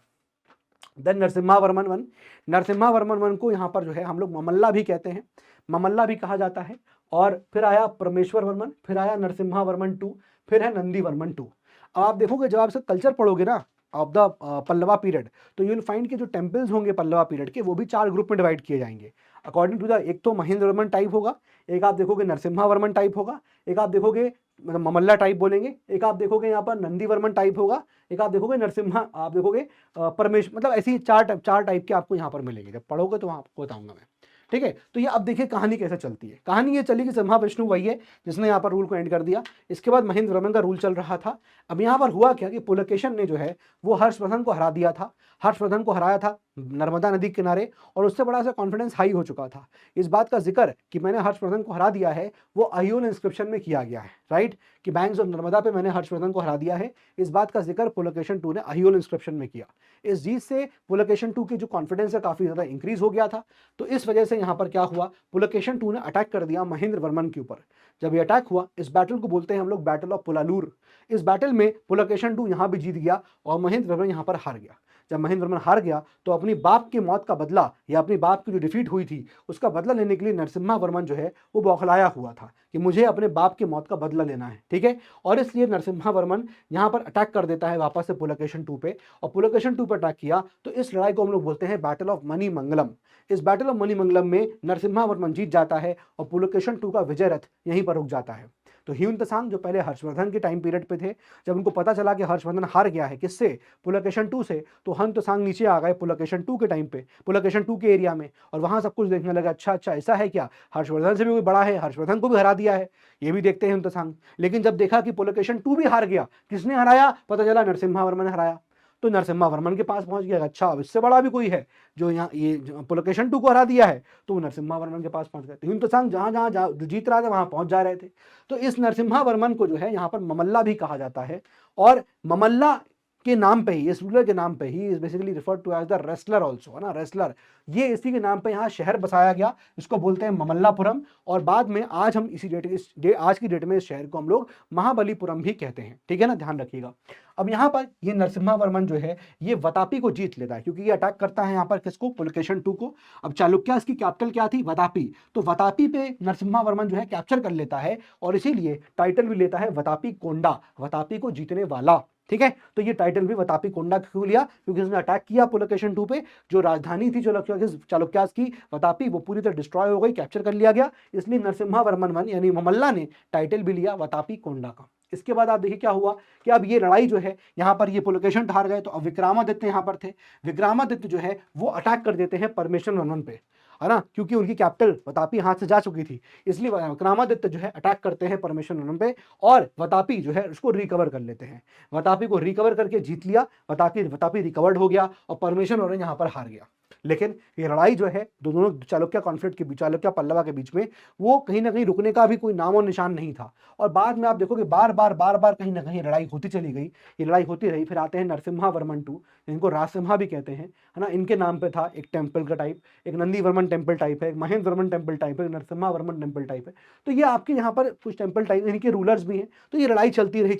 Then Narasimha Varman one, Narasimha Varman one को यहाँ पर जो है हम लोग ममल्ला भी कहते हैं, ममल्ला भी कहा जाता है। और फिर आया परमेश्वर वर्मन, फिर आया नरसिम्हा वर्मन टू, फिर है नंदी वर्मन टू। अब आप देखोगे जब आप इसका कल्चर पढ़ोगे ना ऑफ द पल्लवा पीरियड, तो यू विल फाइंड कि जो टेम्पल्स होंगे पल्लवा पीरियड के वो भी 4 ग्रुप में डिवाइड किए जाएंगे अकॉर्डिंग टू द, एक तो महेंद्र वर्मन टाइप होगा, एक आप देखोगे नरसिम्हा वर्मन टाइप होगा, एक आप देखोगे मतलब ममल्ला टाइप बोलेंगे, एक आप देखोगे यहाँ पर नंदी वर्मन टाइप होगा, एक आप देखोगे नरसिम्हा, आप देखोगे परमेश, मतलब ऐसी चार टाइप के आपको यहाँ पर मिलेंगे। जब पढ़ोगे तो वहाँ आपको बताऊंगा मैं, ठीक है। तो ये अब देखिए कहानी कैसे चलती है। कहानी ये चली कि सिम्हा विष्णु वही है जिसने यहाँ पर रूल को एंड कर दिया। इसके बाद महेंद्र वर्मन का रूल चल रहा था। अब यहाँ पर हुआ क्या कि पुलकेशन ने जो है वो हर्षवर्धन को हरा दिया था, हर्षवर्धन को हराया था नर्मदा नदी के किनारे, और उससे बड़ा सा कॉन्फिडेंस हाई हो चुका था। इस बात का जिक्र कि मैंने हर्षवर्धन को हरा दिया है वो अहियोल इंस्क्रिप्शन में किया गया है, राइट, कि बैंक्स ऑफ नर्मदा पे मैंने हर्षवर्धन को हरा दिया है। इस बात का जिक्र पुलकेशन टू ने अहियोल इंस्क्रिप्शन में किया। इस जीत से पुलकेशन टू की जो कॉन्फिडेंस है काफी ज्यादा इंक्रीज हो गया था। तो इस वजह से यहाँ पर क्या हुआ, पुलकेशन टू ने अटैक कर दिया महेंद्र वर्मन के ऊपर। जब ये अटैक हुआ, इस बैटल को बोलते हैं हम लोग बैटल ऑफ पुलालूर। इस बैटल में पुलकेशन टू यहाँ भी जीत गया और महेंद्र वर्मन यहाँ पर हार गया। जब महेंद्र वर्मन हार गया तो अपनी बाप की मौत का बदला या अपनी बाप की जो डिफीट हुई थी उसका बदला लेने के लिए नरसिम्हा वर्मन जो है वो बौखलाया हुआ था कि मुझे अपने बाप की मौत का बदला लेना है, ठीक है। और इसलिए नरसिम्हा वर्मन यहाँ पर अटैक कर देता है वापस से पुलकेशन 2 पे, और पुलकेशन 2 पे अटैक किया तो इस लड़ाई को हम लोग बोलते हैं बैटल ऑफ मणिमंगलम। इस बैटल ऑफ मणिमंगलम में नरसिम्हा वर्मन जीत जाता है और पुलकेशन 2 का विजय रथ यहीं पर रुक जाता है। तो ह्यून त्सांग जो पहले हर्षवर्धन के टाइम पीरियड पे थे, जब उनको पता चला कि हर्षवर्धन हार गया है किससे, पुलकेशन 2 से, तो ह्यून त्सांग नीचे आ गए पुलकेशन 2 के टाइम पे, पुलकेशन 2 के एरिया में, और वहां सब कुछ देखने लगा, अच्छा अच्छा ऐसा है क्या, हर्षवर्धन से भी कोई बड़ा है, हर्षवर्धन को भी हरा दिया है, ये भी देखते हैं ह्यून त्सांग। लेकिन जब देखा कि पुलकेशन 2 भी हार गया, किसने हराया, पता चला नरसिम्हा वर्मन ने हराया। तो नरसिम्हा वर्मन के पास पहुंच गया, अच्छा अब इससे बड़ा भी कोई है जो यहाँ ये पुलकेशन 2 को हरा दिया है, तो वो नरसिम्हा वर्मन के पास पहुंच गए। ह्यून त्सांग जहां जहां जो जीत रहा था वहां पहुंच जा रहे थे। तो इस नरसिम्हा वर्मन को जो है यहाँ पर ममल्ला भी कहा जाता है, और ममल्ला के नाम पे ही, इस रूलर के नाम पे ही, is basically referred to as the wrestler also, है ना, रेसलर, ये इसी के नाम पे यहाँ शहर बसाया गया, इसको बोलते हैं ममल्लापुरम। और बाद में आज हम आज की डेट में इस शहर को हम लोग महाबलीपुरम भी कहते हैं, ठीक है ना, ध्यान रखिएगा। अब यहाँ पर ये नरसिम्हा वर्मन जो है ये वतापी को जीत लेता है, क्योंकि ये अटैक करता है यहाँ पर किसको, पुलकेशन 2 को। अब चालुक्य की कैपिटल क्या थी, वतापी, तो वतापी पे नरसिम्हा वर्मन जो है कैप्चर कर लेता है, और इसीलिए टाइटल भी लेता है वतापी कोंडा, वतापी को जीतने वाला, ठीक है। तो ये टाइटल भी वतापी कोंडा क्यों लिया, क्योंकि उसने अटैक किया पुलकेशन 2 पे, जो राजधानी थी चालुक्यास की वतापी, वो पूरी तरह डिस्ट्रॉय हो गई, कैप्चर कर लिया गया, इसलिए नरसिम्हा वर्मन वन यानी ममल्ला ने टाइटल भी लिया वतापी कोंडा का। इसके बाद आप देखिए क्या हुआ कि अब ये लड़ाई जो है यहाँ पर ये पुलकेशन हार गए, तो अब विक्रमादित्य यहाँ पर थे, विक्रमादित्य जो है वो अटैक कर देते हैं परमेश्वर वर्मन पे, है ना, क्योंकि उनकी कैपिटल वतापी हाथ से जा चुकी थी, इसलिए विक्रमादित्य जो है अटैक करते हैं परमेश्वर वर्मन पे, और वतापी जो है उसको रिकवर कर लेते हैं, वतापी को रिकवर करके जीत लिया, वतापी रिकवर्ड हो गया और परमेश्वर वर्मन यहाँ पर हार गया। लेकिन ये लड़ाई जो है दोनों चालुक्य कॉन्फ्लिक्ट के बीच, चालुक्य पल्लवा के बीच में, वो कहीं ना कहीं रुकने का भी कोई नाम और निशान नहीं था, और बाद में आप देखोगे बार बार कहीं ना कहीं लड़ाई होती चली गई, ये लड़ाई होती रही। फिर आते हैं नरसिम्हा वर्मन 2, इनको राजसिम्हा भी कहते हैं, है ना, इनके नाम पे था एक टेम्पल का टाइप, एक नंदी वर्मन टेम्पल टाइप है, एक महेंद्र वर्मन टेम्पल टाइप है, नरसिम्हा वर्मन टेम्पल टाइप है। तो ये आपके यहाँ पर कुछ टेम्पल टाइप इनके रूलर्स भी हैं। तो ये लड़ाई चलती रही,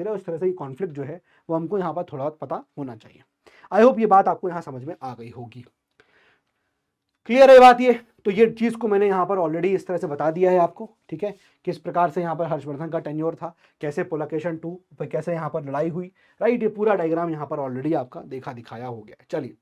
उस तरह से ये कॉन्फ्लिक्ट जो है वो हमको यहाँ पर थोड़ा पता होना चाहिए। आई होप ये बात आपको यहाँ समझ में आ गई होगी। क्लियर है बात ये, तो ये चीज को मैंने यहाँ पर ऑलरेडी इस तरह से बता दिया है आपको, ठीक है, किस प्रकार से यहाँ पर हर्षवर्धन का टेन्योर था, कैसे पुलकेशन 2 पर कैसे यहाँ पर लड़ाई हुई, राइट, ये पूरा डायग्राम यहाँ पर ऑलरेडी आपका देखा दिखाया हो गया है। चलिए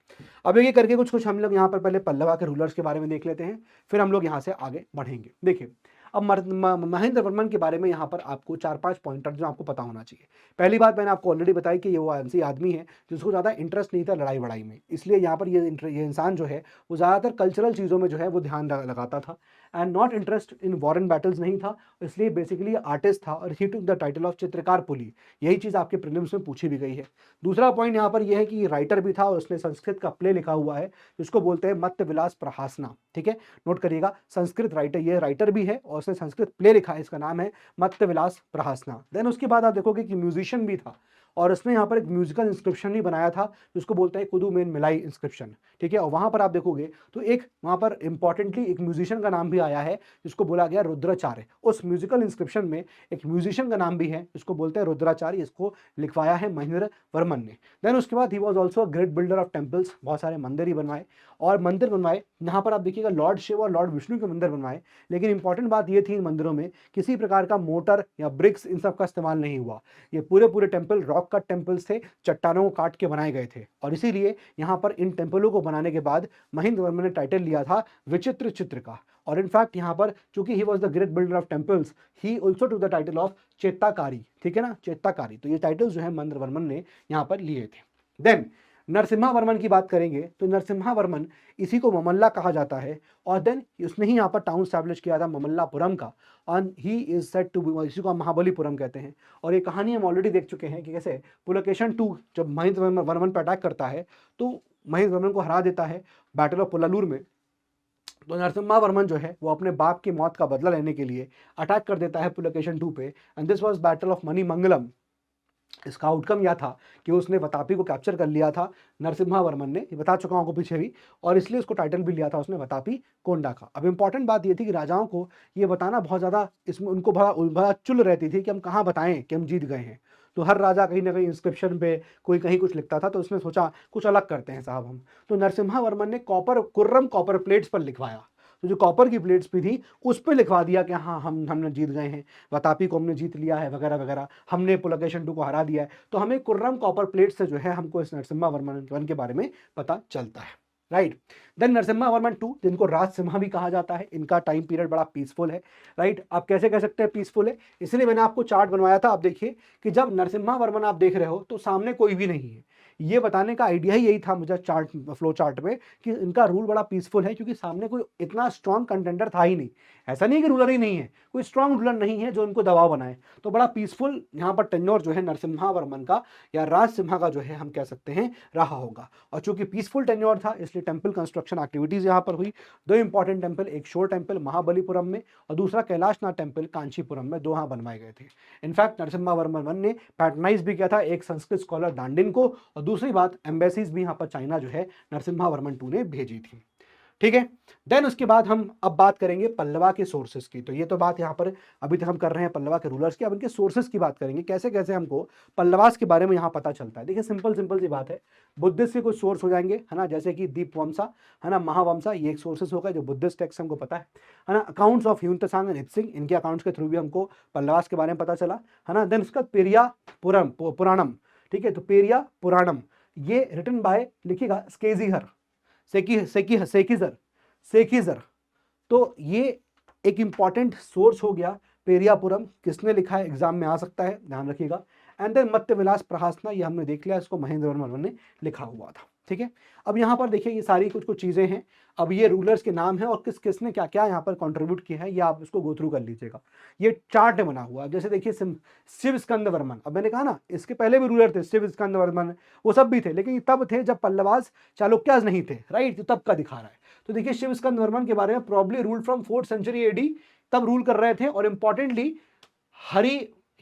अब ये करके कुछ हम लोग यहाँ पर पहले पल्लवा के रूलर्स के बारे में देख लेते हैं, फिर हम लोग यहाँ से आगे बढ़ेंगे। देखिए अब महेंद्र वर्मन के बारे में यहाँ पर आपको 4-5 पॉइंटर जो आपको पता होना चाहिए। पहली बात मैंने आपको ऑलरेडी बताई कि ये वो ऐसी आदमी है जिसको ज़्यादा इंटरेस्ट नहीं था लड़ाई वड़ाई में, इसलिए यहाँ पर ये इंसान जो है वो ज़्यादातर कल्चरल चीज़ों में जो है वो ध्यान लगाता था, and not interest in war and battles नहीं था, इसलिए बेसिकली आर्टिस्ट था, और ही टुक द टाइटल ऑफ चित्रकार पुली, यही चीज़ आपके प्रीलिम्स में पूछी भी गई है। दूसरा पॉइंट यहाँ पर यह है कि राइटर भी था, और उसने संस्कृत का प्ले लिखा हुआ है जिसको बोलते हैं मत्त विलास प्रहासना, ठीक है, नोट करिएगा, संस्कृत राइटर, ये राइटर भी है और उसने संस्कृत प्ले लिखा है, इसका नाम है मत्त विलास प्रहासना। देन उसके बाद आप देखोगे कि म्यूजिशियन भी था, और उसने यहाँ पर एक म्यूजिकल इंस्क्रिप्शन भी बनाया था जिसको बोलते हैं कुदुमेन मिलाई इंस्क्रिप्शन, ठीक है, और वहाँ पर आप देखोगे तो एक वहाँ पर इंपॉर्टेंटली एक म्यूजिशियन का नाम भी आया है जिसको बोला गया रुद्राचार्य। उस म्यूजिकल इंस्क्रिप्शन में एक म्यूजिशियन का नाम भी है जिसको बोलते हैं रुद्राचार्य, इसको लिखवाया है महेंद्र वर्मन ने। देन उसके बाद he was also a great builder of temples, बहुत सारे मंदिर ही बनवाए, और मंदिर बनवाए यहाँ पर आप देखिएगा लॉर्ड शिव और लॉर्ड विष्णु के मंदिर बनवाए, लेकिन इंपॉर्टेंट बात ये थी इन मंदिरों में किसी प्रकार का मोटर या ब्रिक्स इन सब का इस्तेमाल नहीं हुआ, ये पूरे टेम्पल रॉक कट टेम्पल्स थे, चट्टानों को काट के बनाए गए थे, और इसीलिए यहाँ पर इन टेम्पलों को बनाने के बाद महेंद्र वर्मन ने टाइटल लिया था विचित्र चित्र का। और इनफैक्ट यहाँ पर चूंकि he was the great builder of temples, he also to the title of Chettakari, ठीक है ना, चेत्ताकारी। तो ये टाइटल्स जो है महेंद्र वर्मन ने यहाँ पर लिए थे। देन नरसिम्हा वर्मन की बात करेंगे तो नरसिम्हा वर्मन इसी को ममल्ला कहा जाता है, और देन उसने ही यहाँ पर टाउन स्टैब्लिश किया था ममल्लापुरम का, और he is said to be, इसी को हम महाबलीपुरम कहते हैं। और ये कहानी हम ऑलरेडी देख चुके हैं कि कैसे पुलकेशन 2 जब महेंद्र वर्मन पर अटैक करता है तो महेंद्र वर्मन को हरा देता है बैटल ऑफ पुलालूर में, तो नरसिम्हा वर्मन जो है वो अपने बाप की मौत का बदला लेने के लिए अटैक कर देता है पुलकेशन 2 पे, and this was battle of Manimangalam. इसका आउटकम यह था कि उसने वतापी को कैप्चर कर लिया था नरसिम्हा वर्मन ने, ये बता चुका हूं आपको पीछे भी, और इसलिए उसको टाइटल भी लिया था उसने वतापी कोंडा का। अब इंपॉर्टेंट बात ये थी कि राजाओं को ये बताना बहुत ज़्यादा, इसमें उनको बड़ा चुल रहती थी कि हम कहाँ बताएं कि हम जीत गए हैं। तो हर राजा कहीं ना कहीं इंस्क्रिप्शन पे कोई कहीं कुछ लिखता था, तो उसने सोचा कुछ अलग करते हैं साहब हम। तो नरसिम्हा वर्मन ने कुर्रम कॉपर प्लेट्स पर लिखवाया। तो जो कॉपर की प्लेट्स भी थी उस पर लिखवा दिया कि हाँ हमने जीत गए हैं, वातापी को हमने जीत लिया है वगैरह वगैरह, हमने पुलकेशन टू को हरा दिया है। तो हमें कुर्रम कॉपर प्लेट से जो है हमको इस नरसिम्हा वर्मन के बारे में पता चलता है, right. Then Narasimha Varman two, जिनको राजसिम्हा भी कहा जाता है, इनका टाइम पीरियड बड़ा पीसफुल है, राइट। आप कैसे कह सकते हैं पीसफुल है? इसलिए मैंने आपको चार्ट बनवाया था। आप देखिए कि जब नरसिम्हा वर्मन आप देख रहे हो तो सामने कोई भी नहीं है। ये बताने का आइडिया ही यही था मुझे चार्ट, फ्लो चार्ट में, कि इनका रूल बड़ा पीसफुल है, क्योंकि सामने कोई इतना स्ट्रॉन्ग कंटेंडर था ही नहीं। ऐसा नहीं कि रूलर ही नहीं है, कोई स्ट्रॉन्ग रूलर नहीं है जो इनको दबाव बनाए। तो बड़ा पीसफुल यहाँ पर टेन्योर जो है नरसिम्हा वर्मन का या राजसिम्हा का जो है हम कह सकते हैं रहा होगा। और चूंकि पीसफुल टेन्योर था इसलिए टेंपल कंस्ट्रक्शन एक्टिविटीज यहाँ पर हुई। दो इंपॉर्टेंट टेंपल, एक शोर टेंपल महाबलीपुरम में और दूसरा कैलाशनाथ टेंपल कांचीपुरम में, दो यहाँ बनवाए गए थे। इनफैक्ट नरसिम्हा वर्मन वन ने पैटर्नाइज भी किया था एक संस्कृत स्कॉलर दांडिन को, और दूसरी बात एम्बेसीज भी यहाँ पर चाइना जो है नरसिम्हा वर्मन टू ने भेजी थी, ठीक है। देन उसके बाद हम अब बात करेंगे पल्लवा के सोर्सेस की। तो ये तो बात यहाँ पर अभी तक हम कर रहे हैं पल्लवा के रूलर्स की, अब इनके सोर्सेस की बात करेंगे, कैसे कैसे हमको पल्लवास के बारे में यहाँ पता चलता है। देखिए सिंपल सिंपल सी बात है, बुद्धिस्ट के कुछ सोर्स हो जाएंगे, है ना, जैसे कि दीपवंसा, है ना, महावंसा, ये एक सोर्सेस होगा जो बुद्धिस्ट टेक्स्ट हमको पता है ना। अकाउंट्स ऑफ ह्यूनत्सांग एंड इत्सिंग, इनके अकाउंट्स के थ्रू भी हमको पल्लवास के बारे में पता चला, है ना। देन उसका पेरिया पुराणम, ठीक है, तो पेरिया पुराणम ये रिटन बाय, लिखिएगा स्केजीहर, सेकीजर। तो ये एक इंपॉर्टेंट सोर्स हो गया पेरियापुरम, किसने लिखा है एग्जाम में आ सकता है, ध्यान रखिएगा। एंड देन मत्स्य विलास प्रहासना, ये हमने देख लिया, इसको महेंद्र वर्मन ने लिखा हुआ था, ठीक है। अब यहाँ पर देखिए ये सारी कुछ कुछ चीजें हैं, अब ये रूलर्स के नाम हैं और किस किसने क्या क्या यहाँ पर कंट्रीब्यूट किया है, ये आप इसको गो थ्रू कर लीजिएगा। ये चार्ट बना हुआ है, जैसे देखिए शिव स्कंद वर्मन, अब मैंने कहा ना इसके पहले भी रूलर थे शिव स्कंद वर्मन, वो सब भी थे, लेकिन ये तब थे जब पल्लवास चालुक्यास नहीं थे, राइट, तो तब का दिखा रहा है। तो देखिए शिव स्कंद वर्मन के बारे में, probably rule from 4th century AD, तब रूल कर रहे थे। और importantly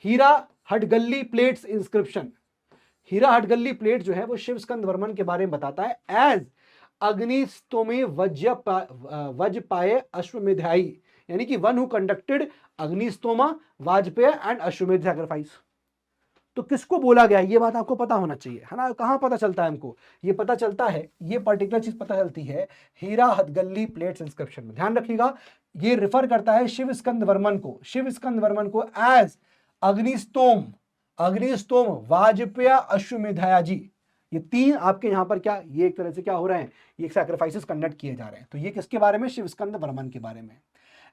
Hira Hadagalli plates inscription, Hira Hadagalli plate जो है वो शिव स्कंद वर्मन के बारे में बताता है एज अग्निस्तोमे वज्रपाये अश्वमेधाई, यानी कि one who conducted अग्निस्तोमा Vajpayee and अश्वमेध सैक्रिफाइस। तो किसको बोला गया ये बात आपको पता होना चाहिए, है ना। कहां पता चलता है हमको, ये पता चलता है, ये पर्टिकुलर चीज पता चलती है हीरा हथगल्ली प्लेट्स इंस्क्रिप्शन में। ध्यान रखिएगा ये रिफर करता है शिव स्कंद वर्मन को एज अग्निस्तोम वाजपेय अश्वमेधाया जी। ये तीन आपके यहां पर क्या, ये एक तरह से क्या हो रहे हैं, ये सैक्रिफाइसेस कंडक्ट किए जा रहे हैं। तो ये किसके बारे में, शिव स्कंद वर्मन के बारे में।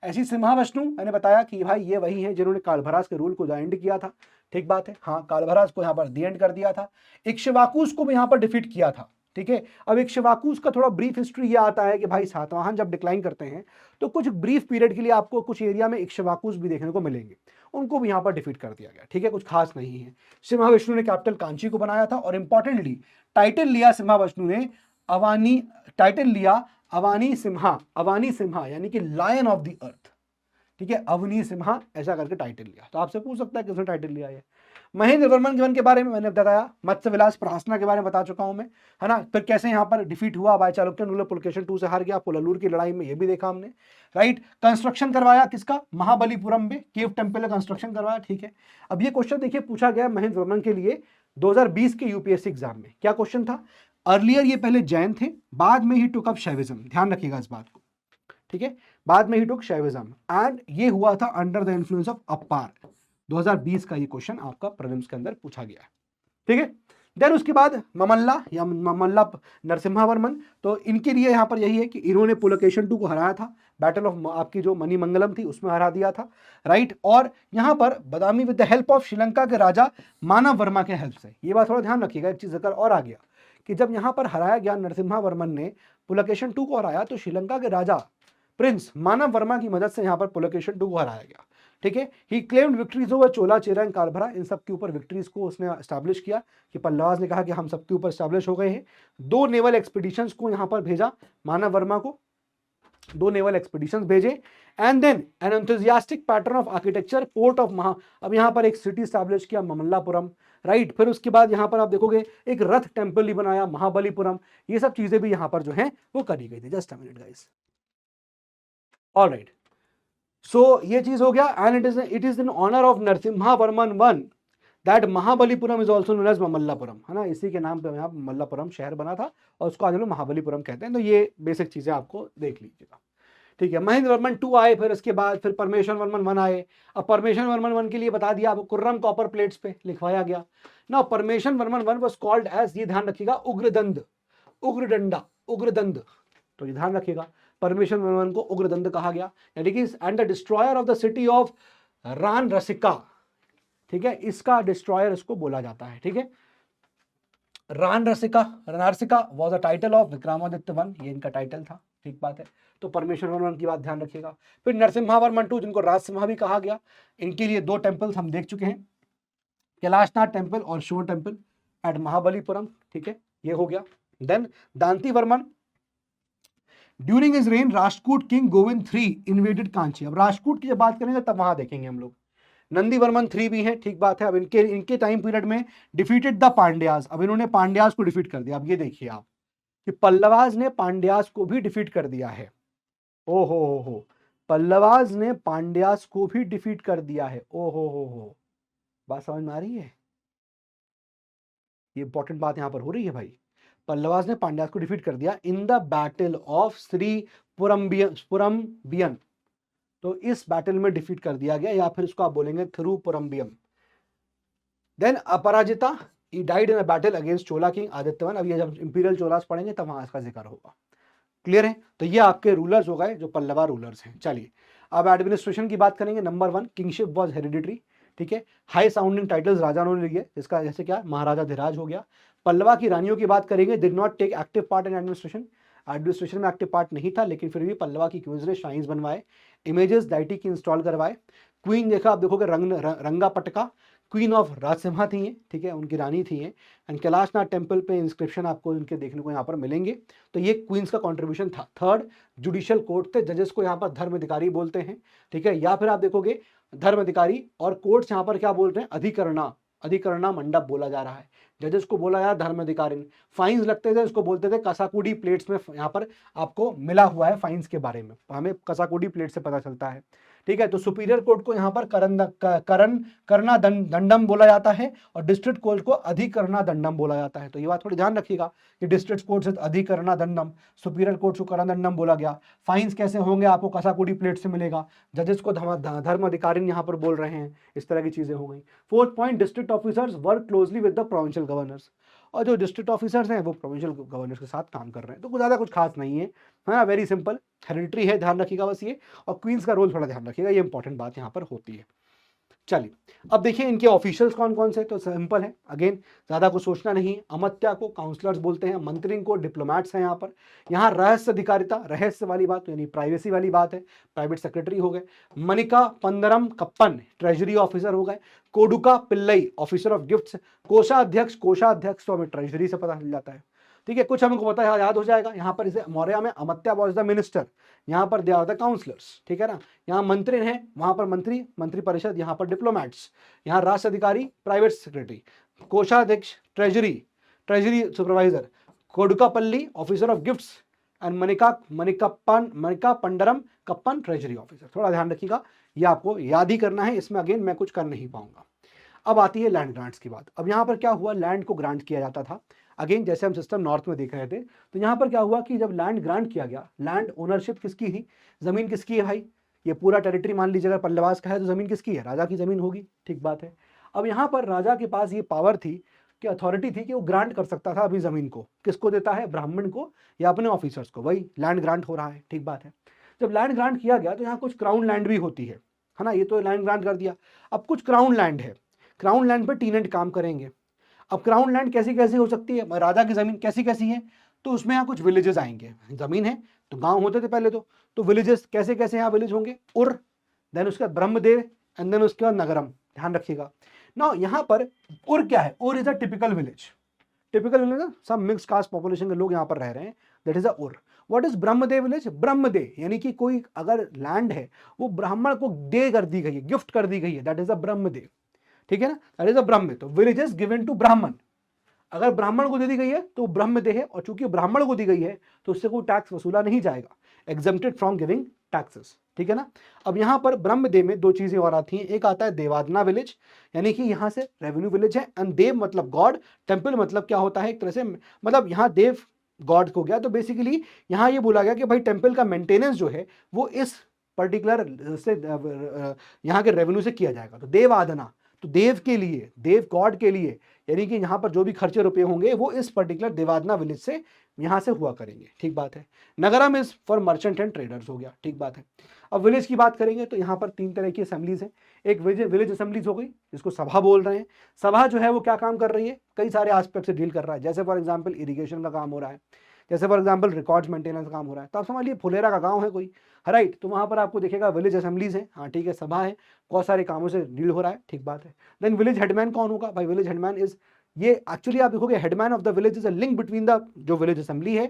ऐसी सिम्हाविष्णु, मैंने बताया कि भाई ये वही है जिन्होंने कालभरास के रूल को एंड किया था, ठीक बात है, हाँ, कालभरास को यहाँ पर दी एंड कर दिया था। इक्ष्वाकुस को भी यहाँ पर डिफीट किया था, ठीक है। अब इक्ष्वाकुस का थोड़ा ब्रीफ हिस्ट्री ये आता है कि भाई सातवाहन जब डिक्लाइन करते हैं तो कुछ ब्रीफ पीरियड के लिए आपको कुछ एरिया में इक्ष्वाकुस भी देखने को मिलेंगे, उनको भी यहाँ पर डिफीट कर दिया गया, ठीक है, कुछ खास नहीं है। सिम्हाविष्णु ने कैपिटल कांची को बनाया था, और इंपॉर्टेंटली टाइटल लिया सिम्हाविष्णु ने अवानी सिम्हा यानी कि लायन ऑफ द अर्थ, ठीक है, अवनी सिम्हा ऐसा करके टाइटल लिया। तो आपसे पूछ सकता है किसने टाइटल लिया है। महेंद्र वर्मन वन के बारे में मैंने बताया, मत्स्य विलास प्रहासना के बारे में बता चुका हूं मैं, है ना। फिर कैसे यहाँ पर डिफीट हुआ, by Chalukyan ruler Pulakeshin two से हार गया, पुललूर की लड़ाई में ये भी देखा हमने, राइट। कंस्ट्रक्शन करवाया किसका, महाबलीपुरम में केव टेंपल का कंस्ट्रक्शन करवाया, ठीक है। अब ये क्वेश्चन देखिए पूछा गया महेंद्र वर्मन के लिए 2020 के यूपीएससी एग्जाम में। क्या क्वेश्चन था, अर्लियर ये पहले जैन थे, बाद में ही टुक अप शैविज्म, ध्यान रखिएगा इस बात को, ठीक है, बाद में ही टुक शैविज्म, एंड ये हुआ था अंडर द इन्फ्लुएंस ऑफ अपार। 2020 का ये क्वेश्चन आपका प्रीलिम्स के अंदर पूछा गया है, ठीक है। देन उसके बाद ममल्ला नरसिम्हा वर्मन, तो इनके लिए यहाँ पर यही है कि इन्होंने पुलकेशन टू को हराया था, बैटल ऑफ आपकी जो मणिमंगलम थी उसमें हरा दिया था, राइट। और यहाँ पर Badami with the help of Sri Lanka के राजा मानव वर्मा के हेल्प से, ये बात थोड़ा ध्यान रखिएगा, एक चीज जिक्र और आ गया कि जब यहाँ पर हराया गया नरसिम्हा वर्मन ने पुलकेशन टू को हराया, तो श्रीलंका के राजा प्रिंस मानव वर्मा की मदद से यहाँ पर पुलकेशन टू को हराया गया, ठीक है। He claimed victories over Chola, Chera and Kalabhra, इन सब के ऊपर विक्ट्रीज को उसने एस्टैब्लिश किया, कि पल्लवास ने कहा कि हम सबके ऊपर एस्टैब्लिश हो गए हैं। 2 नेवल एक्सपीडिशंस को यहाँ पर भेजा मानव वर्मा को, 2 नेवल एक्सपीडिशंस भेजे। And then an enthusiastic pattern of architecture port of अब यहाँ पर एक सिटी एस्टैब्लिश किया ममल्लापुरम, राइट। फिर उसके बाद यहाँ पर आप देखोगे एक रथ टेम्पल ही बनाया महाबलीपुरम, ये सब चीजें भी यहाँ पर जो है वो करी गई थी। Just a minute guys, alright, so ये चीज हो गया। And it is in honour of Narasimha Varman one that Mahabalipuram is also known as Mamallapuram, है ना, इसी के नाम पे यहाँ मल्लापुरम शहर बना था और उसको आज हम लोग महाबलीपुरम कहते हैं। तो ये बेसिक चीजें आपको देख लीजिएगा, ठीक है। महेंद्र वर्मन 2 आए, फिर उसके बाद फिर परमेश्वर वर्मन 1 आए। अब परमेश्वर वर्मन 1 के लिए बता दिया आपको, कुर्रम कॉपर प्लेट्स पे लिखवाया गया ना। परमेश्वर वर्मन 1 वाज कॉल्ड एज, ये ध्यान रखिएगा, उग्रदंड, उग्रदंडा, उग्रदंड, तो ये ध्यान रखिएगा, परमेश्वर वर्मन को उग्रदंड कहा गया, यानी कि and the destroyer of the city of Ran Rasika, ठीक है, इसका डिस्ट्रॉयर इसको बोला जाता है, ठीक है। Ran Rasika, Ranarasika was a title of Vikramaditya 1, ये इनका टाइटल था, ठीक बात है। तो परमेश्वर वर्मन की बात ध्यान रखिएगा। फिर नरसिम्हा वर्मन 2, जिनको राजसिम्हा भी कहा गया, इनके लिए 2 टेम्पल्स हम देख चुके हैं, कैलाशनाथ टेम्पल और शिव टेम्पल एट महाबलीपुरम, ठीक है, ये हो गया। Then Danti Varman, during his reign Rashtrakuta king Govind 3 invaded Kanchi. अब राष्ट्रकूट की जब बात करेंगे तब वहां देखेंगे हम लोग। नंदी वर्मन 3 भी है, ठीक बात है। अब इनके टाइम पीरियड में डिफीटेड द पांड्यास, अब इन्होंने पांड्यास को डिफीट कर दिया। अब ये देखिए आप कि पल्लवाज ने पांड्यास को भी डिफीट कर दिया है। ओ हो, पल्लवाज ने पांड्यास को भी डिफीट कर दिया है। ओ हो, बात समझ में आ रही है? ये इंपॉर्टेंट बात यहां पर हो रही है भाई। पल्लवाज ने पांड्यास को डिफीट कर दिया in the battle of Sri Purambiyan, तो इस बैटल में डिफीट कर दिया गया, या फिर इसको आप बोलेंगे through Purambiyam. Then Aparajita, he died in a battle against Chola king Adityavan. अब ये जब इंपीरियल चोलास पढ़ेंगे तब वहां इसका जिक्र होगा, क्लियर है। तो ये आपके रूलर्स हो गए जो पल्लवा रूलर्स हैं। चलिए अब एडमिनिस्ट्रेशन की बात करेंगे। नंबर 1, किंगशिप वाज हेरिडिटरी, ठीक है, हाई साउंडिंग टाइटल्स राजा ने लिए, जिसका जैसे क्या महाराजा धीराज हो गया। पल्लवा की रानियों की बात करेंगे, did not take active part in administration, administration में एक्टिव पार्ट नहीं था, लेकिन फिर भी पल्लवा की क्वींस ने श्राइन्स बनवाए, इमेजेस डाइटी की इंस्टॉल करवाए। क्वीन देखा आप देखोगे रंगा पटका, क्वीन ऑफ राजसिम्हा थी ये, ठीक है, उनकी रानी थी ये। एंड कैलाशनाथ टेम्पल पे इंस्क्रिप्शन आपको इनके देखने को यहाँ पर मिलेंगे। तो ये क्वींस का कंट्रीब्यूशन था। थर्ड, जुडिशियल कोर्ट थे, जजेस को यहाँ पर धर्म अधिकारी बोलते हैं, ठीक है, या फिर आप देखोगे धर्म अधिकारी, और कोर्ट्स यहाँ पर क्या बोलते हैं, अधिकरणा मंडप बोला जा रहा है। जजेस को बोला जा धर्म अधिकारी। फाइन्स लगते थे, उसको बोलते थे कसाकुडी प्लेट्स में यहाँ पर आपको मिला हुआ है फाइन्स के बारे में, हमें कसाकुडी प्लेट से पता चलता है, ठीक है। तो सुपीरियर कोर्ट को यहाँ पर करना दंडम बोला जाता है, और डिस्ट्रिक्ट कोर्ट को अधिकरणा दंडम बोला जाता है। तो ये बात थोड़ी ध्यान रखिएगा कि डिस्ट्रिक्ट कोर्ट से अधिकरणा दंडम, सुपीरियर कोर्ट को करण दंडम बोला गया। फाइन्स कैसे होंगे, आपको कसाकुडी प्लेट से मिलेगा, जजेस को धर्म अधिकारी यहाँ पर बोल रहे हैं, इस तरह की चीजें हो गई। 4th point, district officers work closely with the provincial governors, और जो डिस्ट्रिक्ट ऑफिसर्स हैं वो प्रोविंशियल गवर्नर्स के साथ काम कर रहे हैं। तो ज़्यादा कुछ खास नहीं है, हाँ, वेरी सिंपल, हेरिडिटरी है, ध्यान रखिएगा बस ये। और क्वींस का रोल थोड़ा ध्यान रखिएगा, ये इंपॉर्टेंट बात यहाँ पर होती है। चलिए अब देखिए इनके ऑफिशियल्स कौन कौन से, तो सिंपल है, अगेन ज़्यादा कुछ सोचना नहीं। अमात्या को काउंसलर्स बोलते हैं, मंत्री को डिप्लोमैट्स हैं यहाँ पर। यहाँ रहस्य अधिकारिता, रहस्य वाली बात यानी प्राइवेसी वाली बात है, प्राइवेट सेक्रेटरी हो गए। मनिका पंदरम कप्पन ट्रेजरी ऑफिसर हो गए। कोडुका पिल्लई ऑफिसर ऑफ गिफ्ट्स। कोषाध्यक्ष तो हमें ट्रेजरी से पता चल जाता है, ठीक है, कुछ हमको पता है, याद हो जाएगा। यहाँ पर इसे मौर्य में अमात्या वॉज द मिनिस्टर, यहाँ पर दे आर द काउंसलर्स, ठीक है ना। यहाँ मंत्री हैं, वहां पर मंत्री परिषद, यहाँ पर डिप्लोमैट्स, यहाँ राष्ट्र अधिकारी प्राइवेट सेक्रेटरी, कोषाध्यक्ष treasury supervisor, kodukapalli officer of gifts, and manika pandaram kappan treasury officer. थोड़ा ध्यान रखिएगा, ये आपको याद ही करना है, इसमें अगेन मैं कुछ कर नहीं पाऊंगा। अब आती है लैंड ग्रांट्स की बात। अब यहाँ पर क्या हुआ, लैंड को ग्रांट किया जाता था। अगेन जैसे हम सिस्टम नॉर्थ में देख रहे थे, तो यहाँ पर क्या हुआ कि जब लैंड ग्रांट किया गया, लैंड ओनरशिप किसकी थी, जमीन किसकी है भाई, ये पूरा टेरिटरी मान लीजिए अगर पल्लवास का है तो जमीन किसकी है, राजा की जमीन होगी, ठीक बात है। अब यहाँ पर राजा के पास ये पावर थी कि अथॉरिटी थी कि वो ग्रांट कर सकता था अपनी जमीन को, किसको देता है, ब्राह्मण को या अपने ऑफिसर्स को, वही लैंड ग्रांट हो रहा है, ठीक बात है। जब लैंड ग्रांट किया गया तो यहाँ कुछ क्राउन लैंड भी होती है ना, ये तो लैंड ग्रांट कर दिया। अब कुछ क्राउन लैंड है, क्राउन लैंड पर टीनेंट काम करेंगे। अब क्राउन लैंड कैसी कैसी हो सकती है, राजा की जमीन कैसी कैसी है, तो उसमें यहाँ कुछ विलेजेस आएंगे। जमीन है तो गांव होते थे पहले, तो विलेजेस कैसे कैसे यहाँ विलेज होंगे, उर, देन उसके बाद ब्रह्मदेव, एंड देन उसके बाद नगरम, ध्यान रखिएगा ना। यहाँ पर उर क्या है, उर इज अ टिपिकल विलेज, सब मिक्स कास्ट पॉपुलेशन के लोग यहाँ पर रह रहे हैं, दैट इज अ उर। What is Brahmadev village, Brahmadev यानी कि कोई अगर लैंड है वो ब्राह्मण को दे कर दी गई है, गिफ्ट कर दी गई है, दैट इज अ ब्रह्मदेव, ठीक है ना, दैट इज अ ब्रह्म। तो विलेजेस गिवन टू ब्राह्मण, अगर ब्राह्मण को दे दी गई है तो ब्रह्मदेह है, और चूंकि ब्राह्मण को दी गई है तो उससे कोई टैक्स वसूला नहीं जाएगा, एग्जम्प्टेड फ्रॉम गिविंग टैक्सेस, ठीक है ना। अब यहाँ पर ब्रह्मदेव में दो चीजें और आती हैं, एक आता है देवादना विलेज, यानी कि यहाँ से रेवेन्यू विलेज है, एंड देव मतलब गॉड, टेम्पल मतलब क्या होता है एक तरह से, मतलब यहाँ देव गॉड को गया, तो बेसिकली यहाँ ये बोला गया कि भाई टेम्पल का मेंटेनेंस जो है वो इस पर्टिकुलर से यहाँ के रेवेन्यू से किया जाएगा। तो देव आदना, तो देव के लिए, देव गॉड के लिए, यानी कि यहाँ पर जो भी खर्चे रुपए होंगे वो इस पर्टिकुलर देवादना विलेज से यहाँ से हुआ करेंगे, ठीक बात है। Nagaram is for merchant and traders हो गया, ठीक बात है। अब विलेज की बात करेंगे तो यहाँ पर तीन तरह की असेंबलीज हैं। एक विलेज असेंबलीज हो गई जिसको सभा बोल रहे हैं। सभा जो है वो क्या काम कर रही है, कई सारे एस्पेक्ट से डील कर रहा है, जैसे फॉर एग्जाम्पल इरीगेशन का काम हो रहा है, जैसे फॉर एग्जाम्पल रिकॉर्ड्स मेंटेनेंस का काम हो रहा है। तो आप समझ लीजिए फुलेरा का गांव है कोई, राइट, तो वहां पर आपको दिखेगा विलेज असेंबलीज है, हाँ ठीक है, सभा है, बहुत सारे कामों से डील हो रहा है, ठीक बात है। देन विलेज हेडमैन कौन होगा भाई, विलेज हेडमैन इज, ये एक्चुअली आप देखोगे headman of the village is a link between the जो विलेज असेंबली है,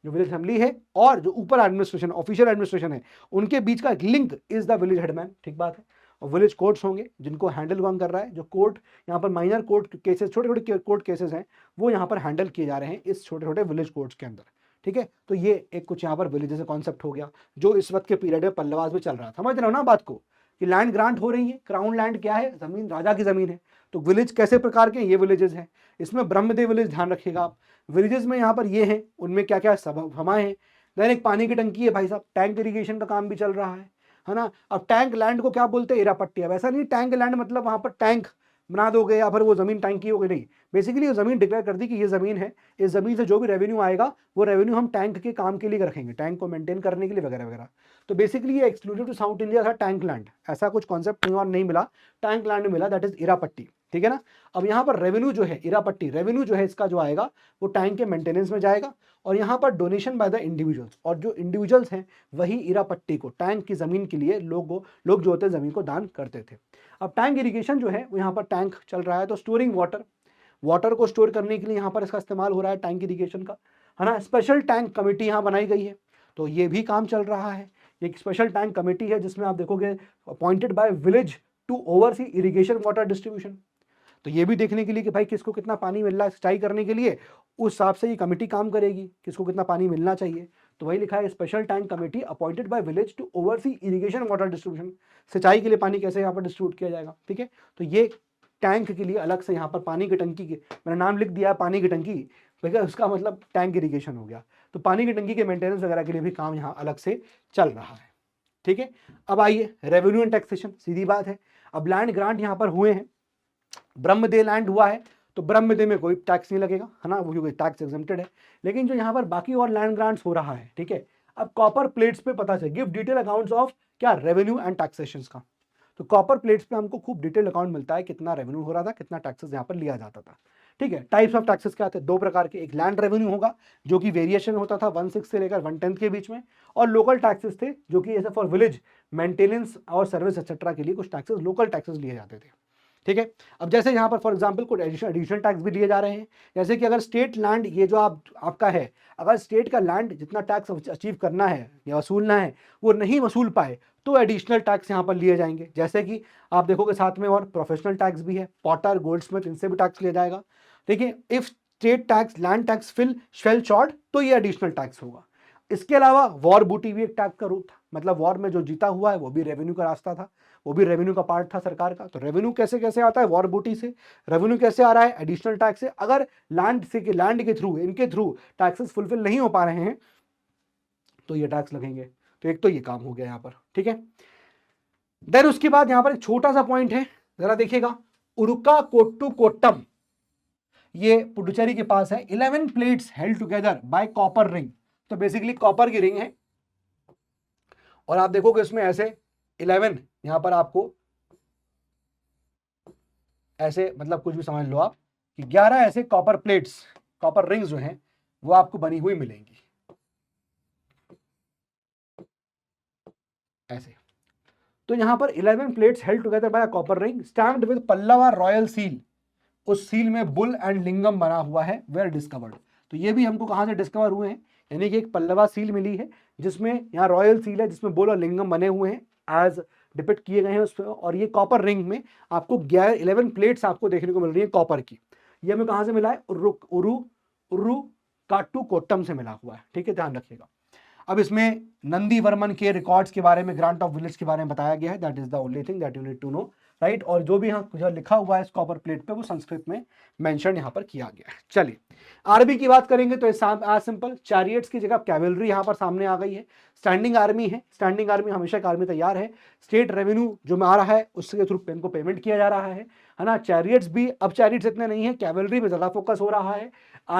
जो विलेज असेंबली है और जो ऊपर एडमिनिस्ट्रेशन, ऑफिशियल एडमिनिस्ट्रेशन है, उनके बीच का एक link is the village headman, ठीक बात है। और विलेज कोर्ट्स होंगे जिनको हैंडल कौन कर रहा है, जो कोर्ट यहाँ पर माइनर कोर्ट केसेस, छोटे छोटे कोर्ट केसेस हैं वो यहाँ पर हैंडल किए जा रहे हैं इस छोटे छोटे विलेज कोर्ट्स के अंदर, ठीक है। तो ये एक कुछ यहाँ पर विलेज जैसे कॉन्सेप्ट हो गया जो इस वक्त के पीरियड में पल्लवास में चल रहा था। समझ रहे हो ना बात को, कि लैंड ग्रांट हो रही है, क्राउन लैंड क्या है, जमीन राजा की जमीन है। तो विलेज कैसे प्रकार के, ये विलेजेस हैं, इसमें ब्रह्मदेव विलेज ध्यान रखिएगा आप। विलेजेस में यहाँ पर ये हैं, उनमें क्या क्या सभाएं हैं। देन एक पानी की टंकी है भाई साहब, टैंक इरीगेशन का काम भी चल रहा है ना। अब टैंक लैंड को क्या बोलते हैं, इरापट्टी। अब ऐसा नहीं टैंक लैंड मतलब वहां पर टैंक बना दोगे या फिर वो जमीन टैंक की हो गई, नहीं, बेसिकली ये जमीन डिक्लेयर कर दी कि ये जमीन है, इस जमीन से जो भी रेवेन्यू आएगा वो रेवेन्यू हम टैंक के काम के लिए रखेंगे, टैंक को मेंटेन करने के लिए वगैरह वगैरह। तो बेसिकली ये एक्सक्लूसिव टू साउथ इंडिया था टैंक लैंड, ऐसा कुछ कॉन्सेप्ट कहीं और नहीं मिला, टैंक लैंड मिला, दैट इज इरापट्टी, ठीक है ना। अब यहाँ पर रेवेन्यू जो है, इरापट्टी रेवेन्यू जो है इसका जो आएगा वो टैंक के मेंटेनेंस में जाएगा, और यहाँ पर डोनेशन बाय द इंडिविजुअल्स, और जो इंडिविजुअल्स हैं वही इरापट्टी को, टैंक की जमीन के लिए लोग जो होते हैं जमीन को दान करते थे। अब टैंक इरिगेशन जो है वो यहाँ पर टैंक चल रहा है, तो स्टोरिंग वाटर को स्टोर करने के लिए यहाँ पर इसका इस्तेमाल हो रहा है टैंक इरिगेशन का, है ना। स्पेशल टैंक कमेटी यहाँ बनाई गई है, तो ये भी काम चल रहा है। एक स्पेशल टैंक कमेटी है जिसमें आप देखोगे appointed by village to oversee irrigation water distribution. तो ये भी देखने के लिए कि भाई किसको कितना पानी मिल रहा है सिंचाई करने के लिए, उस हिसाब से ये कमेटी काम करेगी, किसको कितना पानी मिलना चाहिए। तो वही लिखा है special tank committee appointed by village to oversee irrigation water distribution, सिंचाई के लिए पानी कैसे यहाँ पर डिस्ट्रीब्यूट किया जाएगा, ठीक है। तो ये टैंक के लिए अलग से यहाँ पर पानी की टंकी के, मैंने नाम लिख दिया है पानी की टंकी, भैया उसका मतलब टैंक इरिगेशन हो गया। तो पानी की टंकी के मेंटेनेंस वगैरह के लिए भी काम यहाँ अलग से चल रहा है, ठीक है। अब आइए रेवेन्यू एंड टैक्सेशन, सीधी बात है। अब लैंड ग्रांट यहाँ पर हुए हैं, ब्रह्मदेव लैंड हुआ है तो ब्रह्मदेव में कोई टैक्स नहीं लगेगा, है ना, वो टैक्स एग्जेम्प्टेड है। लेकिन जो यहाँ पर बाकी और लैंड ग्रांट्स हो रहा है, ठीक है। अब कॉपर प्लेट्स पे पता चले, गिव डिटेल अकाउंट्स ऑफ क्या, रेवेन्यू एंड टैक्सेशन का। तो कॉपर प्लेट्स पे हमको खूब डिटेल अकाउंट मिलता है, कितना रेवेन्यू हो रहा था, कितना टैक्सेस यहाँ पर लिया जाता था, ठीक है। टाइप्स ऑफ टैक्सेस क्या थे, दो प्रकार के, एक लैंड रेवेन्यू होगा जो कि वेरिएशन होता था 1/6 से लेकर 1/10 के बीच में, और लोकल टैक्सेस थे जो कि जैसे फॉर विलेज मेंटेनेंस और सर्विस एक्सेट्रा के लिए कुछ टैक्सेस, लोकल टैक्सेस लिए जाते थे, ठीक है। अब जैसे यहाँ पर फॉर एग्जांपल कुछ एडिशनल टैक्स भी लिए जा रहे हैं, जैसे कि अगर स्टेट लैंड, ये जो आपका है, अगर स्टेट का लैंड जितना टैक्स अचीव करना है या वसूलना है वो नहीं वसूल पाए तो एडिशनल टैक्स यहाँ पर लिए जाएंगे। जैसे कि आप देखोगे साथ में और प्रोफेशनल टैक्स भी है, पॉटर, गोल्डस्मिथ, इनसे भी टैक्स लिया जाएगा। देखिए if state tax land tax fail short तो ये एडिशनल टैक्स होगा। इसके अलावा वॉर बूटी भी एक टैक्स का रूप था, मतलब वॉर में जो जीता हुआ है वो भी रेवेन्यू का रास्ता था, वो भी रेवेन्यू का पार्ट था सरकार का। तो रेवेन्यू कैसे कैसे आता है, वॉर बूटी से। रेवेन्यू कैसे आ रहा है, एडिशनल टैक्स से। अगर लैंड के थ्रू, इनके थ्रू टैक्सेस फुलफिल नहीं हो पा रहे हैं तो ये टैक्स लगेंगे। तो एक तो ये काम हो गया यहाँ पर, ठीक है। देन उसके बाद यहाँ पर एक छोटा सा पॉइंट है, जरा देखिएगा, उरुका कोट्टू कोट्टम, ये पुडुचेरी के पास है। 11 plates held together by copper ring. तो बेसिकली कॉपर की रिंग है और आप देखोगे इसमें ऐसे 11, यहां पर आपको ऐसे, मतलब कुछ भी समझ लो आप कि 11 ऐसे कॉपर प्लेट्स, कॉपर रिंग्स जो हैं वो आपको बनी हुई मिलेंगी ऐसे। तो यहां पर 11 plates held together by copper ring stamped with Pallava royal seal, उस सील में बुल एंड लिंगम बना हुआ है, वेयर डिस्कवर्ड। तो ये भी हमको कहां से डिस्कवर हुए हैं, यानी कि एक पल्लवा सील मिली है जिसमें यहाँ रॉयल सील है जिसमें बुल और लिंगम बने हुए हैं एज डिपिक्ट किए गए हैं उस पर। और ये कॉपर रिंग में आपको 11 प्लेट्स आपको देखने को मिल रही है कॉपर की। ये हमें कहां से मिला है, उर्रू काट्टू कोट्टम से मिला हुआ है, ठीक है, ध्यान रखिएगा। अब इसमें नंदी वर्मन के रिकॉर्ड्स के बारे में, ग्रांट ऑफ विलेज के बारे में बताया गया है। That is the only thing that you need to know, right. और जो भी यहाँ जो लिखा हुआ है इस कॉपर प्लेट पे वो संस्कृत में मेंशन यहाँ पर किया गया है। चलिए आर्मी की बात करेंगे तो आज सिंपल, चैरियट्स की जगह कैवेलरी यहाँ पर सामने आ गई है। स्टैंडिंग आर्मी है, स्टैंडिंग आर्मी हमेशा एक आर्मी तैयार है। स्टेट रेवेन्यू जो आ रहा है उसके थ्रू इनको पेमेंट किया जा रहा है ना। चैरियट्स भी, अब चैरियट्स इतने नहीं है, कैवेलरी पे ज्यादा फोकस हो रहा है।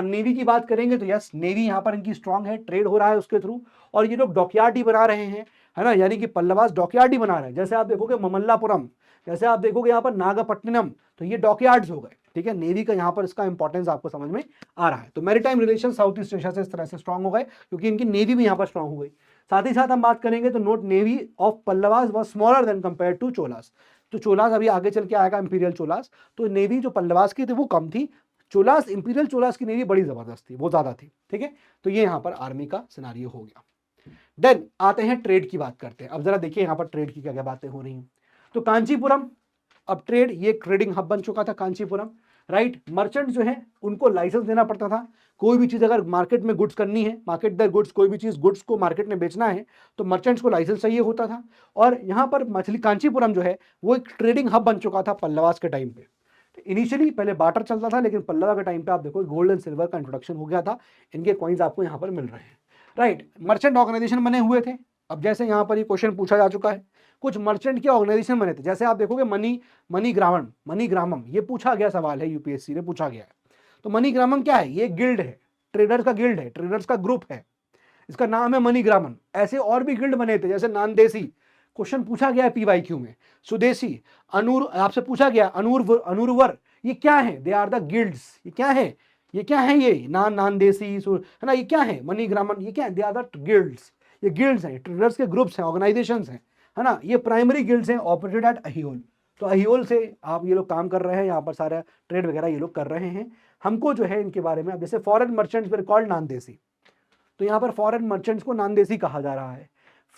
नेवी की बात करेंगे तो यस, नेवी यहाँ पर इनकी स्ट्रांग है, ट्रेड हो रहा है उसके थ्रू। और ये लोग डॉकयार्ड ही बना रहे हैं, है ना, यानी कि पल्लवास डॉकयार्ड ही बना रहे हैं। जैसे आप देखोगे ममल्लापुरम, जैसे आप देखोगे यहाँ पर नागपट्टिनम, तो ये डॉकयार्ड्स हो गए, ठीक है। नेवी का यहाँ पर इसका इंपॉर्टेंस आपको समझ में आ रहा है। तो maritime relation south east Asia से इस तरह से स्ट्रांग हो गए क्योंकि इनकी नेवी भी यहाँ पर स्ट्रांग हो गई। साथ ही साथ हम बात करेंगे तो note, navy of Pallavas was smaller than compared to Cholas. तो चोलास अभी आगे चल के आएगा, इंपीरियल चोलास, तो नेवी जो पल्लवास की थी वो कम थी। चोलास, इंपीरियल चोलास की नेवी बड़ी जबरदस्त थी, वो ज्यादा थी, ठीक है। तो ये यहाँ पर आर्मी का सिनारियो हो गया। देन आते हैं ट्रेड की बात करते हैं। अब जरा देखिए यहाँ पर ट्रेड की क्या क्या बातें हो रही हैं। तो कांचीपुरम, अब ट्रेड, ये ट्रेडिंग हब बन चुका था कांचीपुरम, राइट। मर्चेंट जो है उनको लाइसेंस देना पड़ता था। कोई भी चीज अगर मार्केट में गुड्स करनी है, मार्केट द गुड्स, कोई भी चीज गुड्स को मार्केट में बेचना है तो मर्चेंट्स को लाइसेंस चाहिए होता था। और यहाँ पर मछली कांचीपुरम जो है वो एक ट्रेडिंग हब बन चुका था पल्लवास के टाइम पे। इनिशियली पहले बार्टर चलता था, लेकिन पल्लवा के टाइम पे आप देखो गोल्ड एंड सिल्वर का इंट्रोडक्शन हो गया था। इनके कॉइन्स आपको यहाँ पर मिल रहे हैं, राइट। मर्चेंट ऑर्गेनाइजेशन बने हुए थे। अब जैसे यहाँ पर ये क्वेश्चन पूछा जा चुका है, कुछ मर्चेंट के ऑर्गेनाइजेशन बने थे। जैसे आप देखोगे मनीग्रामम, ये पूछा गया सवाल है, यूपीएससी ने पूछा गया है। तो मनीग्रामम क्या है? ये गिल्ड है, ट्रेडर्स का गिल्ड है, ट्रेडर्स का ग्रुप है, इसका नाम है मनीग्रामम। ऐसे और भी गिल्ड बने थे, जैसे नानदेसी, क्वेश्चन पूछा गया है पीवाईक्यू में। सुदेशी, अनूर, आपसे पूछा गया अनूरवर, ये क्या है? They are the guilds. ये क्या है? ये क्या है? ये नानदेसी है ना, ये क्या है? मनीग्रामम, ये क्या है? They are the guilds. ये गिल्ड्स हैं, ट्रेडर्स के ग्रुप्स हैं, ऑर्गेनाइजेशंस हैं, है ना। ये प्राइमरी गिल्ड्स हैं, ऑपरेटेड एट अहियोल। तो अहियोल से आप ये लोग काम कर रहे हैं, यहाँ पर सारा ट्रेड वगैरह ये लोग कर रहे हैं। हमको जो है इनके बारे में, अब जैसे फॉरेन मर्चेंट्स वर कॉल्ड नानदेसी, तो यहाँ पर फॉरेन मर्चेंट्स को नानदेसी कहा जा रहा है।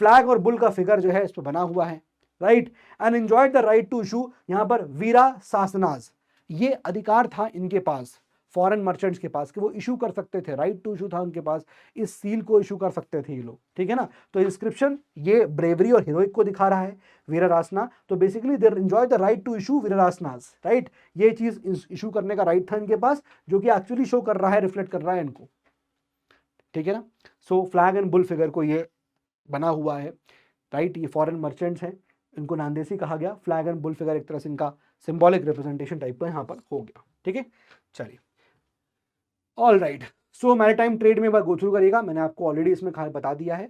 फ्लैग और बुल का फिगर जो है इस पर बना हुआ है, right. And enjoyed the right to issue, यहाँ पर वीरा शासनाज, ये अधिकार था इनके पास, फॉरेन मर्चेंट्स के पास, कि वो इशू कर सकते थे, राइट टू इशू था उनके पास, इस सील को इशू कर सकते थे ये लोग, ठीक है ना। तो इंस्क्रिप्शन ये ब्रेवरी और हीरोइक को दिखा रहा है, वीररासना। तो basically they enjoy the right to issue virarasanas, right. ये चीज इशू करने का राइट था इनके पास, जो कि एक्चुअली शो कर रहा है, रिफ्लेक्ट कर रहा है इनको, ठीक है ना। सो फ्लैग एंड बुल फिगर को ये बना हुआ है, राइट। ये फॉरेन मर्चेंट्स हैं, इनको नानदेसी कहा गया। फ्लैग एंड बुल फिगर एक तरह से इनका सिंबॉलिक रिप्रेजेंटेशन टाइप का यहाँ पर हो गया, ठीक है। चलिए, ऑल राइट। सो मैरीटाइम ट्रेड में एक बार गो थ्रू करिएगा, मैंने आपको ऑलरेडी इसमें बता दिया है,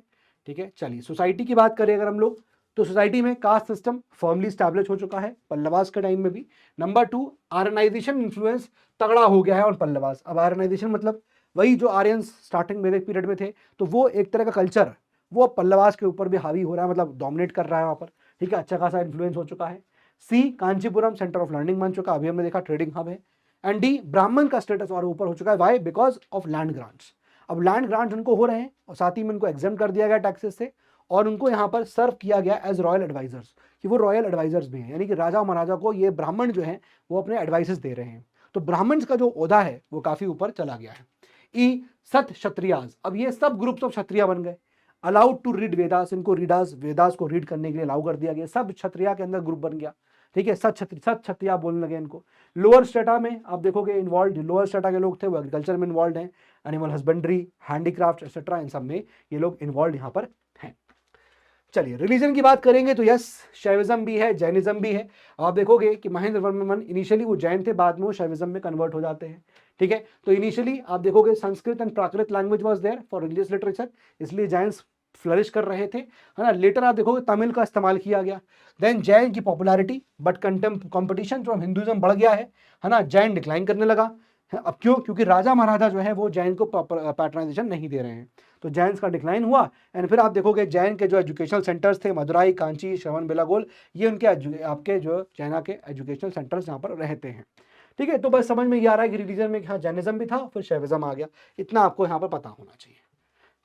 ठीक है। चलिए, सोसाइटी की बात करें अगर हम लोग, तो सोसाइटी में कास्ट सिस्टम फर्मली स्टैब्लिश हो चुका है, पल्लवास के टाइम में भी। नंबर 2, आर्यनाइजेशन इन्फ्लुएंस तगड़ा हो गया है और पल्लवास। अब आर्यनाइजेशन मतलब वही जो आर्यंस स्टार्टिंग वैदिक पीरियड में थे, तो वो एक तरह का कल्चर वो पल्लवास के ऊपर भी हावी हो रहा है, मतलब डोमिनेट कर रहा है वहाँ पर, ठीक है। अच्छा खासा इन्फ्लुएंस हो चुका है। See, Kanchipuram centre of learning बन चुका, अभी हमने देखा ट्रेडिंग हब है। एंड डी, ब्राह्मण का स्टेटस और ऊपर हो चुका है। Why? Because of land grants. अब लैंड ग्रांट्स उनको हो रहे हैं और साथ ही में उनको एग्जाम कर दिया गया टैक्सेस से, और उनको यहाँ पर सर्व किया गया एज रॉयल एडवाइजर्स, कि वो रॉयल एडवाइजर्स भी हैं, यानी कि राजा महाराजा को ये ब्राह्मण जो है वो अपने एडवाइसेस दे रहे हैं। तो ब्राह्मण्स का जो ओहदा है वो काफी ऊपर चला गया है। ई, सत क्षत्रियाज, अब ये सब ग्रुप्स ऑफ क्षत्रिया बन गए। अलाउड टू रीड वेदास, इनको रीडास, वेदास को रीड करने के लिए अलाउ कर दिया गया, सब क्षत्रिया के अंदर ग्रुप बन गया, ठीक है। सत क्षत्रिया बोलने लगे इनको। लोअर स्टेटा में आप देखोगे इन्वॉल्व, लोअर स्टेटा के लोग थे वो एग्रीकल्चर में इन्वॉल्व हैं, एनिमल हस्बेंड्री, हैंडीक्राफ्ट एक्सेट्रा, इन सब में ये लोग इन्वॉल्व यहाँ पर हैं। चलिए, रिलीजन की बात करेंगे तो यस, शैविज्म भी है, जैनिज्म भी है। आप देखोगे कि महेंद्र वर्मन इनिशियली वो जैन थे, बाद में वो शैविज्म में कन्वर्ट हो जाते हैं, ठीक है। तो इनिशियली आप देखोगे Sanskrit and Prakrit language was there for religious literature, इसलिए जैन्स फ्लरिश कर रहे थे, है ना। लेटर आप देखोगे तमिल का इस्तेमाल किया गया। देन जैन की पॉपुलैरिटी, बट कंपटीशन जो हिंदुइज्म बढ़ गया है ना, जैन डिक्लाइन करने लगा। अब क्यों? क्योंकि राजा महाराजा जो है वो जैन को पैट्रनाइजेशन नहीं दे रहे हैं, तो जैन का डिक्लाइन हुआ। एंड फिर आप देखोगे जैन के जो एजुकेशनल सेंटर्स थे, मदुराई, कांची, श्रवण बेलागोल, ये उनके आपके जो चाइना के एजुकेशनल सेंटर्स यहाँ पर रहते हैं, ठीक है। तो बस समझ में ये आ रहा है कि रिलीजन में हाँ जैनिज्म भी था, फिर शैविज्म आ गया, इतना आपको यहाँ पर पता होना चाहिए,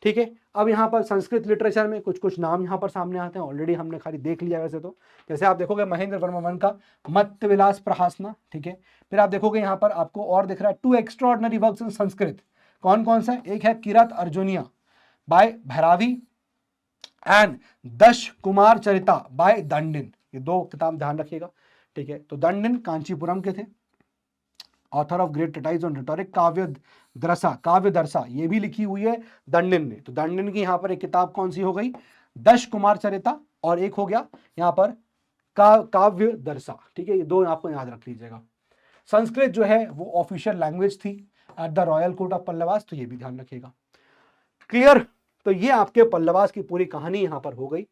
ठीक है। अब यहाँ पर संस्कृत लिटरेचर में कुछ कुछ नाम यहाँ पर सामने आते हैं, ऑलरेडी हमने खाली देख लिया वैसे तो। जैसे आप देखोगे महेंद्र वर्मन का मत्त विलास प्रहासना, ठीक है। फिर आप देखोगे यहाँ पर आपको और दिख रहा है 2 एक्स्ट्राऑर्डिनरी वर्क्स इन संस्कृत, कौन कौन सा? एक है किरत अर्जुनिया, बाय भैरावी एंड दश कुमार चरिता बाय दंडिन। ये दो किताब ध्यान रखिएगा, ठीक है। तो दंडिन कांचीपुरम के थे, author of great treatise on rhetoric. Kavyadarsha ये भी लिखी हुई है दंडिन ने। तो दंडिन की यहाँ पर एक किताब कौन सी हो गई, दश कुमार चरिता, और एक हो गया यहाँ पर काव्य दरसा, ठीक है। ये दो आपको याद रख लीजिएगा। संस्कृत जो है वो ऑफिशियल लैंग्वेज थी at the royal court of Pallavas, तो ये भी ध्यान रखिएगा। क्लियर। तो ये आपके पल्लवास की पूरी कहानी यहाँ पर हो गई।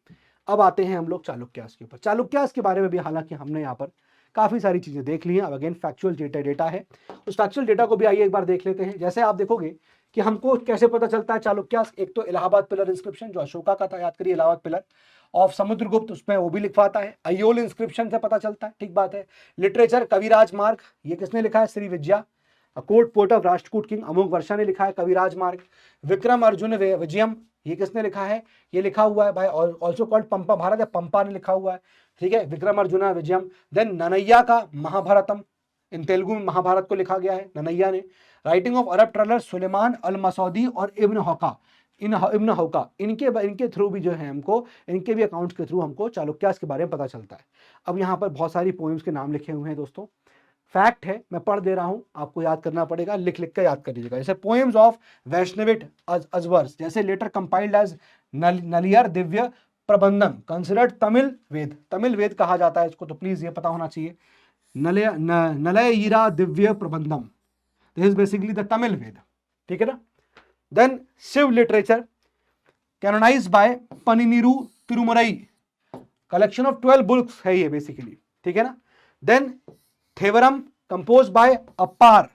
अब आते हैं हम लोग चालुक्यास के ऊपर। चालुक्यास के बारे में भी हालांकि हमने यहाँ पर काफी सारी चीजें देख ली हैं। अब अगेन फैक्चुअल डेटा है, उस फैक्चुअल डेटा को भी आइए एक बार देख लेते हैं। जैसे आप देखोगे कि हमको कैसे पता चलता है चालुक्यास, एक तो इलाहाबाद पिलर इंस्क्रिप्शन जो अशोका का था, याद करिए इलाहाबाद पिलर ऑफ समुद्रगुप्त, उसमें वो भी लिखवाता है। अयोल इंस्क्रिप्शन से पता चलता है, ठीक बात है। लिटरेचर कविराज मार्ग, ये किसने लिखा है, Shri Vijaya. Court poet of Rashtrakuta king Amoghavarsha ने लिखा है कविराज मार्ग। विक्रम अर्जुन विजयम, ये किसने लिखा है, ये लिखा हुआ है भाई ऑल्सो कॉल्ड पंपा भारत, या पंपा ने लिखा हुआ है, ठीक है। विक्रम अर्जुन विजयम। देन ननैया का महाभारतम, इन तेलुगु में महाभारत को लिखा गया है ननैया ने। Writing of Arab traveller Suleman al Masudi और इब्न हौका, इब्न हौका, इनके थ्रू भी जो है हमको, इनके भी अकाउंट्स के थ्रू हमको चालुक्यास के बारे में पता चलता है। अब यहाँ पर बहुत सारी पोएम्स के नाम लिखे हुए हैं दोस्तों, फैक्ट है, मैं पढ़ दे रहा हूं, आपको याद करना पड़ेगा, लिख लिख कर याद कर लीजिएगा। जैसे पोएम्स ऑफ वैष्णविट अजवर्स, जैसे letter compiled as नलियर Divya Prabandham, considered Tamil वेद, तमिल वेद कहा जाता है इसको, तो प्लीज ये पता होना चाहिए। Nalayira Divya Prabandham, this is basically the Tamil Veda, ठीक है ना। Then Shiva literature canonised by Panniru Tirumurai, collection of 12 books है ये बेसिकली, ठीक है ना। Then थेवरम compose by Appar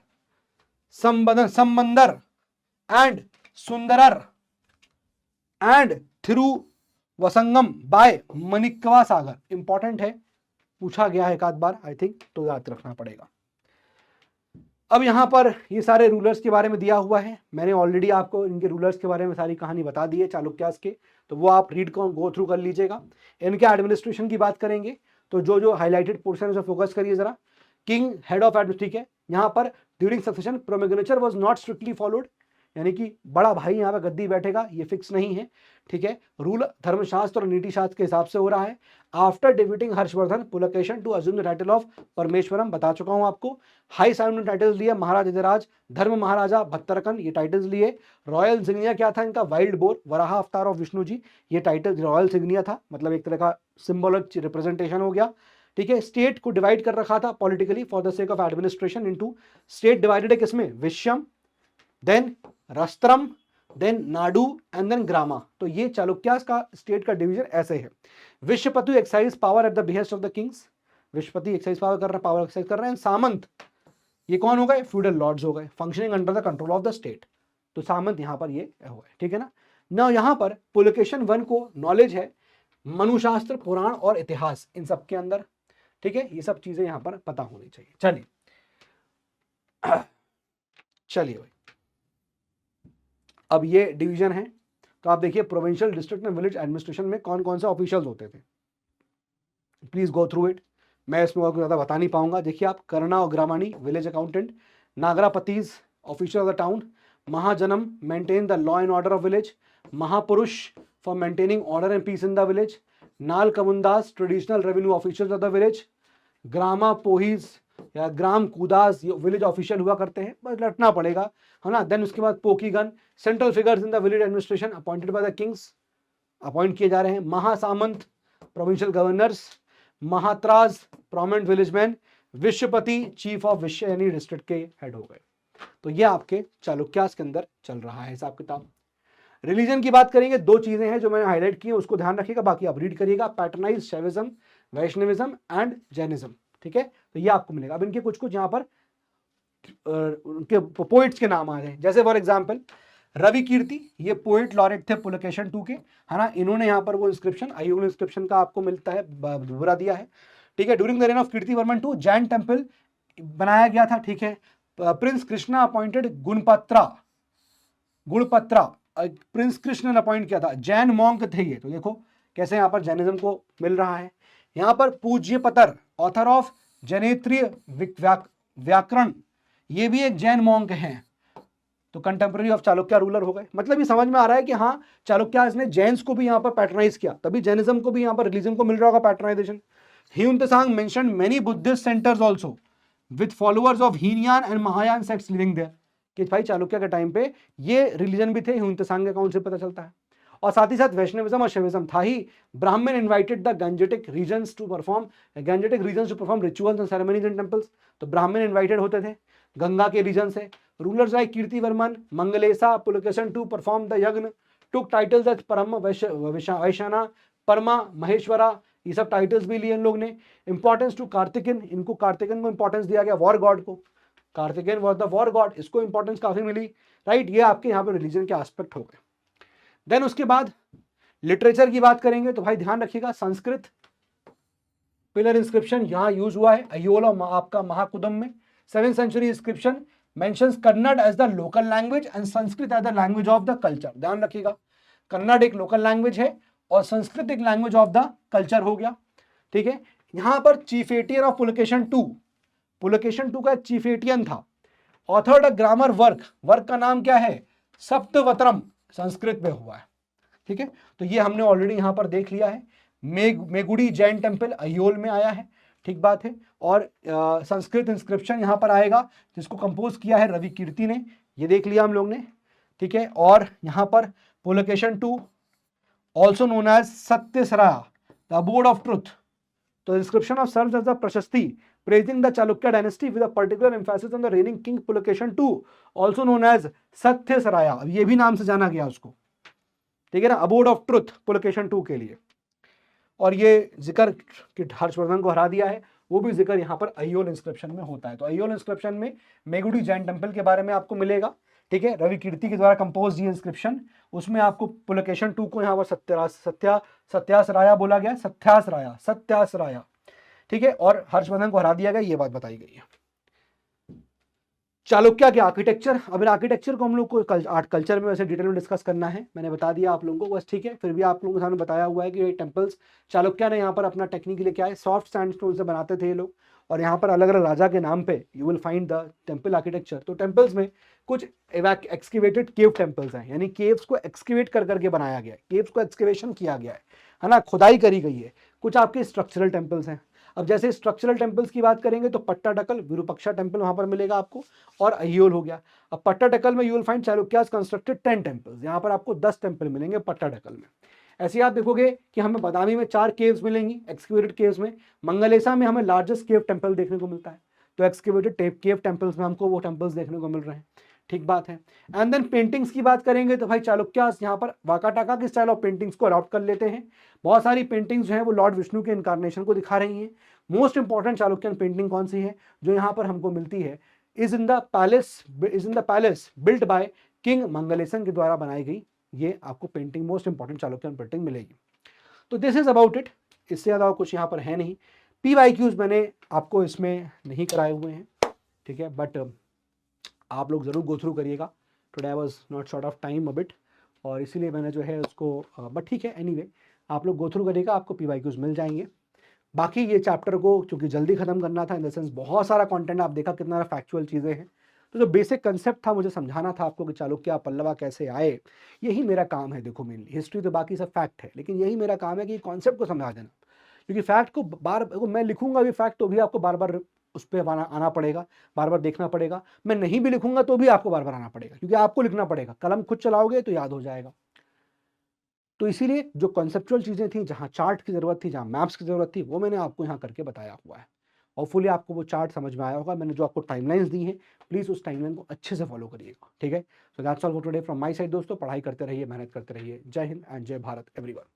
Sambandar and Sundarar and Thiruvasagam by Manikkavasagar. Important है, पूछा गया है एक आध बार आई थिंक, तो याद रखना पड़ेगा। अब यहां पर ये सारे रूलर्स के बारे में दिया हुआ है, मैंने ऑलरेडी आपको इनके रूलर्स के बारे में सारी कहानी बता दी है चालुक्यास के, तो वो आप रीड गो थ्रू कर लीजिएगा। इनके एडमिनिस्ट्रेशन की बात करेंगे तो जो जो हाईलाइटेड पोर्शन है उसे फोकस करिए जरा। किंग हेड ऑफ एडमिनिस्ट्रेशन, ठीक है। यहाँ पर during succession primogeniture was not strictly followed, यानी कि बड़ा भाई यहाँ पर गद्दी बैठेगा ये फिक्स नहीं है, ठीक है। रूल धर्मशास्त्र और नीति शास्त्र के हिसाब से हो रहा है। After defeating Harshavardhana Pulakeshin to assume the title of Parameshwaram, बता चुका हूं आपको। हाई साउंड टाइटल्स लिए, महाराज अधिराज, धर्म महाराजा, भत्तरकन, ये टाइटल्स लिए। रॉयल सिग्निया क्या था इनका, वाइल्ड बोर, वराह अवतार ऑफ विष्णु जी, ये टाइटल रॉयल सिग्निया था, मतलब एक तरह का सिंबॉलिक रिप्रेजेंटेशन हो गया, ठीक है। स्टेट को डिवाइड कर रखा था politically for the sake of administration into, state divided है किसमें, vishayam, then rashtram, then nadu and then grama. तो ये चालुक्यास का स्टेट का डिवीजन ऐसे है। Vishayapati exercise power at the behest of the kings, vishayapati exercise power कर रहे हैं, पावर एक्साइज कर रहे हैं। सामंत, ये कौन हो गए, फ्यूडल लॉर्ड्स हो गए, functioning under the control of the state, तो सामंत यहां पर ये हुआ है, ठीक है ना। ना यहां पर पुलकेशन 1 को नॉलेज है मनुशास्त्र, पुराण और इतिहास, इन सब के अंदर, ठीक है। ये सब चीजें यहां पर पता होनी चाहिए। चलिए भाई, अब ये डिवीजन है, तो आप देखिए provincial, district and village administration में कौन कौन से ऑफिशियल्स होते थे, प्लीज गो थ्रू इट, मैं इसमें और ज्यादा बता नहीं पाऊंगा। देखिए आप, करना और gramani village accountant, nagarapatis official of the town, mahajanam maintain the law and order of village, mahapurusha for maintaining order and peace in the village, nal gamundas traditional revenue official of the village, grama bhogis या ग्राम कुदास विलेज ऑफिशियल हुआ करते हैं, बस रटना पड़ेगा, है ना। देन उसके बाद pokigan, central figures in the village administration appointed by the kings, appoint किए जा रहे हैं। Mahasamanta provincial governors, mahattaras prominent villagemen, vishayapati chief of vishaya यानी डिस्ट्रिक्ट के हेड हो गए। तो ये आपके चालुक्यास के अंदर चल रहा है हिसाब किताब। रिलीजन की बात करेंगे, दो चीजें हैं जो मैंने हाईलाइट की है, उसको ध्यान रखिएगा, बाकी आप रीड करिएगा। Patronise Shaivism, Vaishnavism and Jainism, ठीक है। तो ये आपको मिलेगा। अब इनके कुछ कुछ यहाँ पर उनके पोइट्स के नाम आ रहे हैं, जैसे फॉर एग्जाम्पल रवि कीर्ति, ये पोइट लॉरेट थे पुलकेशन 2 के, है ना। इन्होंने यहाँ पर वो इंस्क्रिप्शन, अयोल इंस्क्रिप्शन का आपको मिलता है, बुरा दिया है, ठीक है। During the reign of Kirtivarman 2 Jain temple बनाया गया था, ठीक है। Prince Krishna appointed Gunapatra, prince Krishna ने अपॉइंट किया था, जैन मॉन्क थे ये। तो देखो कैसे यहाँ पर जैनिज्म को मिल रहा है। यहाँ पर पूज्य पतर ऑथर ऑफ जनेत्रीय व्याकरण, ये भी एक जैन मॉन्क हैं। तो कंटेम्प्रेरी ऑफ चालुक्य रूलर हो गए। मतलब ये समझ में आ रहा है कि हाँ, चालुक्यास ने जैन्स को भी यहाँ पर पैटर्नाइज किया, तभी जैनिज्म को भी यहाँ पर रिलीजन को मिल रहा होगा patronisation. Hiuen Tsang mention many Buddhist centres also with followers of Hinayana and Mahayana sects living there, कि भाई चालुक्य के टाइम पे ये रिलीजन भी थे, ह्यून-त्सांग के अकाउंट से पता चलता है। और साथ ही साथ वैष्णविज्म और शैविज्म था ही। Brahman invited the Gangetic regions to perform rituals and ceremonies in temples, तो ब्राह्मण इनवाइटेड होते थे गंगा के रीजन से। Rulers like Kirtivarman, Mangalesha, Pulakeshin to perform the yajna, took titles as परम वैशाना, परमा, महेश्वरा, ये सब टाइटल्स भी लिए इन लोग ने। इंपॉर्टेंस टू कार्तिकेन, इनको कार्तिकेन को इंपॉर्टेंस दिया गया, वॉर गॉड को। Karthikeyan was the war God, इसको इंपॉर्टेंस काफी मिली, राइट। ये आपके यहाँ पे रिलीजन के एस्पेक्ट हो गए। देन उसके बाद लिटरेचर की बात करेंगे तो भाई ध्यान रखिएगा, संस्कृत पिलर इंस्क्रिप्शन यहाँ यूज हुआ है अयोल और आपका महाकुदम में। 7th century inscription mentions Kannada as the local language and Sanskrit as the language of the culture. ध्यान रखिएगा, कन्नड़ एक लोकल लैंग्वेज है और संस्कृत एक लैंग्वेज ऑफ द कल्चर हो गया, ठीक है। यहां पर चीफेटियन ऑफ पुलकेशन टू का चीफेटियन था। ऑथर्ड अ ग्रामर वर्क का नाम क्या है, सप्तवत्रम, संस्कृत में हुआ है, ठीक है। तो ये हमने ऑलरेडी यहां पर देख लिया है। मेगुड़ी जैन टेम्पल अयोल में आया है, ठीक बात है। और संस्कृत इंस्क्रिप्शन यहां पर आएगा जिसको कंपोज किया है रवि कीर्ति ने, ये देख लिया हम लोग ने, ठीक है। और यहां पर Pulakeshin 2 also known as Satyashraya the abode of truth, तो inscription of serves as the prashasti praising the Chalukya dynasty with a particular emphasis on the reigning king Pulakeshin II, also known as Satyasaraya, अब ये भी नाम से जाना गया उसको, ठीक है ना, अबोर्ड ऑफ ट्रुथ पुलकेशन 2 के लिए। और ये जिक्र कि हर्षवर्धन को हरा दिया है, वो भी जिक्र यहाँ पर अयोल इंस्क्रिप्शन में होता है। तो अयोल इंस्क्रिप्शन में मेगुडी जैन टेम्पल के बारे में आपको मिलेगा, ठीक है, रवि कीर्ति के द्वारा कंपोज ये इंस्क्रिप्शन, उसमें आपको पुलकेशन 2 को यहाँ पर सत्यासराया बोला गया, सत्यासराया, ठीक है, और हर्षवर्धन को हरा दिया गया, ये बात बताई गई है। चालुक्य के आर्किटेक्चर, अब इन आर्किटेक्चर को हम लोग को आर्ट कल्चर में वैसे डिटेल में डिस्कस करना है, मैंने बता दिया आप लोगों को बस, ठीक है। फिर भी आप लोगों के सामने बताया हुआ है कि ये टेम्पल्स चालुक्य ने यहाँ पर अपना टेक्निक लेके आए, सॉफ्ट सैंडस्टोन से बनाते थे ये लोग, और यहाँ पर अलग अलग राजा के नाम पे you will find the temple architecture. तो टेम्पल्स में कुछ एक्सकेवेटेड केव टेम्पल्स हैं, यानी केव्स को एक्सकेवेट कर करके बनाया गया है, केव्स को एक्सकेवेशन किया गया है ना, खुदाई करी गई है। कुछ आपके स्ट्रक्चरल टेम्पल्स हैं। अब जैसे स्ट्रक्चरल टेम्पल्स की बात करेंगे तो पट्टाडकल विरूपाक्षा टेम्पल वहां पर मिलेगा आपको, और अयोल हो गया। अब पट्टाडकल में you will find Chalukyas constructed 10 temples, यहाँ पर आपको 10 टेम्पल मिलेंगे पट्टाडकल में। ऐसे आप देखोगे कि हमें बादामी में 4 केव्स मिलेंगी एक्सकेवेटेड केव्स में, मंगलेशा में हमें लार्जेस्ट केव टेम्पल देखने को मिलता है, तो एक्सकेवेटेड केव टेम्पल्स में हमको वो टेम्पल्स देखने को मिल रहे हैं, ठीक बात है। एंड देन पेंटिंग्स की बात करेंगे तो भाई चालुक्यास यहाँ पर वाकाटाका की स्टाइल ऑफ पेंटिंग्स को अडॉप्ट कर लेते हैं। बहुत सारी पेंटिंग्स जो है वो लॉर्ड विष्णु के इनकारनेशन को दिखा रही हैं। मोस्ट इंपॉर्टेंट चालुक्यन पेंटिंग कौन सी है जो यहाँ पर हमको मिलती है, is in the palace built by king Mangalesha के द्वारा बनाई गई, ये आपको painting most important Chalukyan painting मिलेगी। तो दिस इज अबाउट इट, इससे ज़्यादा कुछ यहाँ पर है नहीं। PYQs मैंने आपको इसमें नहीं कराए हुए हैं, ठीक है, बट आप लोग ज़रूर गो थ्रू करिएगा। Today I was not short of time a bit, और इसीलिए मैंने जो है उसको, बट ठीक है, एनीवे आप लोग गो थ्रू करिएगा, आपको PYQs मिल जाएंगे। बाकी ये चैप्टर को चूँकि जल्दी खत्म करना था, इन द सेंस बहुत सारा कंटेंट आप देखा कितना फैक्चुअल चीज़ें हैं, तो जो बेसिक कंसेप्ट था मुझे समझाना था आपको कि चालुक्य पल्लवा कैसे आए, यही मेरा काम है। देखो मेनली हिस्ट्री तो बाकी सब फैक्ट है, लेकिन यही मेरा काम है कि कॉन्सेप्ट को समझा देना, क्योंकि फैक्ट को मैं लिखूंगा भी फैक्ट तो भी आपको बार बार उस पर आना पड़ेगा, बार बार देखना पड़ेगा। मैं नहीं भी लिखूंगा तो भी आपको बार बार आना पड़ेगा, क्योंकि आपको लिखना पड़ेगा, कलम खुद चलाओगे तो याद हो जाएगा। तो इसीलिए जो कॉन्सेप्चुअल चीज़ें थी, जहाँ चार्ट की ज़रूरत थी, जहाँ मैप्स की ज़रूरत थी, वो मैंने आपको यहाँ करके बताया हुआ है। होपफुली आपको वो चार्ट समझ में आया होगा। मैंने जो आपको टाइमलाइंस दी है, प्लीज़ उस टाइमलाइन को अच्छे से फॉलो करिएगा, ठीक है। So that's all for today from my side दोस्तों। पढ़ाई करते रहिए, मेहनत करते रहिए। जय हिंद एंड जय भारत एवरीवन।